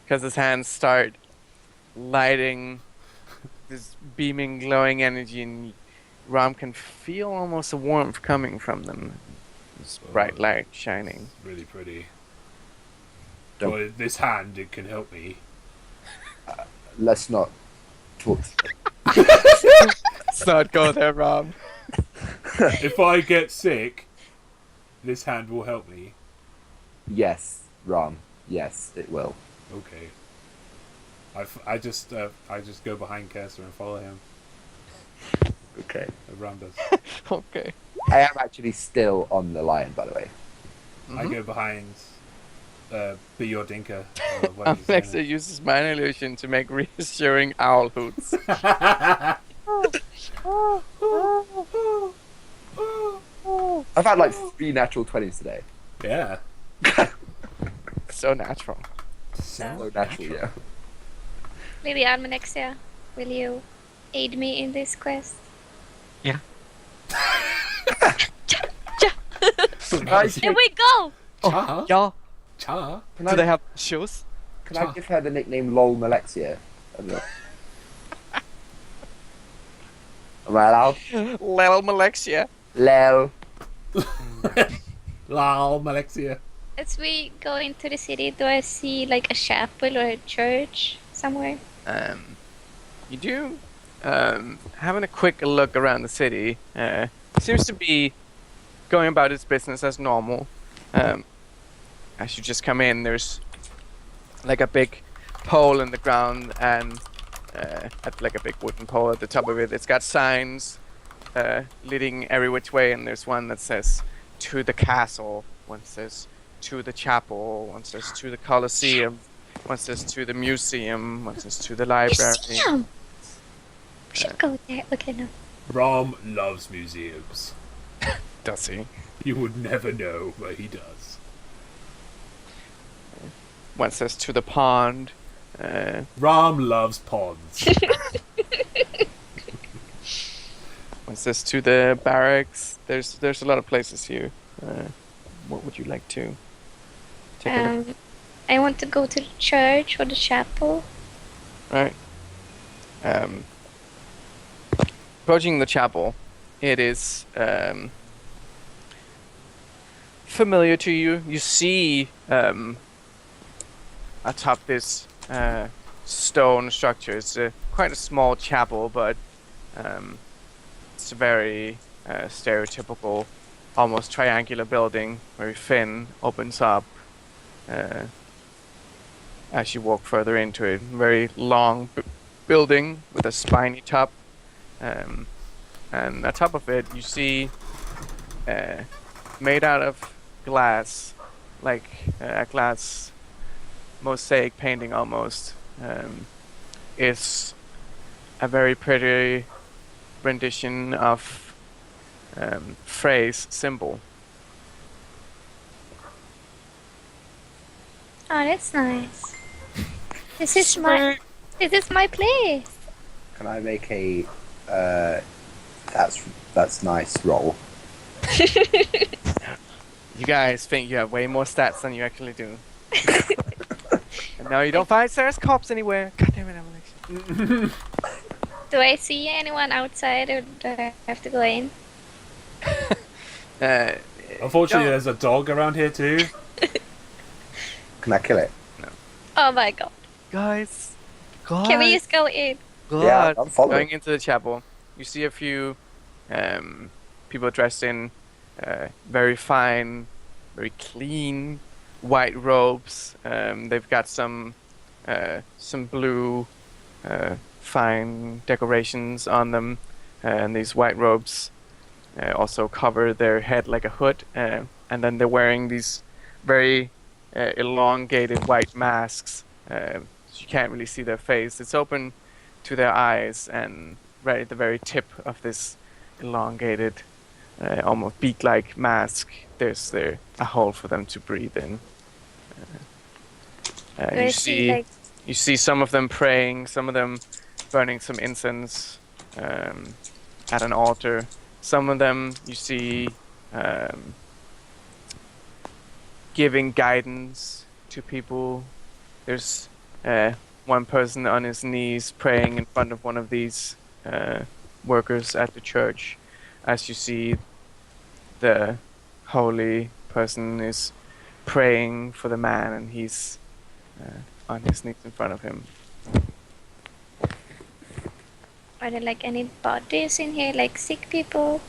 Because his hands start lighting this beaming, glowing energy, and Ram can feel almost a warmth coming from them. This bright light shining. It's really pretty. Don't- Well, this hand, it can help me. Let's not talk. Let's not go there, Ram. If I get sick, this hand will help me. Yes, Ram. Yes, it will. Okay. I just go behind Khirsah and follow him. Okay. Ram does. Okay. I am actually still on the lion, by the way. I go behind. Be your dinka. Alexa uses minor illusion to make reassuring owl hoots. I've had like 3 natural 20s today. Yeah. So natural. So natural, yeah. Lady Almanexia, will you aid me in this quest? Yeah. Nice. Here we go! Cha. Y'all, Cha. Can do I, they have shoes? can I give her the nickname Lol Malexia? I don't know. Am I allowed? Little Malexia. Lel. Lal, Malexia. As we go into the city, do I see like a chapel or a church somewhere? You do. Having a quick look around the city, seems to be going about its business as normal. As you just come in, there's like a big pole in the ground, and like a big wooden pole at the top of it. It's got signs leading every which way, and there's one that says "to the castle," one says "to the chapel," one says "to the Colosseum," one says "to the museum," one says "to the library." Museum! We should go there. Okay, no. Ram loves museums. Does he? You would never know, but he does. One says "to the pond." Ram loves ponds. One says "to the barracks." There's a lot of places here. What would you like to take a look? I want to go to the church or the chapel. Right. approaching the chapel, it is familiar to you. You see atop this stone structure. It's quite a small chapel, but it's a very stereotypical, almost triangular building, very thin, opens up as you walk further into it. Very long building with a spiny top, and on top of it you see made out of glass, like a glass mosaic painting almost, is a very pretty rendition of phrase symbol. Oh, that's nice. This is my place. Can I make a that's nice roll? You guys think you have way more stats than you actually do. And no, you don't find Sarah's corpse anywhere. God damn it, Alex. Do I see anyone outside, or do I have to go in? Unfortunately, no. there's a dog around here too. Can I kill it? Oh my god. Guys. Can we just go in? Yeah, I'm following. Going into the chapel, you see a few people dressed in very fine, very clean white robes. They've got some blue fine decorations on them, and these white robes also cover their head like a hood, and then they're wearing these very elongated white masks, so you can't really see their face. It's open to their eyes, and right at the very tip of this elongated, almost beak-like mask, there's a hole for them to breathe in. You see some of them praying, some of them burning some incense at an altar. Some of them you see giving guidance to people. There's one person on his knees praying in front of one of these workers at the church. As you see, the holy person is praying for the man, and he's on his knees in front of him. Are there like any bodies in here, like sick people?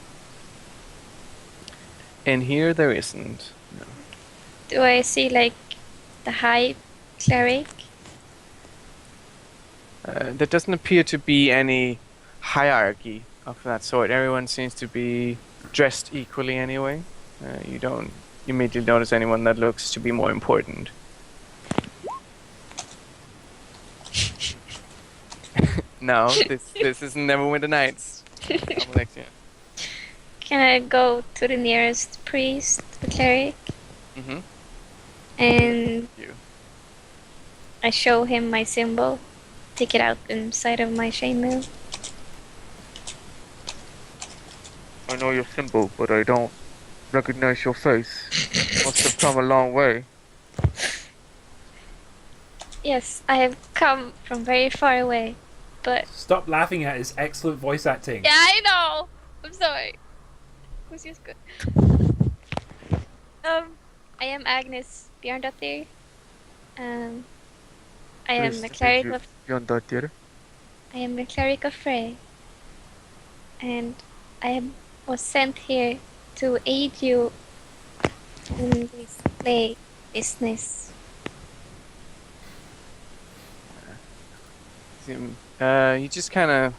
In here, there isn't. No. Do I see like the high cleric? There doesn't appear to be any hierarchy of that sort. Everyone seems to be dressed equally anyway. You don't immediately notice anyone that looks to be more important. No, this is Neverwinter Nights. Alexia. Can I go to the nearest priest, the cleric, Mm-hmm. and You. I show him my symbol, take it out inside of my chainmail? I know your symbol, but I don't recognize your face. Must have come a long way. Yes, I have come from very far away, but Stop laughing at his excellent voice acting. yeah, I know. I'm sorry. It was just good. I am Agnes Bjarnadottir. I am a cleric of I am a cleric of Frey, and was sent here to aid you in this play business. He just kind of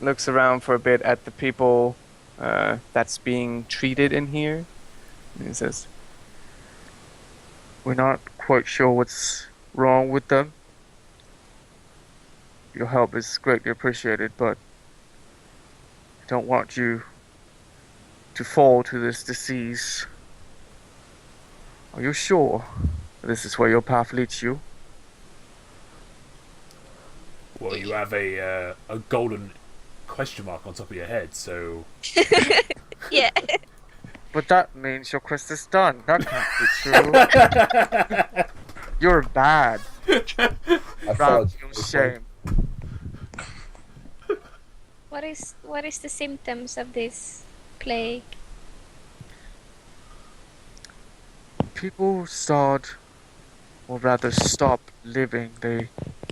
looks around for a bit at the people that's being treated in here. And he says, "We're not quite sure what's wrong with them. Your help is greatly appreciated, but I don't want you to fall to this disease. Are you sure this is where your path leads you?" Well, you have a golden question mark on top of your head, so Yeah. But that means your quest is done. That can't be true. You're bad. I Round followed your shame. What is the symptoms of this plague? People start, or rather stop living. They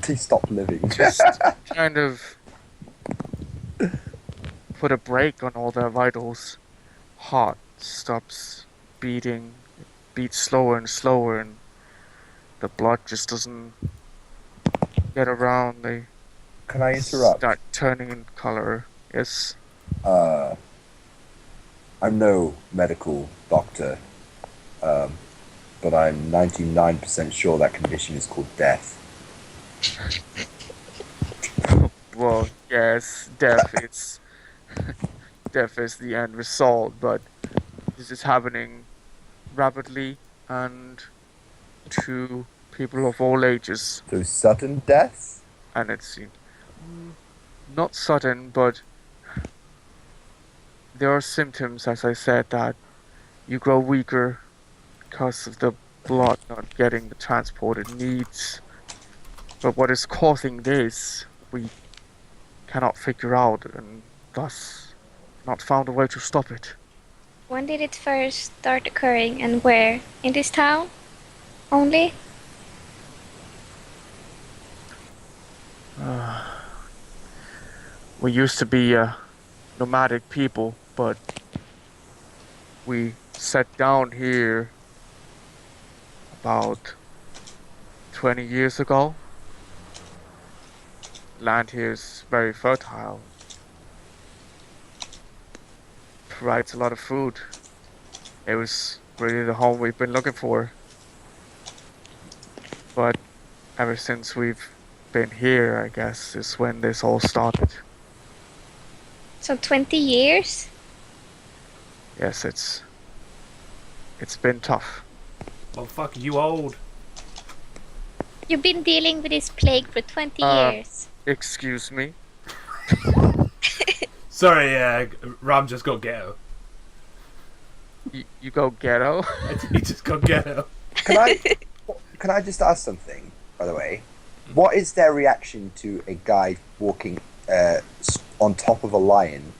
They stop living. just kind of put a break on all their vitals. Heart stops beating, it beats slower and slower, and the blood just doesn't get around. They Can I interrupt? start turning in color. Yes. I'm no medical doctor, but I'm 99% sure that condition is called death. Well, yes, death. It's death is the end result, but this is happening rapidly and to people of all ages, So sudden death? and it's not sudden, but there are symptoms, as I said, that you grow weaker because of the blood not getting the transport it needs. But what is causing this, we cannot figure out, and thus not found a way to stop it. When did it first start occurring and where? In this town? Only? We used to be a nomadic people, but we sat down here about 20 years ago. Land here is very fertile. Provides a lot of food. It was really the home we've been looking for. But ever since we've been here, I guess, is when this all started. So 20 years? Yes, it's been tough. Well, fuck, you old. You've been dealing with this plague for 20 years. Excuse me? Sorry, Ram just got ghetto. You go ghetto? He just got ghetto. Can I just ask something, by the way? What is their reaction to a guy walking on top of a lion?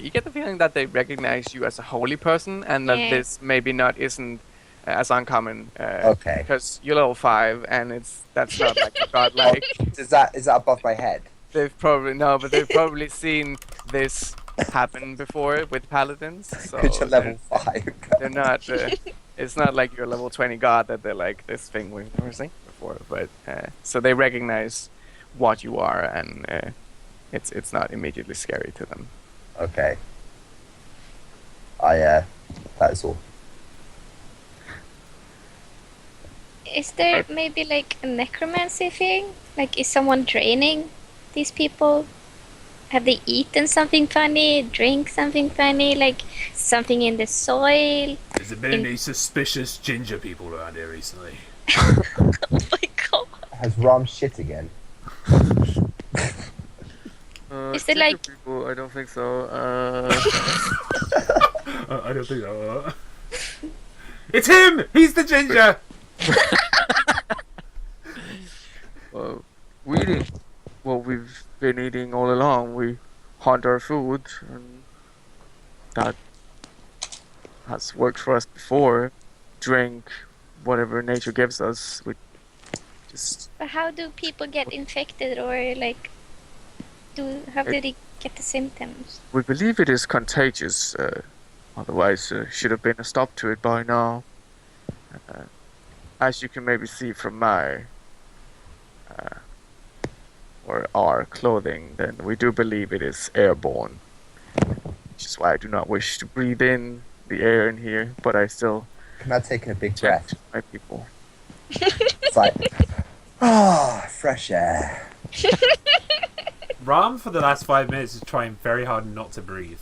You get the feeling that they recognize you as a holy person, and that Yeah. this maybe not isn't as uncommon. Okay. Because you're level 5, and that's not like a godlike. Is that above my head? They've probably seen this happen before with paladins. So It's a level 5. they're not. It's not like you're a level 20 god that they're like, this thing we've never seen before. But so they recognize what you are, and it's not immediately scary to them. Okay. That's all. Is there maybe like a necromancy thing? Like, is someone draining these people? Have they eaten something funny? Drink something funny? Like, something in the soil? Has there been any suspicious ginger people around here recently? Oh my god. Has Ram shit again? Is it like- people? I don't think so. I don't think so. It's him! He's the ginger! Well, what we've been eating all along. We hunt our food, and that has worked for us before. Drink whatever nature gives us. We just But how do people get infected, or like, how do they get the symptoms? we believe it is contagious. Otherwise, should have been a stop to it by now. As you can maybe see from my or our clothing, then we do believe it is airborne. Which is why I do not wish to breathe in the air in here, but I still Can I take in a big breath? protect my people. It's like, fresh air. Ram, for the last 5 minutes, is trying very hard not to breathe.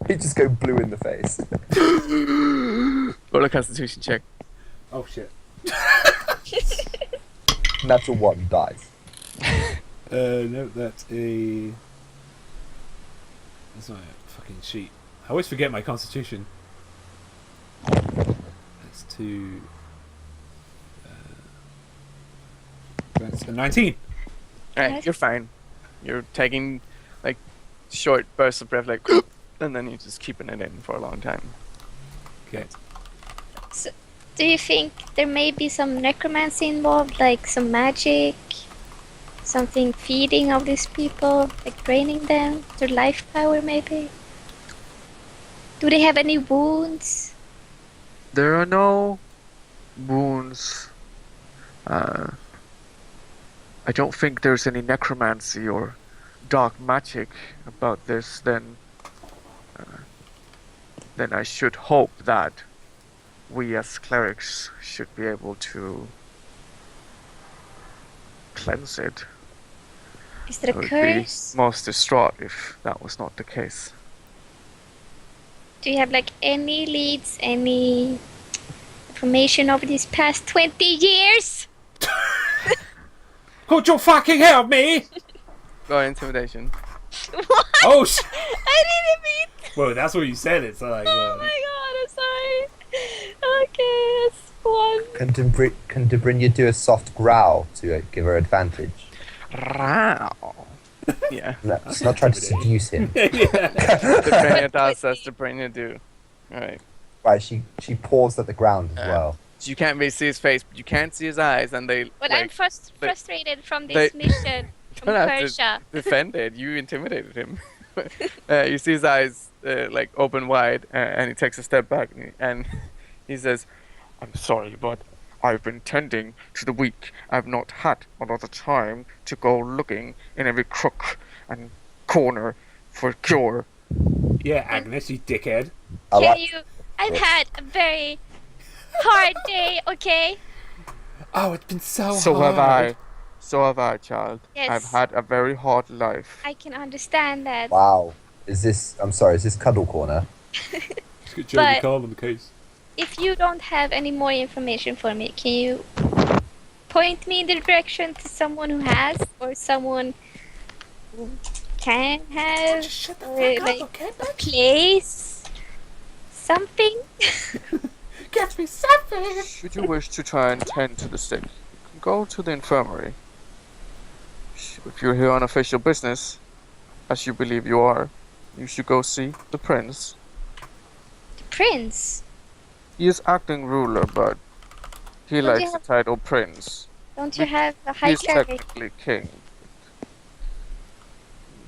He just go blue in the face. Roll a constitution check. Oh shit. Natural 1 dies. No, that's a... That's not a fucking sheet. I always forget my constitution. That's 2... that's a 19. Alright, Nice. you're fine. You're taking like short bursts of breath, like, and then you're just keeping it in for a long time. Okay. So, do you think there may be some necromancy involved, like some magic? Something feeding of these people, like draining them, their life power maybe? Do they have any wounds? There are no wounds. I don't think there's any necromancy or dark magic about this. Then I should hope that we as clerics should be able to cleanse it. Is it I a would curse? be most distraught if that was not the case. Do you have like any leads, any information over these past 20 years? Could you fucking help me? Go intimidation. What? Oh, I didn't mean. well, that's what you said. It's like. Oh my god, I'm sorry. Okay, that's one. Can Dobrinya do a soft growl to give her advantage? Row. Yeah. No, she's not trying to seduce him. yeah. Dobrinya does as Dobrinya do. Alright. Right, she paused at the ground as well. So you can't really see his face, but you can't see his eyes, and they. But like, I'm frustrated from they- this mission from don't have to Khirsah. defend it. You intimidated him. You see his eyes like open wide, and he takes a step back, and he says, "I'm sorry, but I've been tending to the weak. I've not had a lot of time to go looking in every crook and corner for cure." Yeah, Agnes, you dickhead. I've had a very hard day, okay? Oh, it's been so So hard. have I. So have I, child. Yes. I've had a very hard life. I can understand that. Wow. Is this Cuddle Corner? Let's get But- Jody Carl on the case. If you don't have any more information for me, can you point me in the direction to someone who has, or someone who can have, Just shut the or fuck like up, okay, a bitch? place, something? Get me something! Should you wish to try and tend to the sick, you can go to the infirmary. If you're here on official business, as you believe you are, you should go see the prince. The prince? He is acting ruler, but he Don't you likes the have- title prince. Don't you have a high He is cleric? technically king.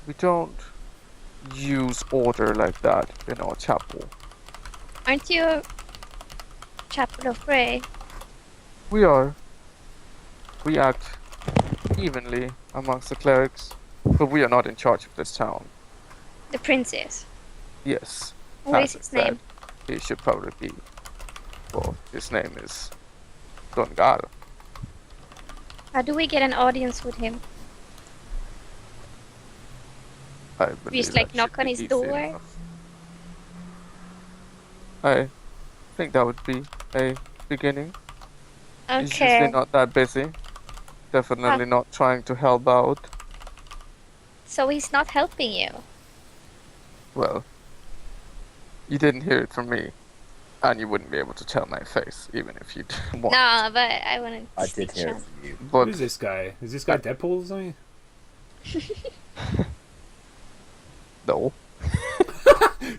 We don't use order like that in our chapel. Aren't you a chapel of Frey? We are. We act evenly amongst the clerics, but we are not in charge of this town. The prince is. Yes. What as is I his said, name? He should probably be. Well, his name is Dongar. How do we get an audience with him? I believe like, that knock should on be his easy door? enough. I think that would be a beginning. He's usually Okay. not that busy. Definitely not trying to help out. So he's not helping you. Well, you didn't hear it from me, and you wouldn't be able to tell my face, even if you want. No, but I wanted to I did hear it him. from you. But Who's this guy? Is this guy Deadpool or something? no,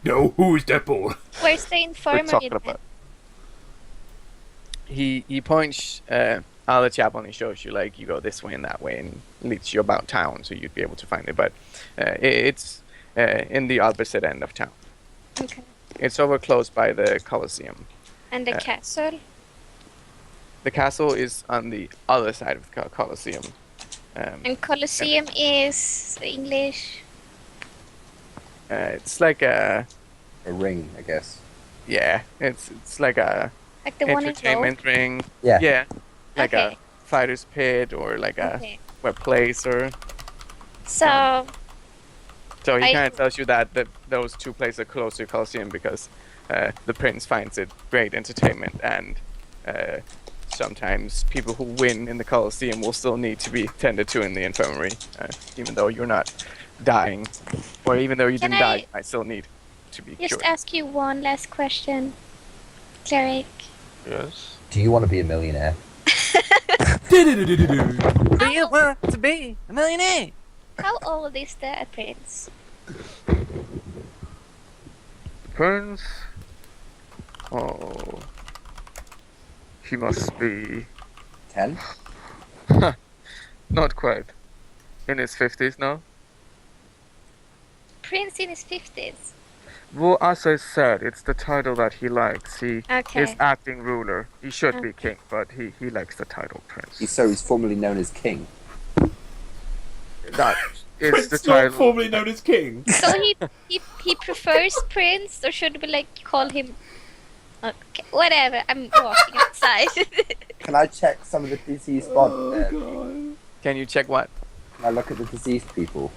No, who is Deadpool? Where's the we're infirmary talking then? about. He points out the chapel and he shows you, like, you go this way and that way, and leads you about town, so you'd be able to find it. But it's in the opposite end of town. Okay. It's over close by the Colosseum. And the castle? The castle is on the other side of the Colosseum. And Colosseum is English. It's like a A ring, I guess. it's like a Like the one in Rome? entertainment ring. Yeah. Yeah, like Okay. a fighter's pit or like Okay. a place or. So, So he I- kind of tells you that those two places are close to Colosseum because the prince finds it great entertainment, and sometimes people who win in the Colosseum will still need to be tended to in the infirmary, even though you're not dying, or even though you Can didn't die, I you might still need to be just cured. ask you one last question, cleric. Yes. Do you want to be a millionaire? Do you want to be a millionaire? How old is the prince? Prince? Oh. He must be... 10? Not quite. In his 50s now? Prince in his 50s. Well, as I said, it's the title that he likes. He Okay. is acting ruler. He should be king, but he likes the title Prince. He's formerly known as King. That is Prince the not title. formerly known as king. So he prefers Prince, or should we like call him? Okay, whatever. I'm walking outside. Can I check some of the deceased bodies? Can you check what? Can I look at the deceased people?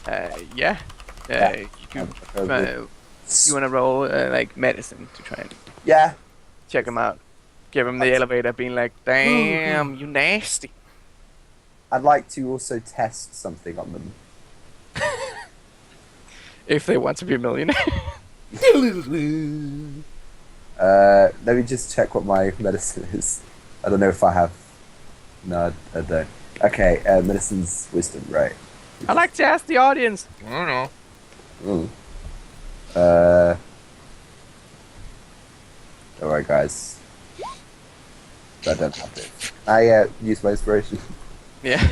Yeah. Yeah. You can, Okay. you want to roll like medicine to try and Yeah. check him out. Give him the elevator, being like, "Damn, you nasty." I'd like to also test something on them. If they want to be a millionaire. Let me just check what my medicine is. I don't know if I have... No, I don't. Okay, medicine's wisdom, right. I like to ask the audience. I don't know. Alright, guys. I don't have it. I use my inspiration. Yeah.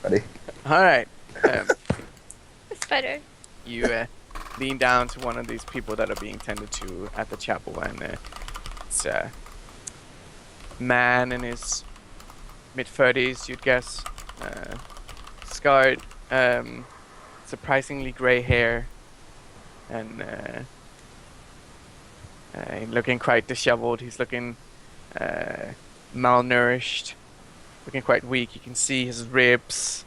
Ready? All right. It's better. You lean down to one of these people that are being tended to at the chapel, and it's a man in his mid-30s, you'd guess. Scarred, surprisingly grey hair, and looking quite disheveled. He's looking malnourished, looking quite weak. You can see his ribs.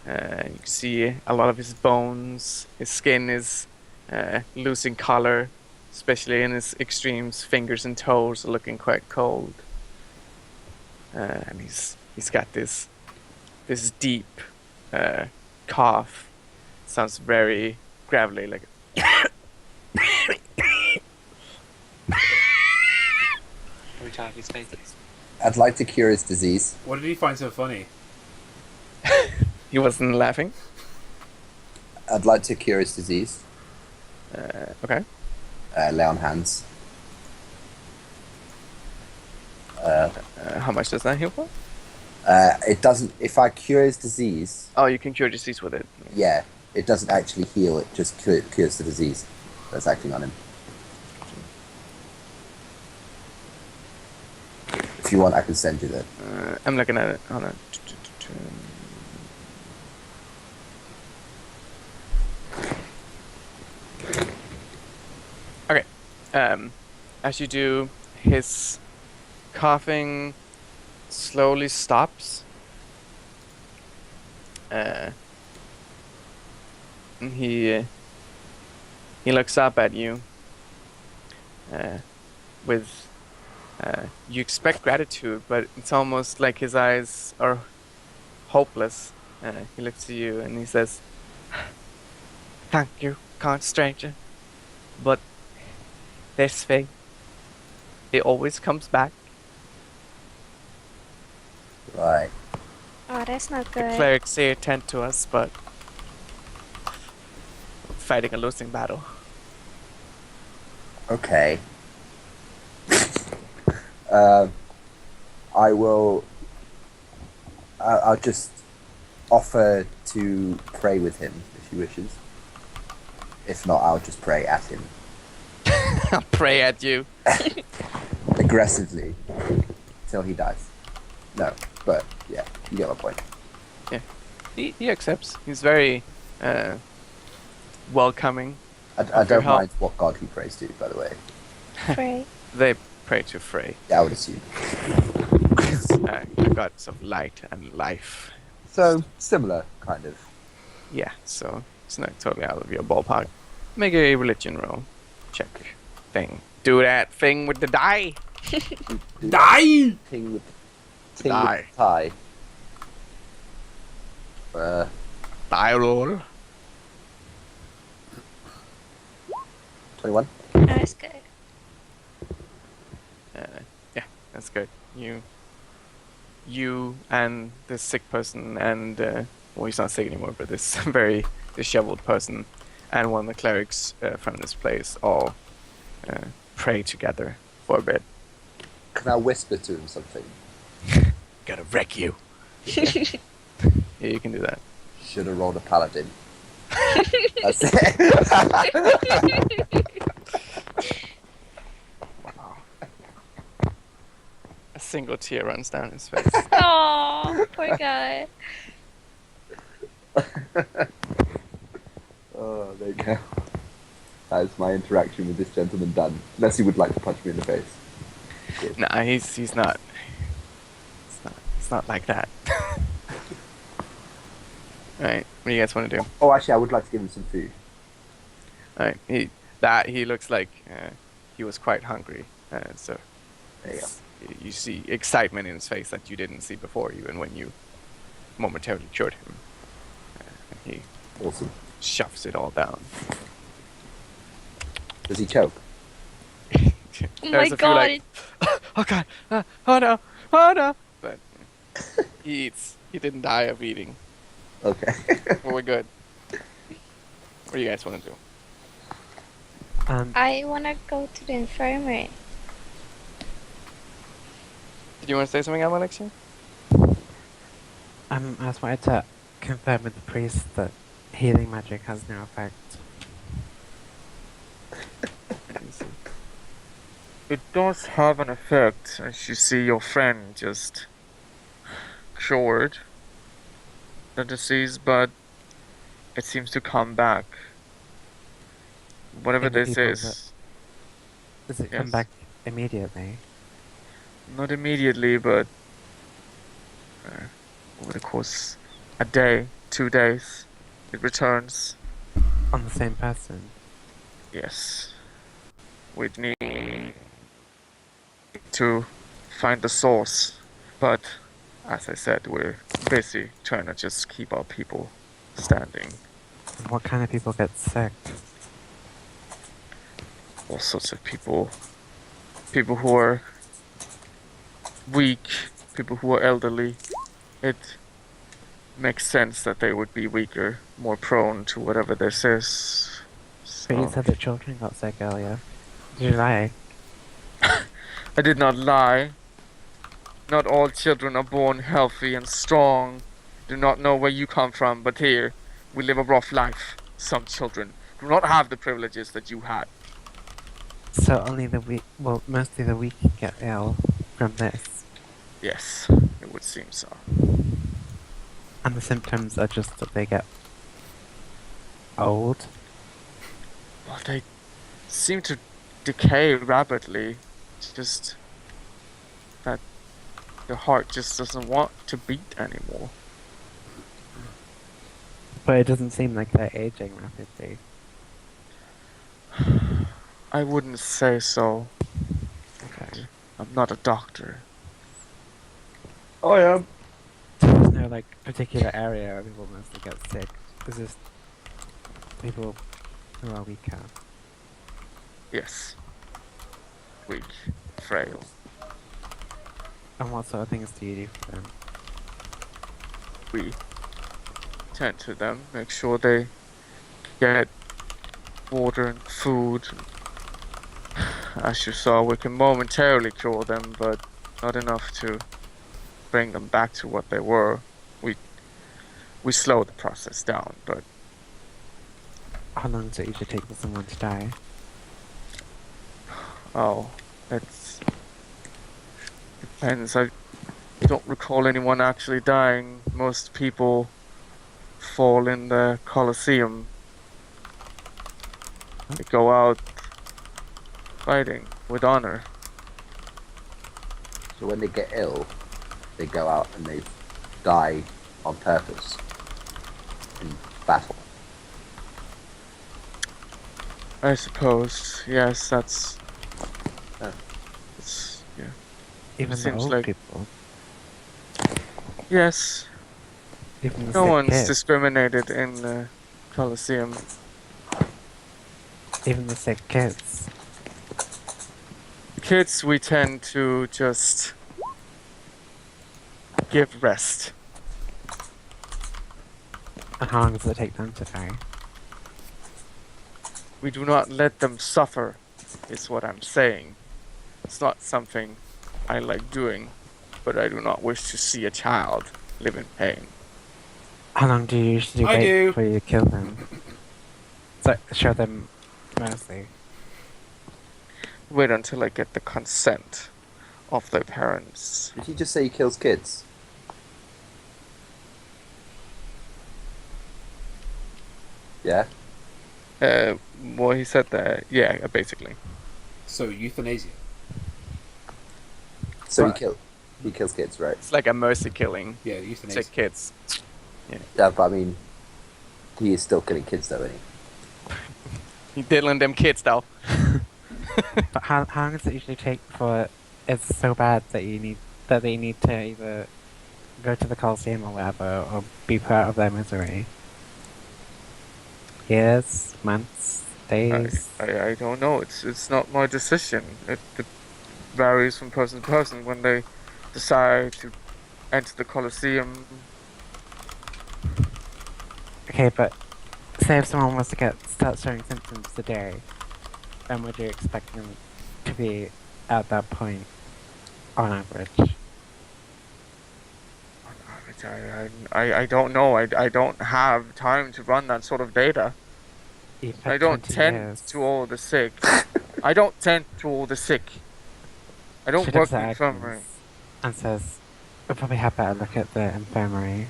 You can see a lot of his bones. His skin is losing color, especially in his extremes. Fingers and toes are looking quite cold. And he's got this deep cough. Sounds very gravelly, like. Every time he speaks. I'd like to cure his disease. What did he find so funny? He wasn't laughing. I'd like to cure his disease. Okay. Lay on hands. How much does that heal for? It doesn't... If I cure his disease... Oh, you can cure disease with it. Yeah, it doesn't actually heal, it just cures the disease that's acting on him. If you want, I can send you that. I'm looking at it. Hold on. Okay. As you do, his coughing slowly stops. And he looks up at you with you expect gratitude, but it's almost like his eyes are hopeless. He looks at you and he says, "Thank you, kind stranger, but this thing, it always comes back." Right. Oh, that's not The good. clerics here tend to us, but fighting a losing battle. Okay. I will... I'll just offer to pray with him, if he wishes. If not, I'll just pray at him. I'll pray at you. Aggressively. Till he dies. No, but yeah, you get my point. He accepts. He's very welcoming. I Your don't help. mind what god he prays to, by the way. Pray. They pray to Frey, Yeah, I would assume. the gods of light and life. So, similar, kind of. Yeah, so it's not totally out of your ballpark. Make a religion roll. Check thing. Do that thing with the die. Die! Ting with Die. tie. Die roll. 21? Oh, that's good. Yeah, that's good. You and the sick person and well, he's not sick anymore, but this very disheveled person and one of the clerics from this place all pray together for a bit. Can I whisper to him something? Gotta wreck you. Yeah, you can do that. Should have rolled a paladin. That's it. Wow. A single tear runs down his face. Oh, poor guy. Oh, there you go. That is my interaction with this gentleman done. Unless he would like to punch me in the face. Nah, he's not. It's not like that. Alright, what do you guys want to do? Oh, actually, I would like to give him some food. Alright, he looks like he was quite hungry, so There you go. you see excitement in his face that you didn't see before, even when you momentarily cured him. And he Awesome. shoves it all down. Does he choke? Oh There's my a few, god. like, oh god, oh no, oh no. But he eats. He didn't die of eating. Okay. Well, we're good. What do you guys want to do? I wanna go to the infirmary. Did you want to say something, Alexia? I just wanted to confirm with the priest that healing magic has no effect. It does have an effect, as you see your friend just cured the disease, but it seems to come back. Whatever In the this people is. Does it come Yes. back immediately? Not immediately, but over the course a day, 2 days, it returns. On the same person? Yes. We'd need to find the source, but as I said, we're busy trying to just keep our people standing. What kind of people get sick? All sorts of people. People who are weak, people who are elderly. It makes sense that they would be weaker, more prone to whatever this is. But you So, said that children got sick earlier. Did you lie? I did not lie. Not all children are born healthy and strong. Do not know where you come from, but here, we live a rough life. Some children do not have the privileges that you had. So only the weak, well, mostly the weak get ill from this. Yes, it would seem so. And the symptoms are just that they get old. Well, they seem to decay rapidly. It's just that the heart just doesn't want to beat anymore. But it doesn't seem like they're aging rapidly. I wouldn't say so. Okay. I'm not a doctor. I am. So there's no like particular area where people mostly get sick. It's just people who are weaker. Yes. Weak. Frail. And what sort of things do you do for them? We tend to them, make sure they get water and food. As you saw, we can momentarily cure them, but not enough to bring them back to what they were. We slow the process down, but How long does it usually take for someone to die? oh, it's depends. I don't recall anyone actually dying. Most people fall in the Colosseum. They go out fighting with honor. So when they get ill, they go out and they die on purpose in battle. I suppose, yes, that's. Oh. It's, yeah. Even the Seems old like- people. Yes, Even the no sick one's kids. discriminated in the Colosseum. Even the sick kids. Kids, we tend to just give rest. And how long does it take them to die? We do not let them suffer, is what I'm saying. It's not something I like doing, but I do not wish to see a child live in pain. How long do you usually I wait do. before you kill them? So, show them mercy. Wait until I get the consent of their parents. Did he just say he kills kids? Yeah. Well, he said that. Yeah, basically. So euthanasia. So Right. he kills kids, right? It's like a mercy killing. Yeah, euthanasia. Sick kids. Yeah, but I mean, he is still killing kids, though, isn't he? He diddling them kids, though. But how long does it usually take before it's so bad that they need to either go to the Colosseum or whatever, or be put out of their misery? Years, months, days. I don't know. It's not my decision. It varies from person to person when they decide to enter the Colosseum. Okay, but say if someone was to start showing symptoms today, then would you expect them to be at that point on average? I don't know. I don't have time to run that sort of data. You've I had don't 20 tend years. to all the sick. I don't tend to all the sick. I don't She work looks in at the infirmary. Agnes and says, we'll probably have better look at the infirmary.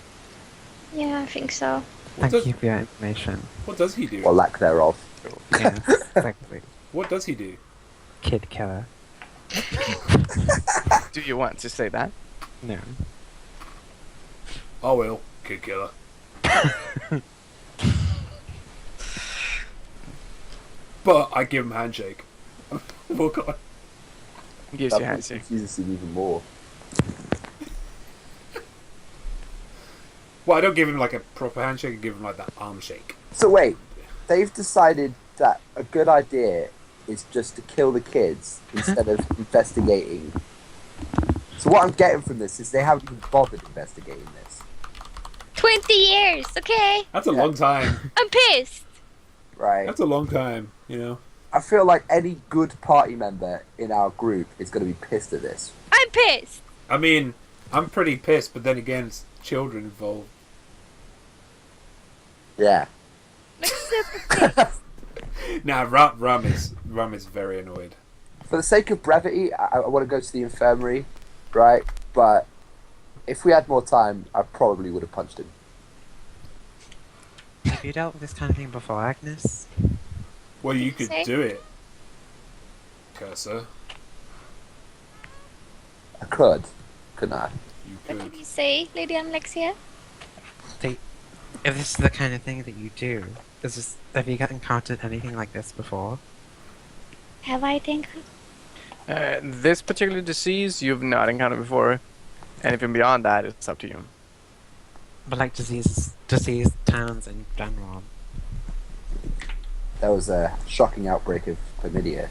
Yeah, I think so. Thank does- you for your information. What does he do? Or lack thereof. Yes, exactly. What does he do? Kid killer. Do you want to say that? No. Oh well, kid killer. But I give him a handshake. Oh god. Gives That you a makes handshake. confuses him even more. Well, I don't give him like a proper handshake. I give him like that arm shake. So wait, they've decided that a good idea is just to kill the kids instead of investigating. So what I'm getting from this is they haven't even bothered investigating this. 20 years, okay? That's a long time. I'm pissed. Right. That's a long time. You know. I feel like any good party member in our group is going to be pissed at this. I'm pissed. I mean, I'm pretty pissed, but then again, it's children involved. Yeah. Like super pissed. Nah, Rum is very annoyed. For the sake of brevity, I want to go to the infirmary, right? But if we had more time, I probably would have punched him. Have you dealt with this kind of thing before, Agnes? Well, you could Say? do it, Khirsah. I could, couldn't I? You What could. did you say, Lady Alexia? If this is the kind of thing that you do, have you encountered anything like this before? Have I think? This particular disease you've not encountered before. Anything beyond that, it's up to you. But like disease towns in general. There was a shocking outbreak of chlamydia.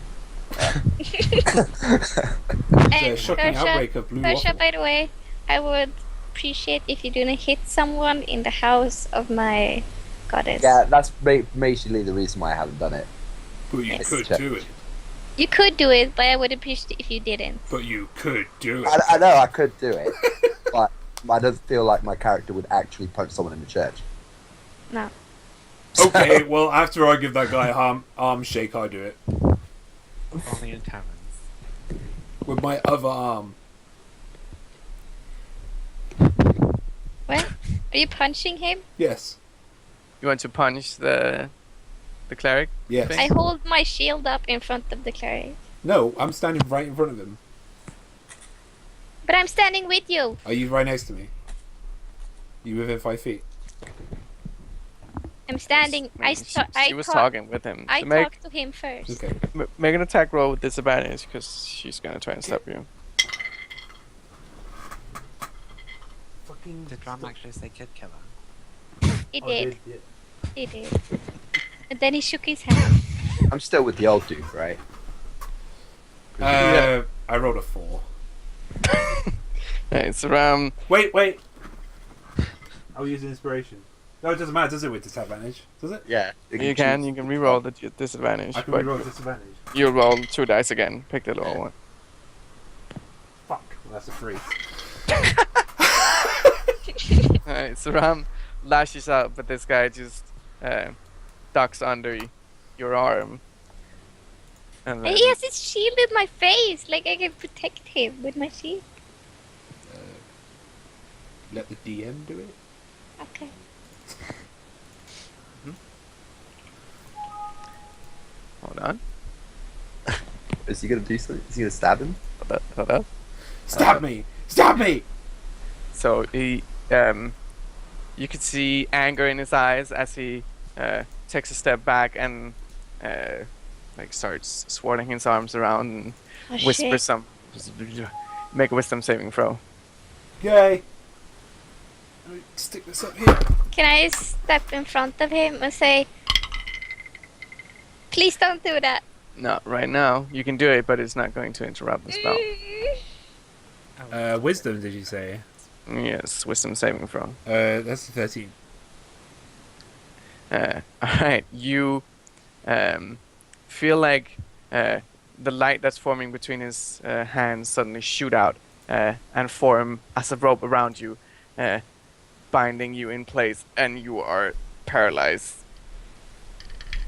A shocking outbreak of blue waffle. Khirsah, by the way, I would appreciate if you didn't hit someone in the house of my goddess. Yeah, that's basically the reason why I haven't done it. But you Yes. could Check. do it. You could do it, but I would appreciate it if you didn't. But you could do it. I know I could do it, but I don't feel like my character would actually punch someone in the church. No. Okay, well, after I give that guy a arm shake, I do it. Only in taverns. With my other arm. What? Are you punching him? Yes. You want to punish the cleric? Yes. Thing? I hold my shield up in front of the cleric. No, I'm standing right in front of him. But I'm standing with you. Are you right next to me? You within 5 feet? I'm standing. She was talking with him. I So make talked to him first. Okay. make an attack roll with disadvantage because she's gonna try and stop you. Did Ram actually say kid killer? He did. He did. And then he shook his hand. I'm still with the old dude, right? I rolled a 4. Right, so Wait! I'll use inspiration. No, it doesn't matter, does it, with disadvantage? Does it? Yeah. You can re-roll the disadvantage, I can but reroll disadvantage. you roll 2 dice again. Pick the lower one. Fuck. Well, that's a 3. Alright, so Ram lashes out, but this guy just ducks under your arm. And then, He has his shield in my face. Like I can protect him with my shield. Let the DM do it. Okay. hold on. Is he gonna do something? Is he gonna stab him? Hold up. Stab me! Stab me! So he, you could see anger in his eyes as he takes a step back and like starts swirling his arms around and Oh, whispers shit. some. Make a wisdom saving throw. Yay! Let me stick this up here. Can I step in front of him and say, "Please don't do that"? Not right now. You can do it, but it's not going to interrupt the spell. Wisdom, did you say? Yes, wisdom saving throw. That's a 13. Alright, you feel like the light that's forming between his hands suddenly shoot out and form as a rope around you, binding you in place, and you are paralyzed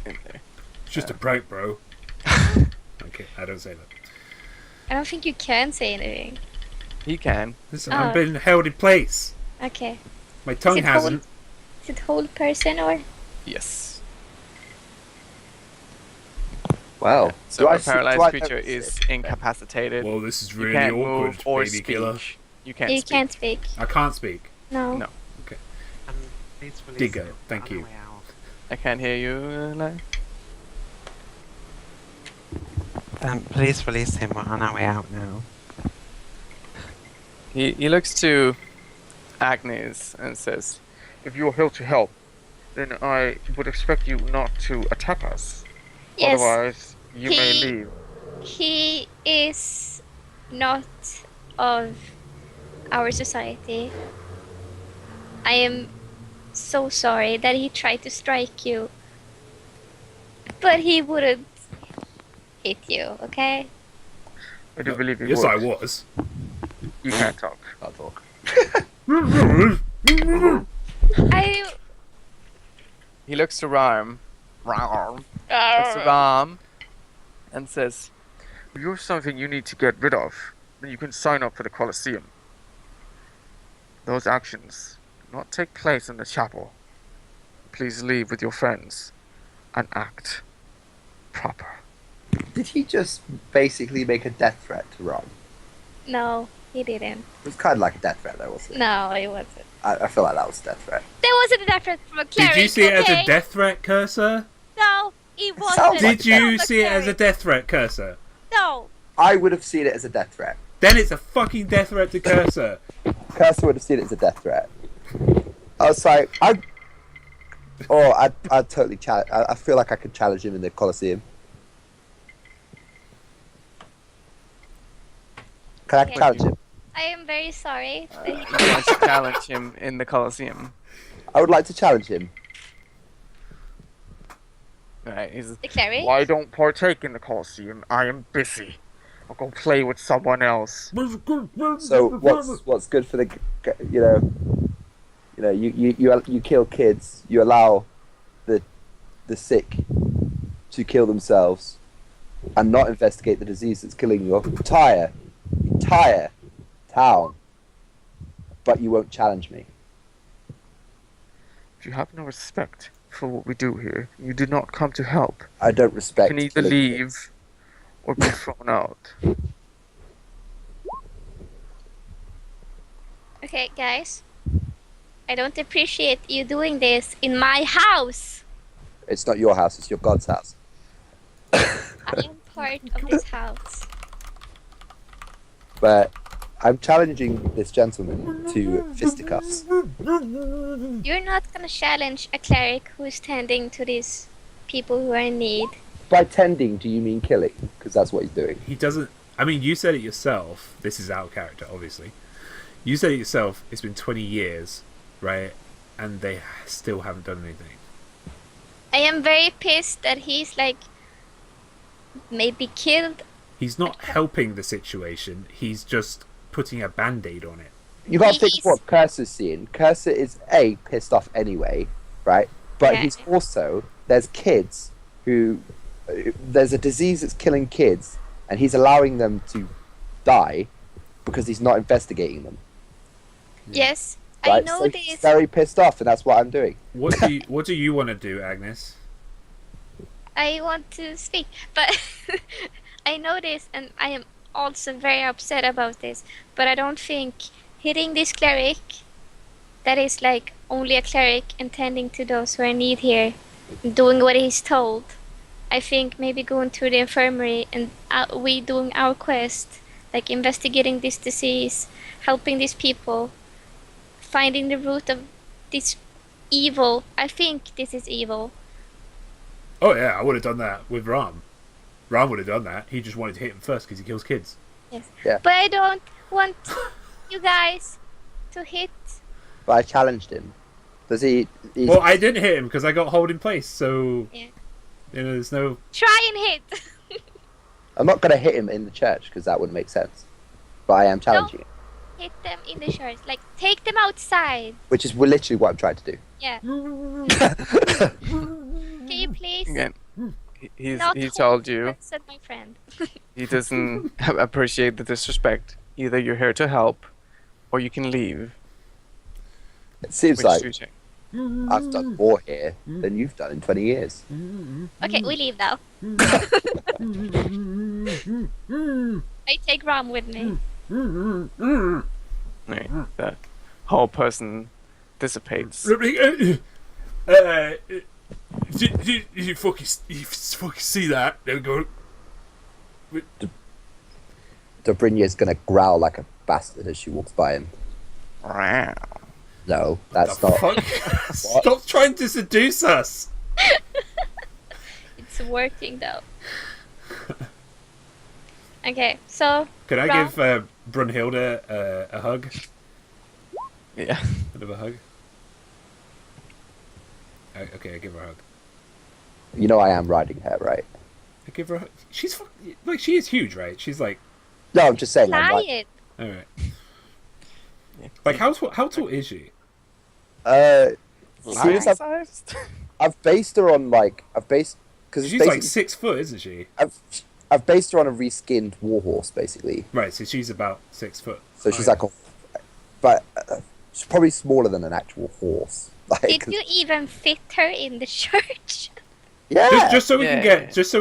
in there. It's just a prank, bro. Okay, I don't say that. I don't think you can say anything. He can. Listen, I'm being held in place. Okay. My tongue it hasn't. Is it hold person or? Yes. Wow. So a do I paralyzed know creature it's is sick? incapacitated. Well, this is You really can't awkward, move or baby speak. killer. You can't You speak. can't speak. I can't speak. No. No. Please release Digger, him. thank On our you. way out. I can't hear you, Lai. Please release him. We're on our way out now. He looks to Agnes and says, "If you're here to help, then I would expect you not to attack us. Yes. Otherwise, you may He- leave." He is not of our society. I am so sorry that he tried to strike you. But he wouldn't hit you, okay? I do believe you Yes, would. I was. You can't talk. I'll talk. I He looks to Rarm. Looks to Ram and says, "If you're something you need to get rid of, then you can sign up for the Colosseum. Those actions do not take place in the chapel. Please leave with your friends and act proper." Did he just basically make a death threat to Ron? No, he didn't. It was kind of like a death threat, though, wasn't it? No, it wasn't. I feel like that was a death threat. There wasn't a difference from a cleric. Did you see it as okay? a death threat, Khirsah? No, it wasn't. sounds like Did you from a see it as a cleric. death threat, Khirsah? No. I would have seen it as a death threat. Then it's a fucking death threat to Khirsah. Khirsah would have seen it as a death threat. I was like, I'd totally challenge. I feel like I could challenge him in the Colosseum. Can I Okay. challenge him? I am very sorry. that he- You want to challenge him in the Colosseum. I would like to challenge him. Right, he's, The cleric? "Well, I don't partake in the Colosseum. I am busy. I'll go play with someone else." So what's good for the you kill kids. You allow the sick to kill themselves and not investigate the disease that's killing your entire town. But you won't challenge me. If you have no respect for what we do here, you did not come to help. I don't You respect. can either killing leave kids. or be thrown out. Okay, guys. I don't appreciate you doing this in my house. It's not your house. It's your God's house. I am part of this house. But I'm challenging this gentleman to fisticuffs. You're not gonna challenge a cleric who's tending to these people who are in need. By tending, do you mean killing? Because that's what he's doing. He doesn't. I mean, you said it yourself. This is out of character, obviously. You said it yourself. It's been 20 years, right? and they still haven't done anything. I am very pissed that he's like maybe killed. He's not helping the situation. He's just putting a band-aid on it. You got to think of what Khirsah's seeing. Khirsah is pissed off anyway, right? But Yeah. he's also there's kids who there's a disease that's killing kids, and he's allowing them to die because he's not investigating them. Yes, Right? I know So he's this. very pissed off, and that's what I'm doing. What do you want to do, Agnes? I want to speak, but I know this, and I am also very upset about this. But I don't think hitting this cleric, that is like only a cleric intending to those who are in need here, doing what he's told. I think maybe going to the infirmary and we doing our quest, like investigating this disease, helping these people, finding the root of this evil. I think this is evil. Oh yeah, I would have done that with Ram. Ram would have done that. He just wanted to hit him first because he kills kids. Yes. Yeah. But I don't want you guys to hit. But I challenged him. Does he? He's, Well, I didn't hit him because I got hold in place, so Yeah. there's no. Try and hit. I'm not going to hit him in the church because that wouldn't make sense. But I am challenging him, Hit them in the church. Like, take them outside. which is literally what I'm trying to do. Yeah. Can you please? Again, he not told hold you hands, said my friend. he doesn't appreciate the disrespect. Either you're here to help, or you can leave. It seems Which like do you take? I've done more here than you've done in 20 years. Okay, we leave now. I take Ram with me. Right, the whole person dissipates. You fucking see that? There we go. Dobrinya's going to growl like a bastard as she walks by him. Wow. No, that's The not. fuck? Stop trying to seduce us. It's working though. Okay, so Can I Ram- give Brunhilde a hug? Yeah. Bit of a hug. Okay, I give her a hug. You know I am riding her, right? I give her a hug. She's like she is huge, right? She's like No, I'm just saying. fly it. all right. Like how tall is she? As soon as Life-sized? I've based her on because She's like 6 foot, isn't she? I've based her on a reskinned warhorse basically. Right, so she's about 6 foot. So she's like but she's probably smaller than an actual horse. Like, Did you even fit her in the church? yeah, just so we Yeah.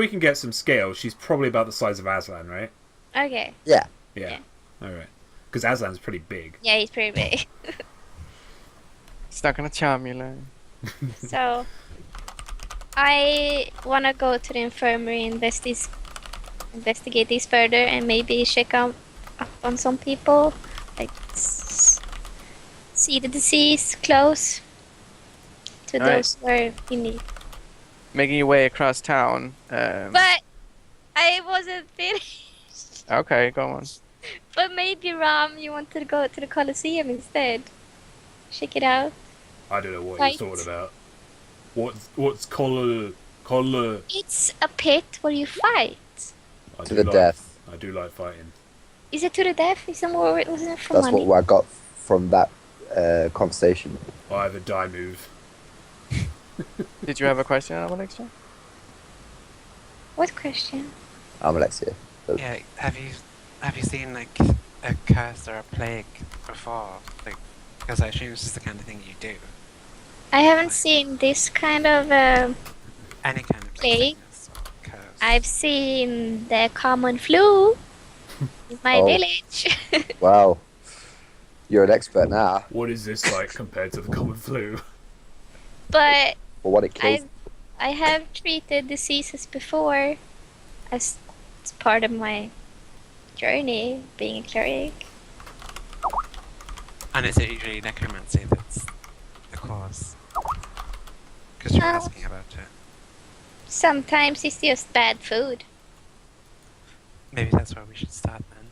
can get some scale. She's probably about the size of Aslan, right? Okay. yeah. Yeah. All right. Because Aslan's pretty big. Yeah, he's pretty big. It's not gonna charm you, like. So, I wanna go to the infirmary and investigate this further and maybe check up on some people, like see the disease close to Alright. those who are in need. Making your way across town. But I wasn't finished. Okay, go on. But maybe Ram, you want to go to the Colosseum instead. Check it out. I don't know what Right. you're talking about. What's color? It's a pit where you fight. I To do the like- death. I do like fighting. Is it to the death? Is it more? Wasn't it for That's money? what I got from that conversation. I have a die move. Did you have a question, Alexia? What question? I'm Alexia. Yeah, have you seen like a curse or a plague before? Like, because I assume this is the kind of thing you do. I haven't seen this kind of. Any kind of Plague? sickness or curse. I've seen the common flu in my Oh. village. Wow, you're an expert now. What is this like compared to the common flu? But For what it kills. I have treated diseases before as part of my journey being a cleric. And is it usually necromancy that's the cause? Because you're asking about it. Sometimes it's just bad food. Maybe that's where we should start then.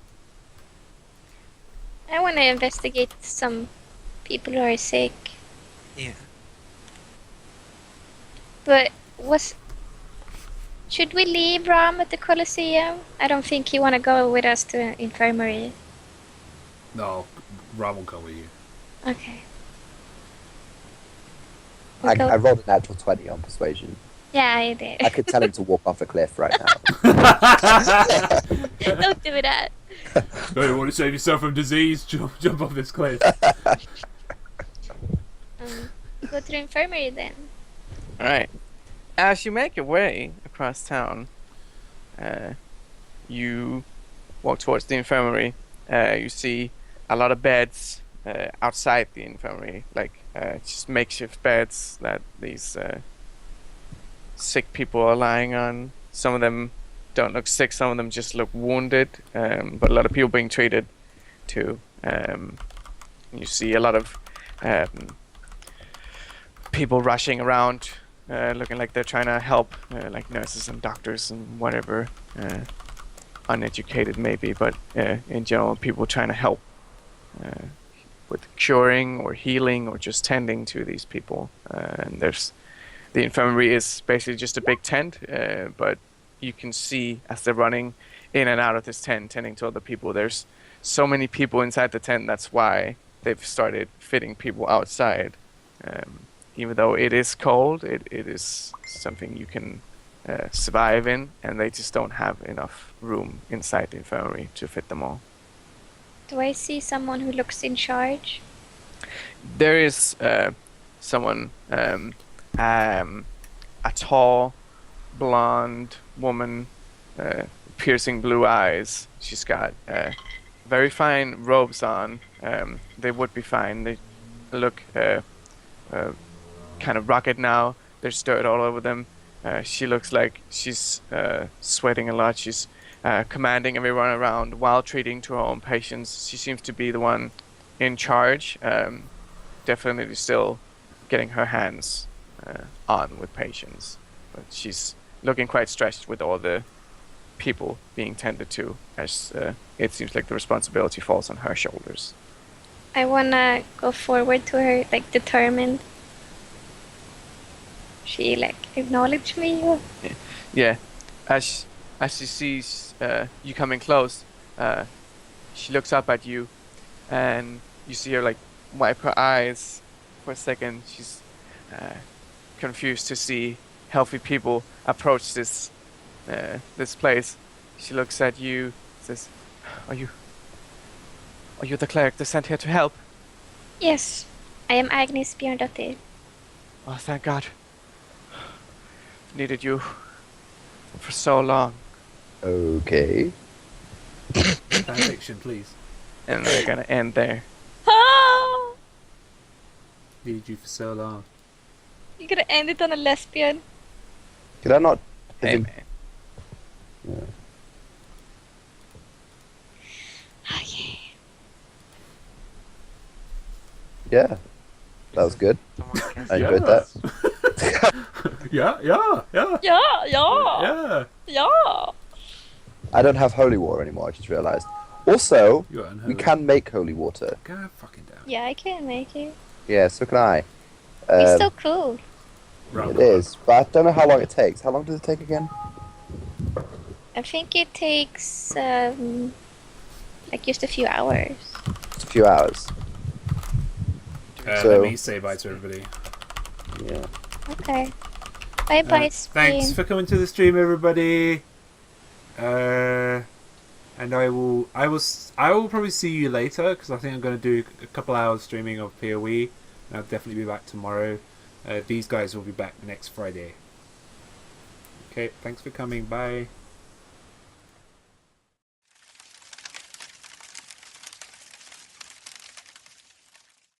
I want to investigate some people who are sick. Yeah. But should we leave Ram at the Colosseum? I don't think he want to go with us to the infirmary. No, Ram will come with you. Okay. I Go. rolled a natural 20 on persuasion. Yeah, I did. I could tell him to walk off a cliff right now. Don't do that. Oh, you want to save yourself from disease? Jump off this cliff. Go to the infirmary then. Alright. As you make your way across town, you walk towards the infirmary. You see a lot of beds outside the infirmary, like just makeshift beds that these sick people are lying on. Some of them don't look sick, some of them just look wounded, but a lot of people being treated too. You see a lot of people rushing around, looking like they're trying to help, like nurses and doctors and whatever. Uneducated maybe, but in general, people trying to help with curing or healing or just tending to these people. And the infirmary is basically just a big tent, but you can see as they're running in and out of this tent, tending to other people. There's so many people inside the tent, that's why they've started fitting people outside. Even though it is cold, it is something you can survive in, and they just don't have enough room inside the infirmary to fit them all. Do I see someone who looks in charge? There is someone, a tall, blonde woman, piercing blue eyes. She's got very fine robes on. They would be fine. They look kind of rugged now. There's dirt all over them. She looks like she's sweating a lot. She's commanding everyone around while treating to her own patients. She seems to be the one in charge. Definitely still getting her hands on with patients. But she's looking quite stressed with all the people being tended to, as it seems like the responsibility falls on her shoulders. I wanna go forward to her, like determined. She like acknowledge me or... Yeah, as she sees you coming close, she looks up at you, and you see her like wipe her eyes for a second. She's confused to see healthy people approach this place. She looks at you, says, "Are you the cleric that's sent here to help?" Yes, I am Agnes Björndottir. Oh, thank God. Needed you for so long. Okay. Fanfiction, please. And we're gonna end there. Oh! Needed you for so long. You're gonna end it on a lesbian. Could I not? Hey, man. Okay. Yeah. That was good. I enjoyed that. Yeah. Yeah. I don't have holy water anymore, I just realised. Also, You're we unholy. can make holy water. God fucking damn. Yeah, I can make it. Yeah, so can I. It's so cool. It is, but I don't know how long it takes. How long does it take again? I think it takes like just a few hours. Just a few hours. So- Let me say bye to everybody. Yeah. Okay. Bye bye, Thanks for coming to the stream, everybody. And I will probably see you later, because I think I'm going to do a couple hours streaming of PoE. And I'll definitely be back tomorrow. These guys will be back next Friday. Okay, thanks for coming. Bye.